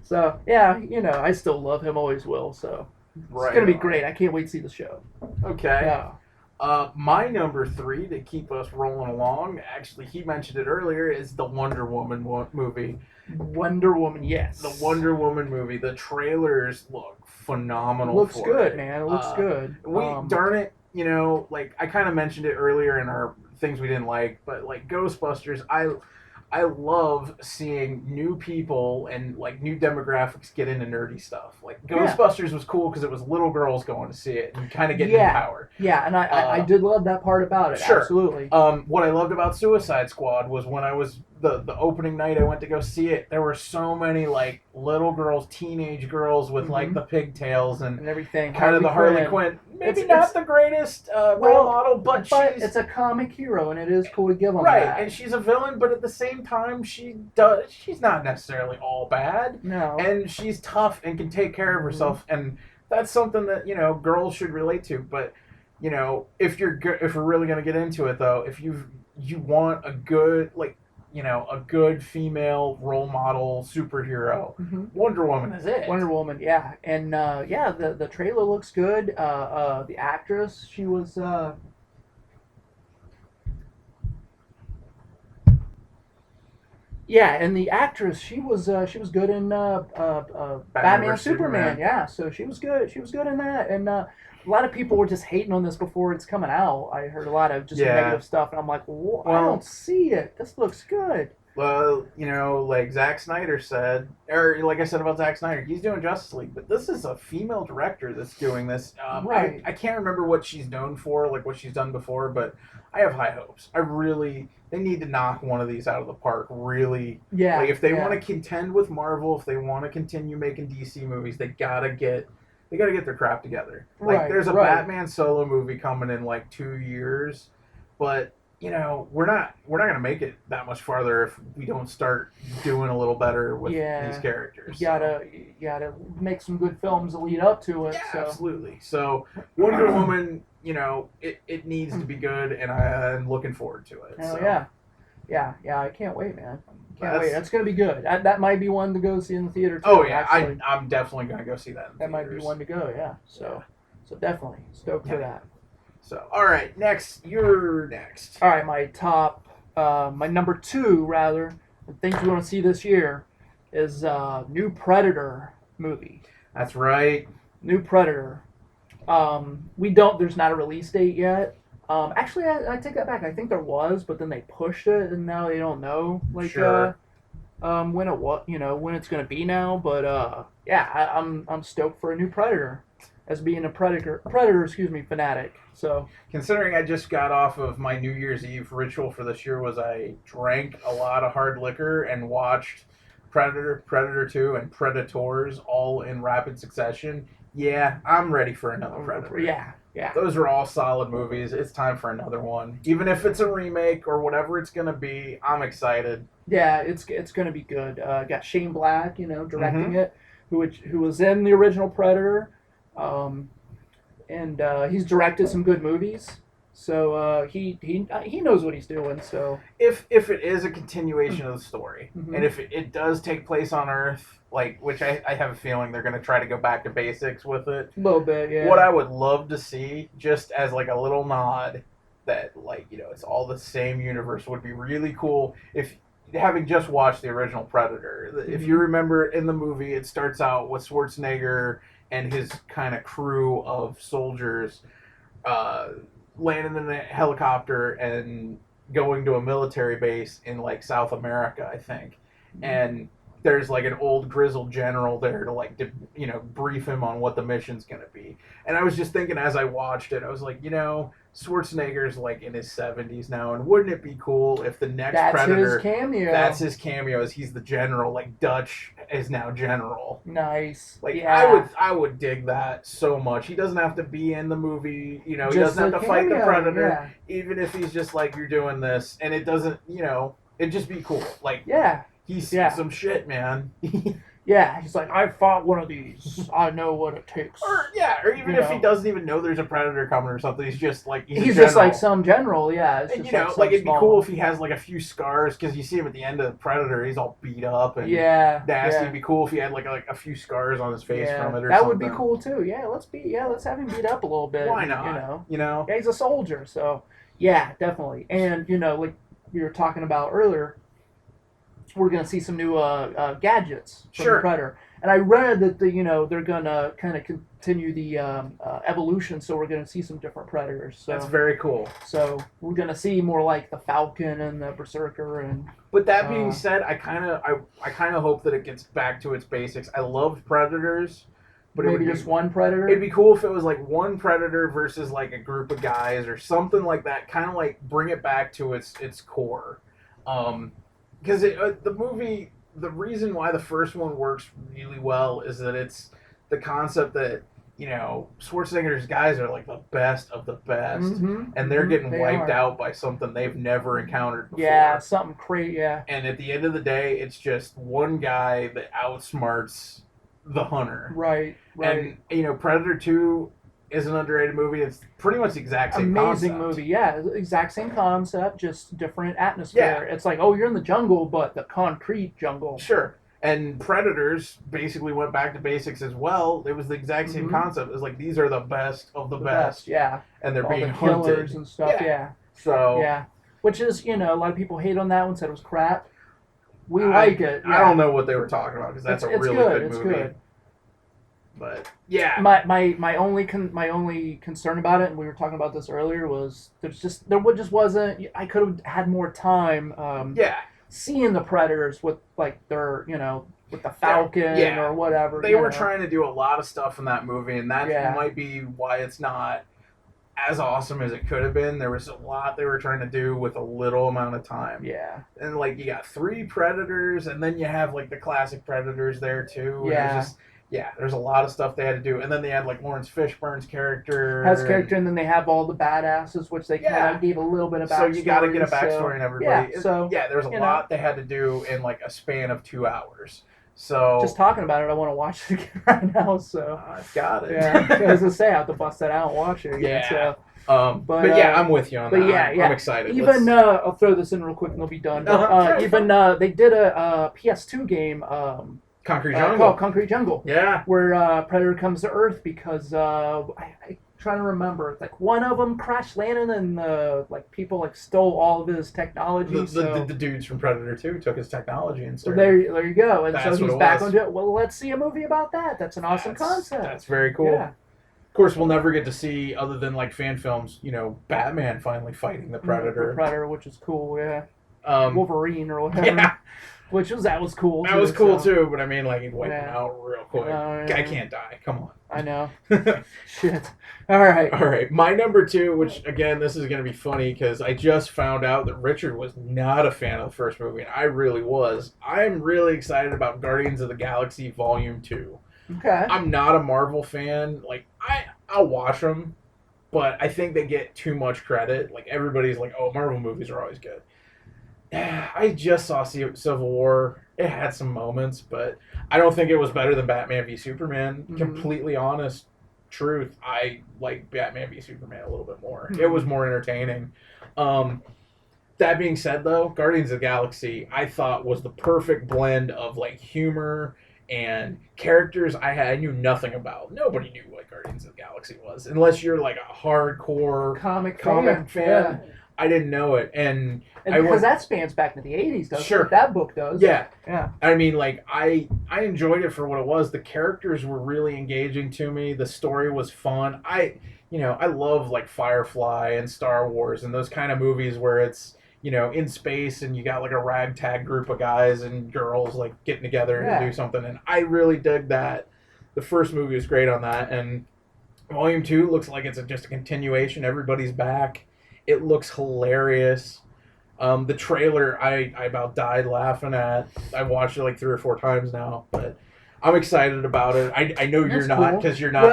So yeah, you know, I still love him, always will. So Right. it's gonna be on. great. I can't wait to see the show. Okay. Yeah. My number 3 to keep us rolling along, actually, he mentioned it earlier, is the Wonder Woman movie. Wonder Woman, yes. The Wonder Woman movie. The trailers look phenomenal. Looks for good, it. man. It looks good. Darn it, you know, like I kind of mentioned it earlier in our things we didn't like, but like Ghostbusters, I love seeing new people and like new demographics get into nerdy stuff. Like Ghostbusters was cool because it was little girls going to see it and kind of getting empowered. Yeah, and I did love that part about it. Sure. Absolutely. What I loved about Suicide Squad was when I was the opening night I went to go see it. There were so many like little girls, teenage girls with like the pigtails and everything. kind of the Harley Quinn. Maybe It's not the greatest role model, but she's it's a comic hero, and it is cool to give them right. that. And she's a villain, but at the same time, she's not necessarily all bad. No. And she's tough and can take care of herself, and that's something that girls should relate to. But if we're really gonna get into it, though, if you want a good a good female role model superhero, Wonder Woman is it. Wonder Woman, yeah, and the trailer looks good. The actress, she was. Yeah, and the actress, she was good in Batman Superman. Yeah, so she was good. She was good in that, and a lot of people were just hating on this before it's coming out. I heard a lot of just negative stuff, and I'm like, well, I don't see it. This looks good. Well, like Zack Snyder said, or like I said about Zack Snyder, he's doing Justice League, but this is a female director that's doing this. Right. I can't remember what she's known for, like what she's done before, but I have high hopes. They need to knock one of these out of the park, really. Yeah. Like, if they want to contend with Marvel, if they want to continue making DC movies, they gotta get their crap together. Like, there's a Batman solo movie coming in like 2 years, but we're not gonna make it that much farther if we don't start doing a little better with these characters. You gotta make some good films that lead up to it. Yeah, so. absolutely. So Wonder Woman, it needs to be good, and I'm looking forward to it. Hell yeah. I can't wait, man. Can't wait. That's gonna be good. That might be one to go see in the theater too. Oh yeah, I'm definitely gonna go see that. That might be one to go. Yeah. So definitely stoked for that. So, all right, you're next. All right, my number 2, rather, the things we want to see this year is new Predator movie. That's right. New Predator. There's not a release date yet. Actually, I take that back. I think there was, but then they pushed it, and now they don't know, when it's going to be now. But, I'm stoked for a new Predator. As being a Predator, fanatic. So, considering I just got off of my New Year's Eve ritual for this year, was I drank a lot of hard liquor and watched Predator, Predator 2, and Predators all in rapid succession. Yeah, I'm ready for another Predator. Yeah. Those are all solid movies. It's time for another one. Even if it's a remake or whatever it's going to be, I'm excited. Yeah, it's going to be good. Got Shane Black, directing it, who was in the original Predator. And he's directed some good movies, so he knows what he's doing. So if it is a continuation of the story, and if it does take place on Earth, which I have a feeling they're going to try to go back to basics with it a little bit, yeah. What I would love to see, just as like a little nod, that, like, it's all the same universe. Would be really cool if, having just watched the original Predator, if you remember in the movie, it starts out with Schwarzenegger and his kind of crew of soldiers landing in a helicopter and going to a military base in, like, South America, I think. And there's, like, an old grizzled general there to, like, brief him on what the mission's going to be. And I was just thinking as I watched it, I was like, Schwarzenegger's, like, in his 70s now, and wouldn't it be cool if the next Predator... That's his cameo. That's his cameo, as he's the general, like, Dutch is now general. Nice. Like, yeah. I would dig that so much. He doesn't have to be in the movie, he Just doesn't have a to fight the cameo, Predator, even if he's just like, you're doing this, and it doesn't, it'd just be cool. Like, Yeah. he's Yeah. some shit, man. Yeah, he's like, I fought one of these. I know what it takes. Or even if he doesn't even know there's a Predator coming or something, he's just like, he's just like some general, yeah. It's And, just like it'd be small... cool if he has, like, a few scars, because you see him at the end of Predator, he's all beat up and yeah, nasty. yeah. It'd be cool if he had like a few scars on his face from it or that something. would be cool too. Yeah, let's have him beat up a little bit. Why not? Yeah, he's a soldier, so yeah, definitely. And like we were talking about earlier, we're gonna see some new gadgets from the Predator. And I read that they're gonna kind of continue the evolution, so we're gonna see some different Predators. So that's very cool. So we're gonna see more like the Falcon and the Berserker and. But that being said, I kind of hope that it gets back to its basics. I loved Predators, but maybe just one Predator. It'd be cool if it was like one Predator versus like a group of guys or something like that. Kind of like bring it back to its core, because the movie. The reason why the first one works really well is that it's the concept that, Schwarzenegger's guys are like the best of the best, and they're getting wiped out by something they've never encountered before. Yeah, something crazy, yeah. And at the end of the day, it's just one guy that outsmarts the hunter. Right. And, Predator 2 is an underrated movie. It's pretty much the exact same Amazing concept. movie, yeah. Exact same concept, just different atmosphere. Yeah. It's like, you're in the jungle, but the concrete jungle. Sure. And Predators basically went back to basics as well. It was the exact same concept. It was like, these are the best of the best. Yeah. And they're all being the hunted. Killers and stuff, yeah. So. Yeah. Which is, a lot of people hate on that one, said it was crap. We like it. Yeah. I don't know what they were talking about, because that's a really good movie. It's good. But yeah, my only concern about it, and we were talking about this earlier, was there just wasn't. I could have had more time. Seeing the Predators with like their with the Falcon or whatever. They were trying to do a lot of stuff in that movie, and that might be why it's not as awesome as it could have been. There was a lot they were trying to do with a little amount of time. Yeah. And like you got 3 Predators, and then you have like the classic Predators there too. Yeah. There's a lot of stuff they had to do. And then they had, like, Lawrence Fishburne's character. And then they have all the badasses, which they kind of gave a little bit of backstory. So you got to get a backstory in everybody. Yeah, there's a lot they had to do in, like, a span of 2 hours. So just talking about it, I want to watch it again right now, so. I've got it. Yeah, as I say, I have to bust that out and watch it again. Yeah. So. But yeah, I'm with you on that. I'm excited. Even, I'll throw this in real quick and we'll be done. They did a PS2 game, Concrete Jungle. Called Concrete Jungle. Yeah. Where Predator comes to Earth because I'm trying to remember. Like one of them crash landed and like people like stole all of his technology. The dudes from Predator 2 took his technology and started. There you go. And so he's back on it. Well, let's see a movie about that. That's an awesome concept. That's very cool. Yeah. Of course, we'll never get to see, other than like fan films, Batman finally fighting the Predator. The Predator, which is cool. Yeah. Wolverine or whatever. Yeah. That was cool. That was cool too, but I mean, like, he'd wipe him out real quick. Guy can't die. Come on. I know. Shit. All right. My number 2, which again, this is going to be funny because I just found out that Richard was not a fan of the first movie, and I really was. I'm really excited about Guardians of the Galaxy Volume 2. Okay. I'm not a Marvel fan. Like, I'll watch them, but I think they get too much credit. Like, everybody's like, oh, Marvel movies are always good. I just saw Civil War. It had some moments, but I don't think it was better than Batman v Superman. Completely honest truth. I like Batman v Superman a little bit more. It was more entertaining. That being said, though, Guardians of the Galaxy I thought was the perfect blend of like humor and characters I knew nothing about. Nobody knew what Guardians of the Galaxy was unless you're like a hardcore Comic fan. Yeah. I didn't know it, and because that spans back into the 80s, doesn't Sure. it? That book does. Yeah. Yeah. I mean, like, I enjoyed it for what it was. The characters were really engaging to me. The story was fun. I love, like, Firefly and Star Wars and those kind of movies where it's, in space and you got, like, a ragtag group of guys and girls, like, getting together to do something. And I really dug that. The first movie was great on that. And Volume 2 looks like it's just a continuation. Everybody's back. It looks hilarious. The trailer, I about died laughing at. I watched it like 3 or 4 times now, but I'm excited about it. I know you're not, because you're not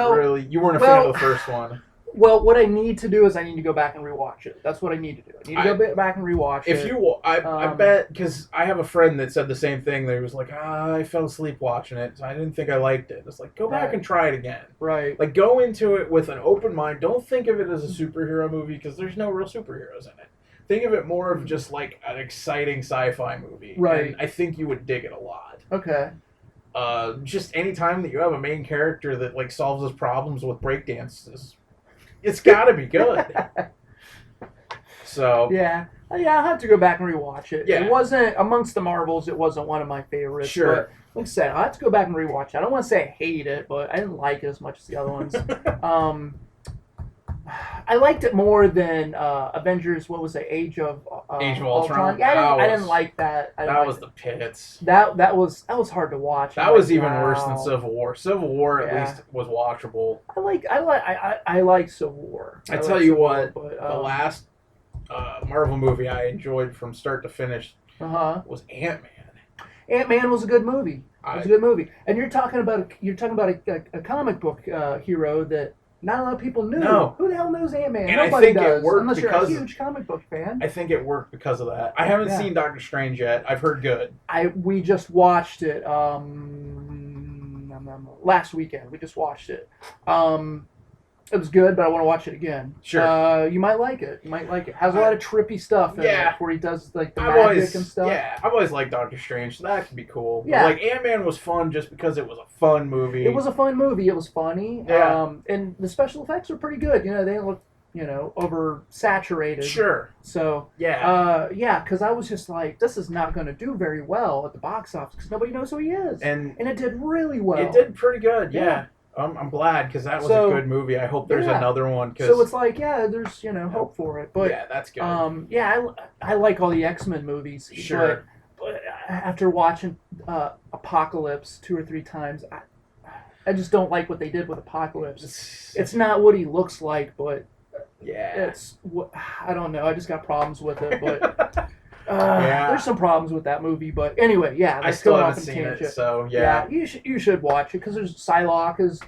you weren't a fan of the first one. Well, what I need to do is I need to go back and rewatch it. That's what I need to do. I need to go back and rewatch it. I bet, because I have a friend that said the same thing. That he was like, I fell asleep watching it, so I didn't think I liked it. It's like, go back and try it again. Right. Like, go into it with an open mind. Don't think of it as a superhero movie, because there's no real superheroes in it. Think of it more of just like an exciting sci-fi movie. Right. And I think you would dig it a lot. Okay. Just any time that you have a main character that like solves his problems with breakdances, it's got to be good. So. Yeah, I'll have to go back and rewatch it. Yeah. It wasn't, amongst the Marvels, it wasn't one of my favorites. Sure. But like I said, I'll have to go back and rewatch it. I don't want to say I hate it, but I didn't like it as much as the other ones. I liked it more than Avengers. What was it? Age of Ultron. Yeah, I didn't like that. That was the pits. That was hard to watch. That was even worse than Civil War. Civil War at least was watchable. I like Civil War. I tell you what, the last Marvel movie I enjoyed from start to finish was Ant-Man. Ant-Man was a good movie. It was a good movie. And you're talking about a comic book hero that not a lot of people knew. No. Who the hell knows Ant-Man? And Nobody I think does, it worked unless because you're a huge comic book fan. I think it worked because of that. I haven't seen Doctor Strange yet. I've heard good. We just watched it last weekend. We just watched it. It was good, but I want to watch it again. Sure. You might like it. Has a lot of trippy stuff in it where he does like the magic and stuff. Yeah, I've always liked Doctor Strange, so that could be cool. Yeah. But, like, Ant-Man was fun just because it was a fun movie. It was a fun movie. It was funny. Yeah. And the special effects were pretty good. They didn't look, oversaturated. Sure. So, yeah. because I was just like, this is not going to do very well at the box office because nobody knows who he is. And it did really well. It did pretty good, yeah. I'm glad, because that was a good movie. I hope there's another one. So it's like, there's, hope for it. But, yeah, that's good. I like all the X-Men movies. Sure. But after watching Apocalypse 2 or 3 times, I just don't like what they did with Apocalypse. It's not what he looks like, but I don't know. I just got problems with it, but there's some problems with that movie. But anyway, I still haven't seen it, so you should watch it because there's Psylocke is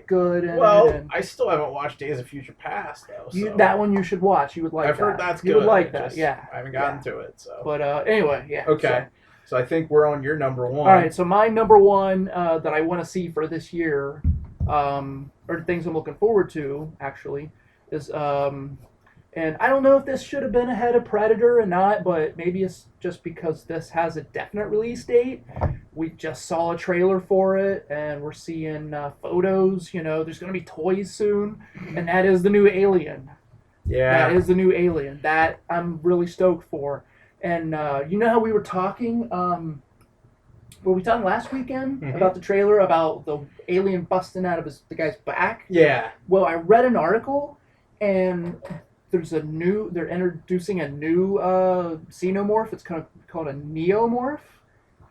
good. And I still haven't watched Days of Future Past though. So. That one you should watch. You would like. I've heard that's good. You would like that, I haven't gotten to it, so. But anyway, Okay. So I think we're on your number one. All right, so my number one that I want to see for this year, or things I'm looking forward to, actually, is, and I don't know if this should have been ahead of Predator or not, but maybe it's just because this has a definite release date. We just saw a trailer for it, and we're seeing photos. There's going to be toys soon, and that is the new Alien. Yeah. That is the new Alien. That I'm really stoked for. And you know how we were talking, were we talking last weekend about the trailer, about the alien busting out of the guy's back? Yeah. Well, I read an article, and they're introducing a new xenomorph. It's kind of called a neomorph,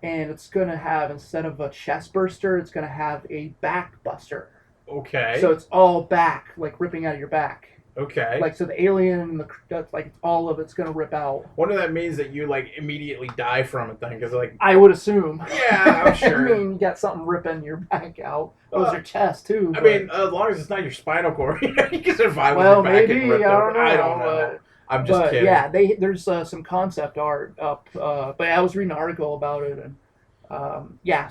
and it's going to have, instead of a chest burster, it's going to have a back buster. Okay. So it's all back, like ripping out of your back. Okay. Like, so the alien, like, all of it's going to rip out. Wonder if that means that you, like, immediately die from it then, because, like... I would assume. Yeah, I'm sure. I mean, you got something ripping your back out. It was your chest, too. I mean, as long as it's not your spinal cord, you can survive with your back getting ripped out. I don't know. I'm just kidding. Yeah, there's some concept art up, but I was reading an article about it, and,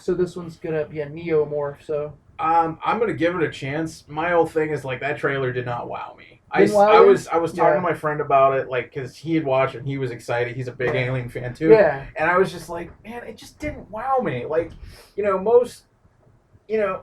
so this one's going to be a neomorph, so... I'm going to give it a chance. My whole thing is, like, that trailer did not wow me. I was talking to my friend about it, like, because he had watched it and he was excited. He's a big Alien fan too. Yeah. And I was just like, man, it just didn't wow me. Like, most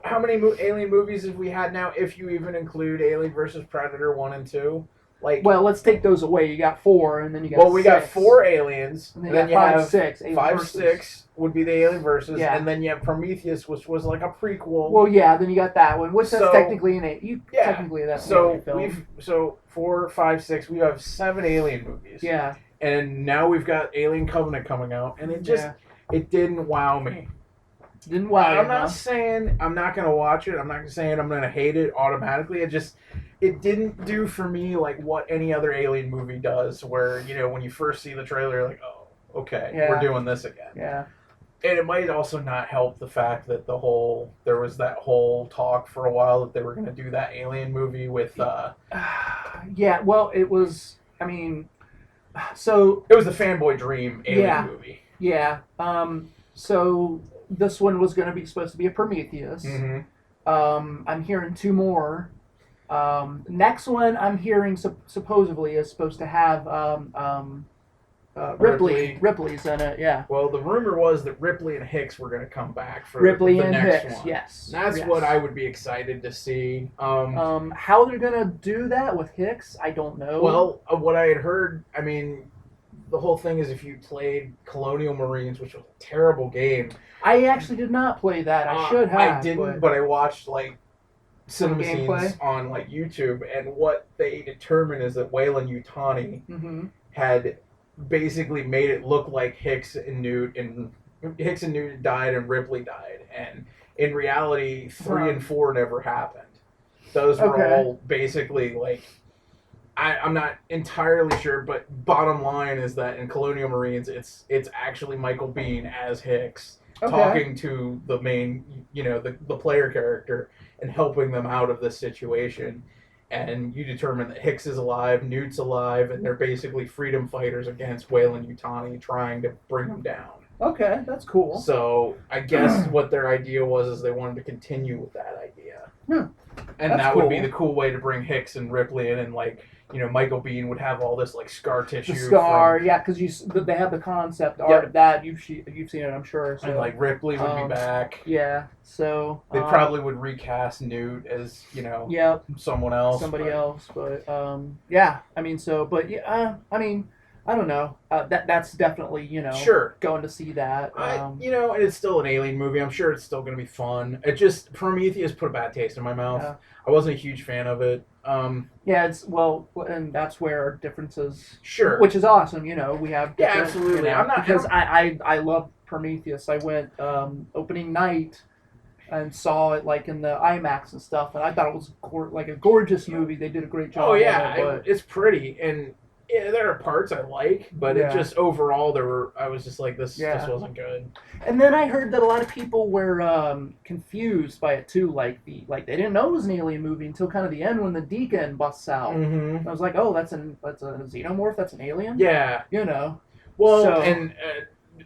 how many Alien movies have we had now? If you even include Alien versus Predator 1 and 2, like. Well, let's take those away. You got 4, and then you got. Well, we got six. 4 aliens, and then you you got have 6. Alien 5, versus. 6 would be the Alien versus, Yeah. and then you have Prometheus, which was like a prequel. Well, yeah, then you got that one, which So- that's technically an Yeah. technically that's an So alien film. 4, 5, 6. We have 7 Alien movies. Yeah. And now we've got Alien Covenant coming out, and it didn't wow me. Didn't wow you, I'm not saying I'm not gonna watch it. I'm not saying I'm gonna hate it automatically. It didn't do for me like what any other Alien movie does, where when you first see the trailer, you're like, oh, okay, we're doing this again. Yeah. And it might also not help the fact that there was that whole talk for a while that they were gonna do that Alien movie with. Yeah. Well, it was. I mean, so it was the fanboy dream Alien movie. Yeah. So this one was going to be supposed to be a Prometheus. Mm-hmm. I'm hearing 2 more. Next one I'm hearing supposedly is supposed to have Ripley. Ripley's in it. Yeah. Well, the rumor was that Ripley and Hicks were going to come back for Ripley the and next Hicks. one. Yes. That's what I would be excited to see. How they're gonna do that with Hicks, I don't know. Well, what I had heard, I mean, the whole thing is if you played Colonial Marines, which was a terrible game. I actually did not play that. I should have. I didn't, but I watched like cinema scenes gameplay on like YouTube, and what they determined is that Wayland Yutani had basically made it look like Hicks and Newt died and Ripley died, and in reality 3 and 4 never happened. Those were all basically like, I'm not entirely sure, but bottom line is that in Colonial Marines it's actually Michael Biehn as Hicks talking to the main, the player character and helping them out of this situation. And you determine that Hicks is alive, Newt's alive, and they're basically freedom fighters against Wayland Yutani trying to bring him down. Okay, that's cool. So I guess what their idea was is they wanted to continue with that idea. And That's that would be cool. the cool way to bring Hicks and Ripley in, and like, Michael Biehn would have all this like scar tissue. The scar, because they have the concept art of that. You've seen it, I'm sure. So. And like Ripley would be back. Yeah, so they probably would recast Newt as someone else, somebody else. But yeah, I mean, I mean, I don't know. That's definitely sure going to see that. And it's still an Alien movie. I'm sure it's still going to be fun. It just Prometheus put a bad taste in my mouth. Yeah. I wasn't a huge fan of it. And that's where our differences. Sure. Which is awesome. We have. Absolutely. I'm not because I love Prometheus. I went opening night and saw it like in the IMAX and stuff, and I thought it was like a gorgeous movie. They did a great job. Oh yeah, it's pretty, and there are parts I like, but it just overall I was just like this wasn't good. And then I heard that a lot of people were confused by it too, like they didn't know it was an alien movie until kind of the end when the Deacon busts out. Mm-hmm. I was like, oh, that's a xenomorph, that's an alien. Yeah, Well, and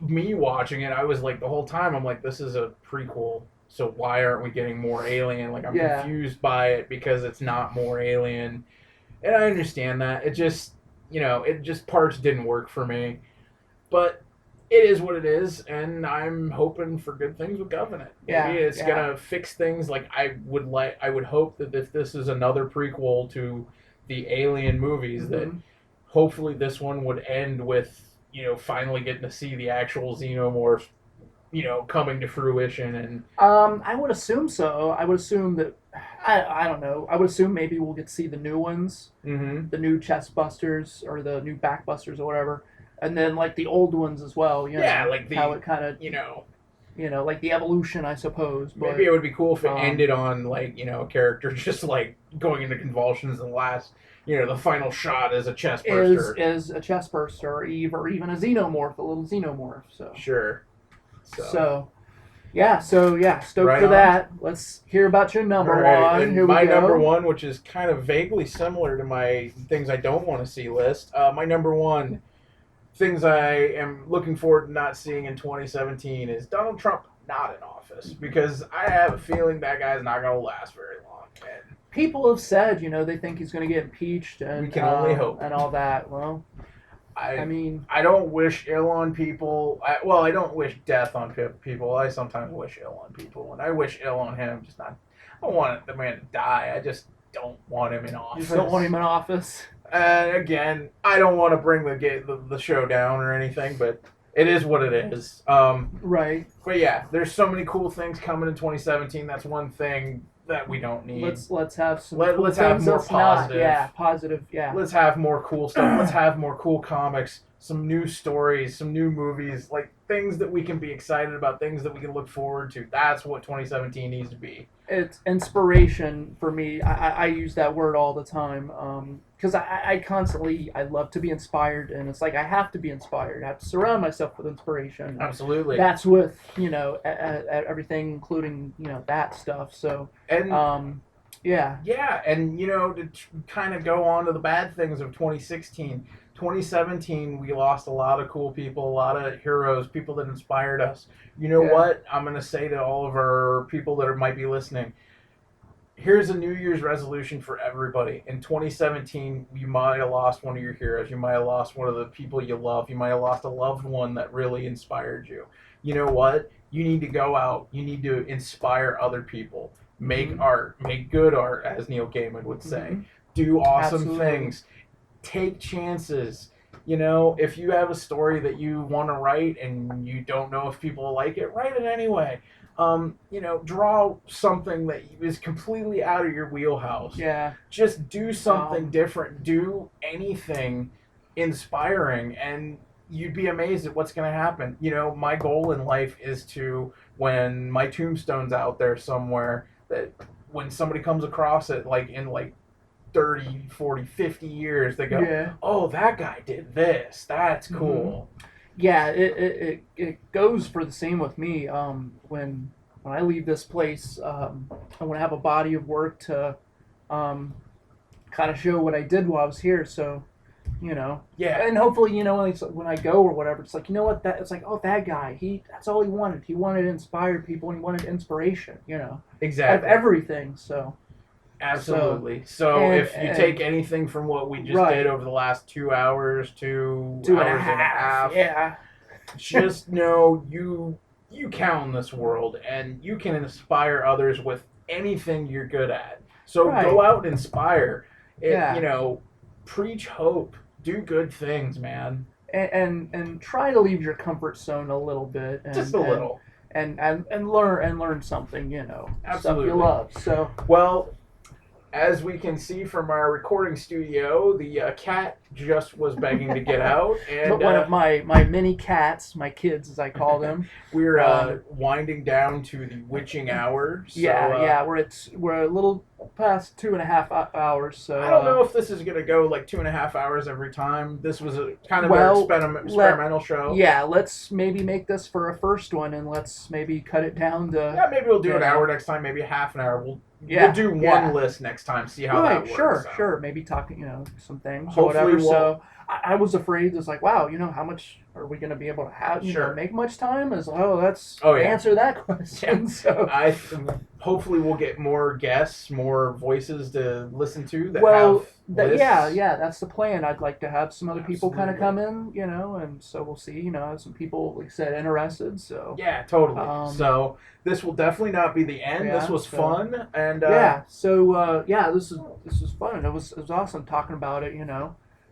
me watching it, I was like the whole time I'm like, this is a prequel. So why aren't we getting more Alien? Like, I'm confused by it because it's not more Alien. And I understand that. It just, parts didn't work for me. But it is what it is, and I'm hoping for good things with Covenant. Maybe it's going to fix things. Like, I would hope that if this is another prequel to the Alien movies, that hopefully this one would end with, finally getting to see the actual xenomorph coming to fruition. And I would assume so. I would assume that I don't know. I would assume maybe we'll get to see the new ones, the new chest busters or the new back busters or whatever, and then like the old ones as well. Like how it kind of like the evolution, I suppose. But, maybe it would be cool if it ended on like a character just like going into convulsions and the last. The final shot is a chest burster. Is a chest burster or even a xenomorph, a little xenomorph. So sure. So stoked right for on. that. Let's hear about your number one. And Here we my go. number one, which is kind of vaguely similar to my things I don't want to see list. My number one, things I am looking forward to not seeing in 2017 is Donald Trump not in office, because I have a feeling that guy's not going to last very long. And people have said, they think he's going to get impeached, and we can only hope. and all that. Well, I mean, I don't wish ill on people. I don't wish death on people. I sometimes wish ill on people, and I wish ill on him. Just not. I don't want the man to die. I just don't want him in you office. just don't want him in office. And again, I don't want to bring the show down or anything, but it is what it is. Right. But yeah, there's so many cool things coming in 2017. That's one thing that we don't need. Let's have some. Let's have more positive. Positive. Yeah. Let's have more cool stuff. Let's have more cool comics, some new stories, some new movies, like things that we can be excited about, things that we can look forward to. That's what 2017 needs to be. It's inspiration for me. I use that word all the time because I constantly I love to be inspired, and it's like I have to be inspired. I have to surround myself with inspiration. Absolutely. That's with everything, including that stuff. So And yeah. Yeah, and to kind of go on to the bad things of 2016. 2017, we lost a lot of cool people, a lot of heroes, people that inspired us. You know what? I'm going to say to all of our people that might be listening, here's a New Year's resolution for everybody. In 2017, you might have lost one of your heroes. You might have lost one of the people you love. You might have lost a loved one that really inspired you. You know what? You need to go out. You need to inspire other people. Make art. Make good art, as Neil Gaiman would say. Do awesome things. Take chances. If you have a story that you want to write and you don't know if people like it, write it anyway. Draw something that is completely out of your wheelhouse. Yeah. Just do something different. Do anything inspiring, and you'd be amazed at what's going to happen. My goal in life is to, when my tombstone's out there somewhere, that when somebody comes across it, in 30, 40, 50 years, they go, oh, that guy did this. That's cool. Yeah, it goes for the same with me. When I leave this place, I want to have a body of work to kind of show what I did while I was here. So, Yeah. and hopefully, when I go or whatever, it's like, it's like, oh, that guy, that's all he wanted. He wanted to inspire people, and he wanted inspiration, Exactly. out of everything. So. Absolutely. So if you take anything from what we just did over the last 2 hours, two hours and a half, yeah, just know you count in this world, and you can inspire others with anything you're good at. So go out and inspire. Preach hope. Do good things, man. And try to leave your comfort zone a little bit. Just a little. And learn something. Absolutely. Stuff you love. So well. As we can see from our recording studio, the cat just was begging to get out, and one of my mini cats, my kids as I call them. We're winding down to the witching hour. So, we're a little past 2.5 hours. So I don't know if this is gonna go 2.5 hours every time. This was a kind of an experimental show. Yeah, let's maybe make this for a first one, and let's maybe cut it down to. Maybe we'll do an hour next time. Maybe a half an hour. We'll do one list next time. See how that works. Sure. Maybe talking, some things or whatever. So I was afraid. It's like, wow, how much are we going to be able to have? Make much time? Answer that question. Yeah. So hopefully we'll get more guests, more voices to listen to. That's the plan. I'd like to have some other people kind of come in, and so we'll see. Some people, like I said, interested. So yeah, totally. So this will definitely not be the end. This was fun, and this was fun. It was awesome talking about it.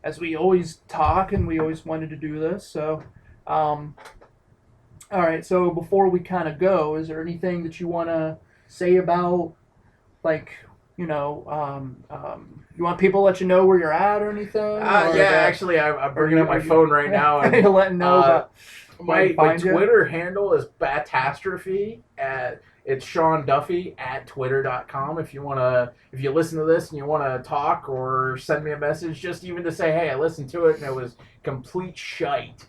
As we always talk, and we always wanted to do this. So, all right. So before we kind of go, is there anything that you want to say about, you want people to let you know where you're at or anything? Actually, I'm bringing up my phone right now. And letting know about my Twitter handle is Batastrophe. It's Sean Duffy at twitter.com. If you listen to this and you want to talk or send me a message, just even to say, hey, I listened to it and it was complete shite.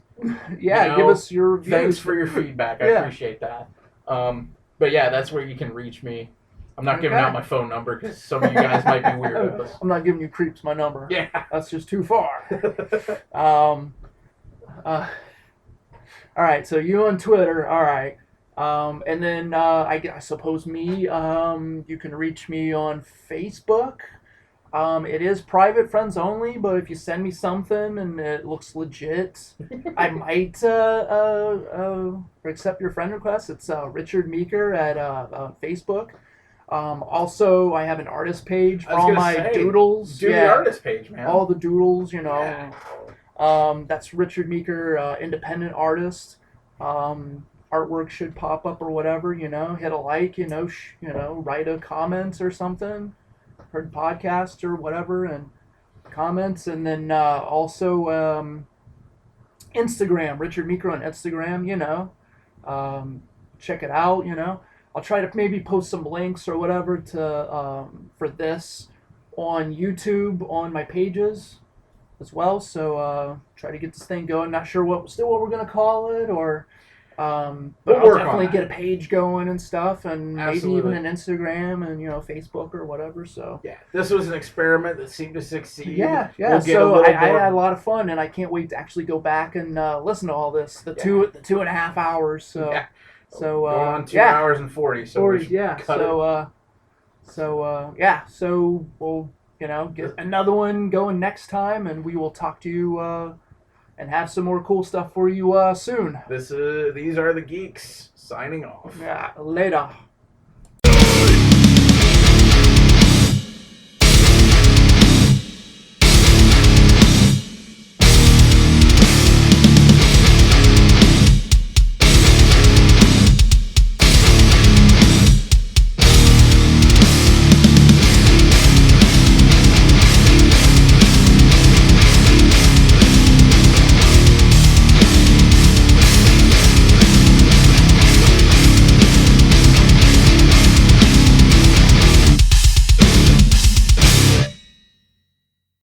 Give us your views. Thanks for your feedback. I appreciate that. But yeah, that's where you can reach me. I'm not giving out my phone number because some of you guys might be weirdos. I'm not giving you creeps my number. Yeah. That's just too far. All right, so you on Twitter, all right. And then I suppose me, you can reach me on Facebook. It is private friends only, but if you send me something and it looks legit, I might accept your friend request. It's Richard Meeker at Facebook. Also, I have an artist page for I was all gonna my say, doodles. do the artist page, man. All the doodles, you know. Yeah. That's Richard Meeker, independent artist. Artwork should pop up or whatever, you know. Hit a like, write a comment or something. Heard podcast or whatever, and comments, and then also Instagram, Richard Meeker on Instagram. Check it out. I'll try to maybe post some links or whatever to for this on YouTube on my pages as well. So try to get this thing going. Not sure what we're gonna call it, or but We'll I'll work on definitely that. get a page going and stuff, and maybe Absolutely. even an Instagram and Facebook or whatever. So Yeah, this was an experiment that seemed to succeed. yeah. We'll get a So little I more- had a lot of fun, and I can't wait to actually go back and listen to all this. The 2.5 hours. So Yeah. so Going on 2 yeah. hours and 40. So we Stories, should yeah. cut So we'll get another one going next time, and we will talk to you and have some more cool stuff for you soon. These are the geeks signing off. Yeah, later.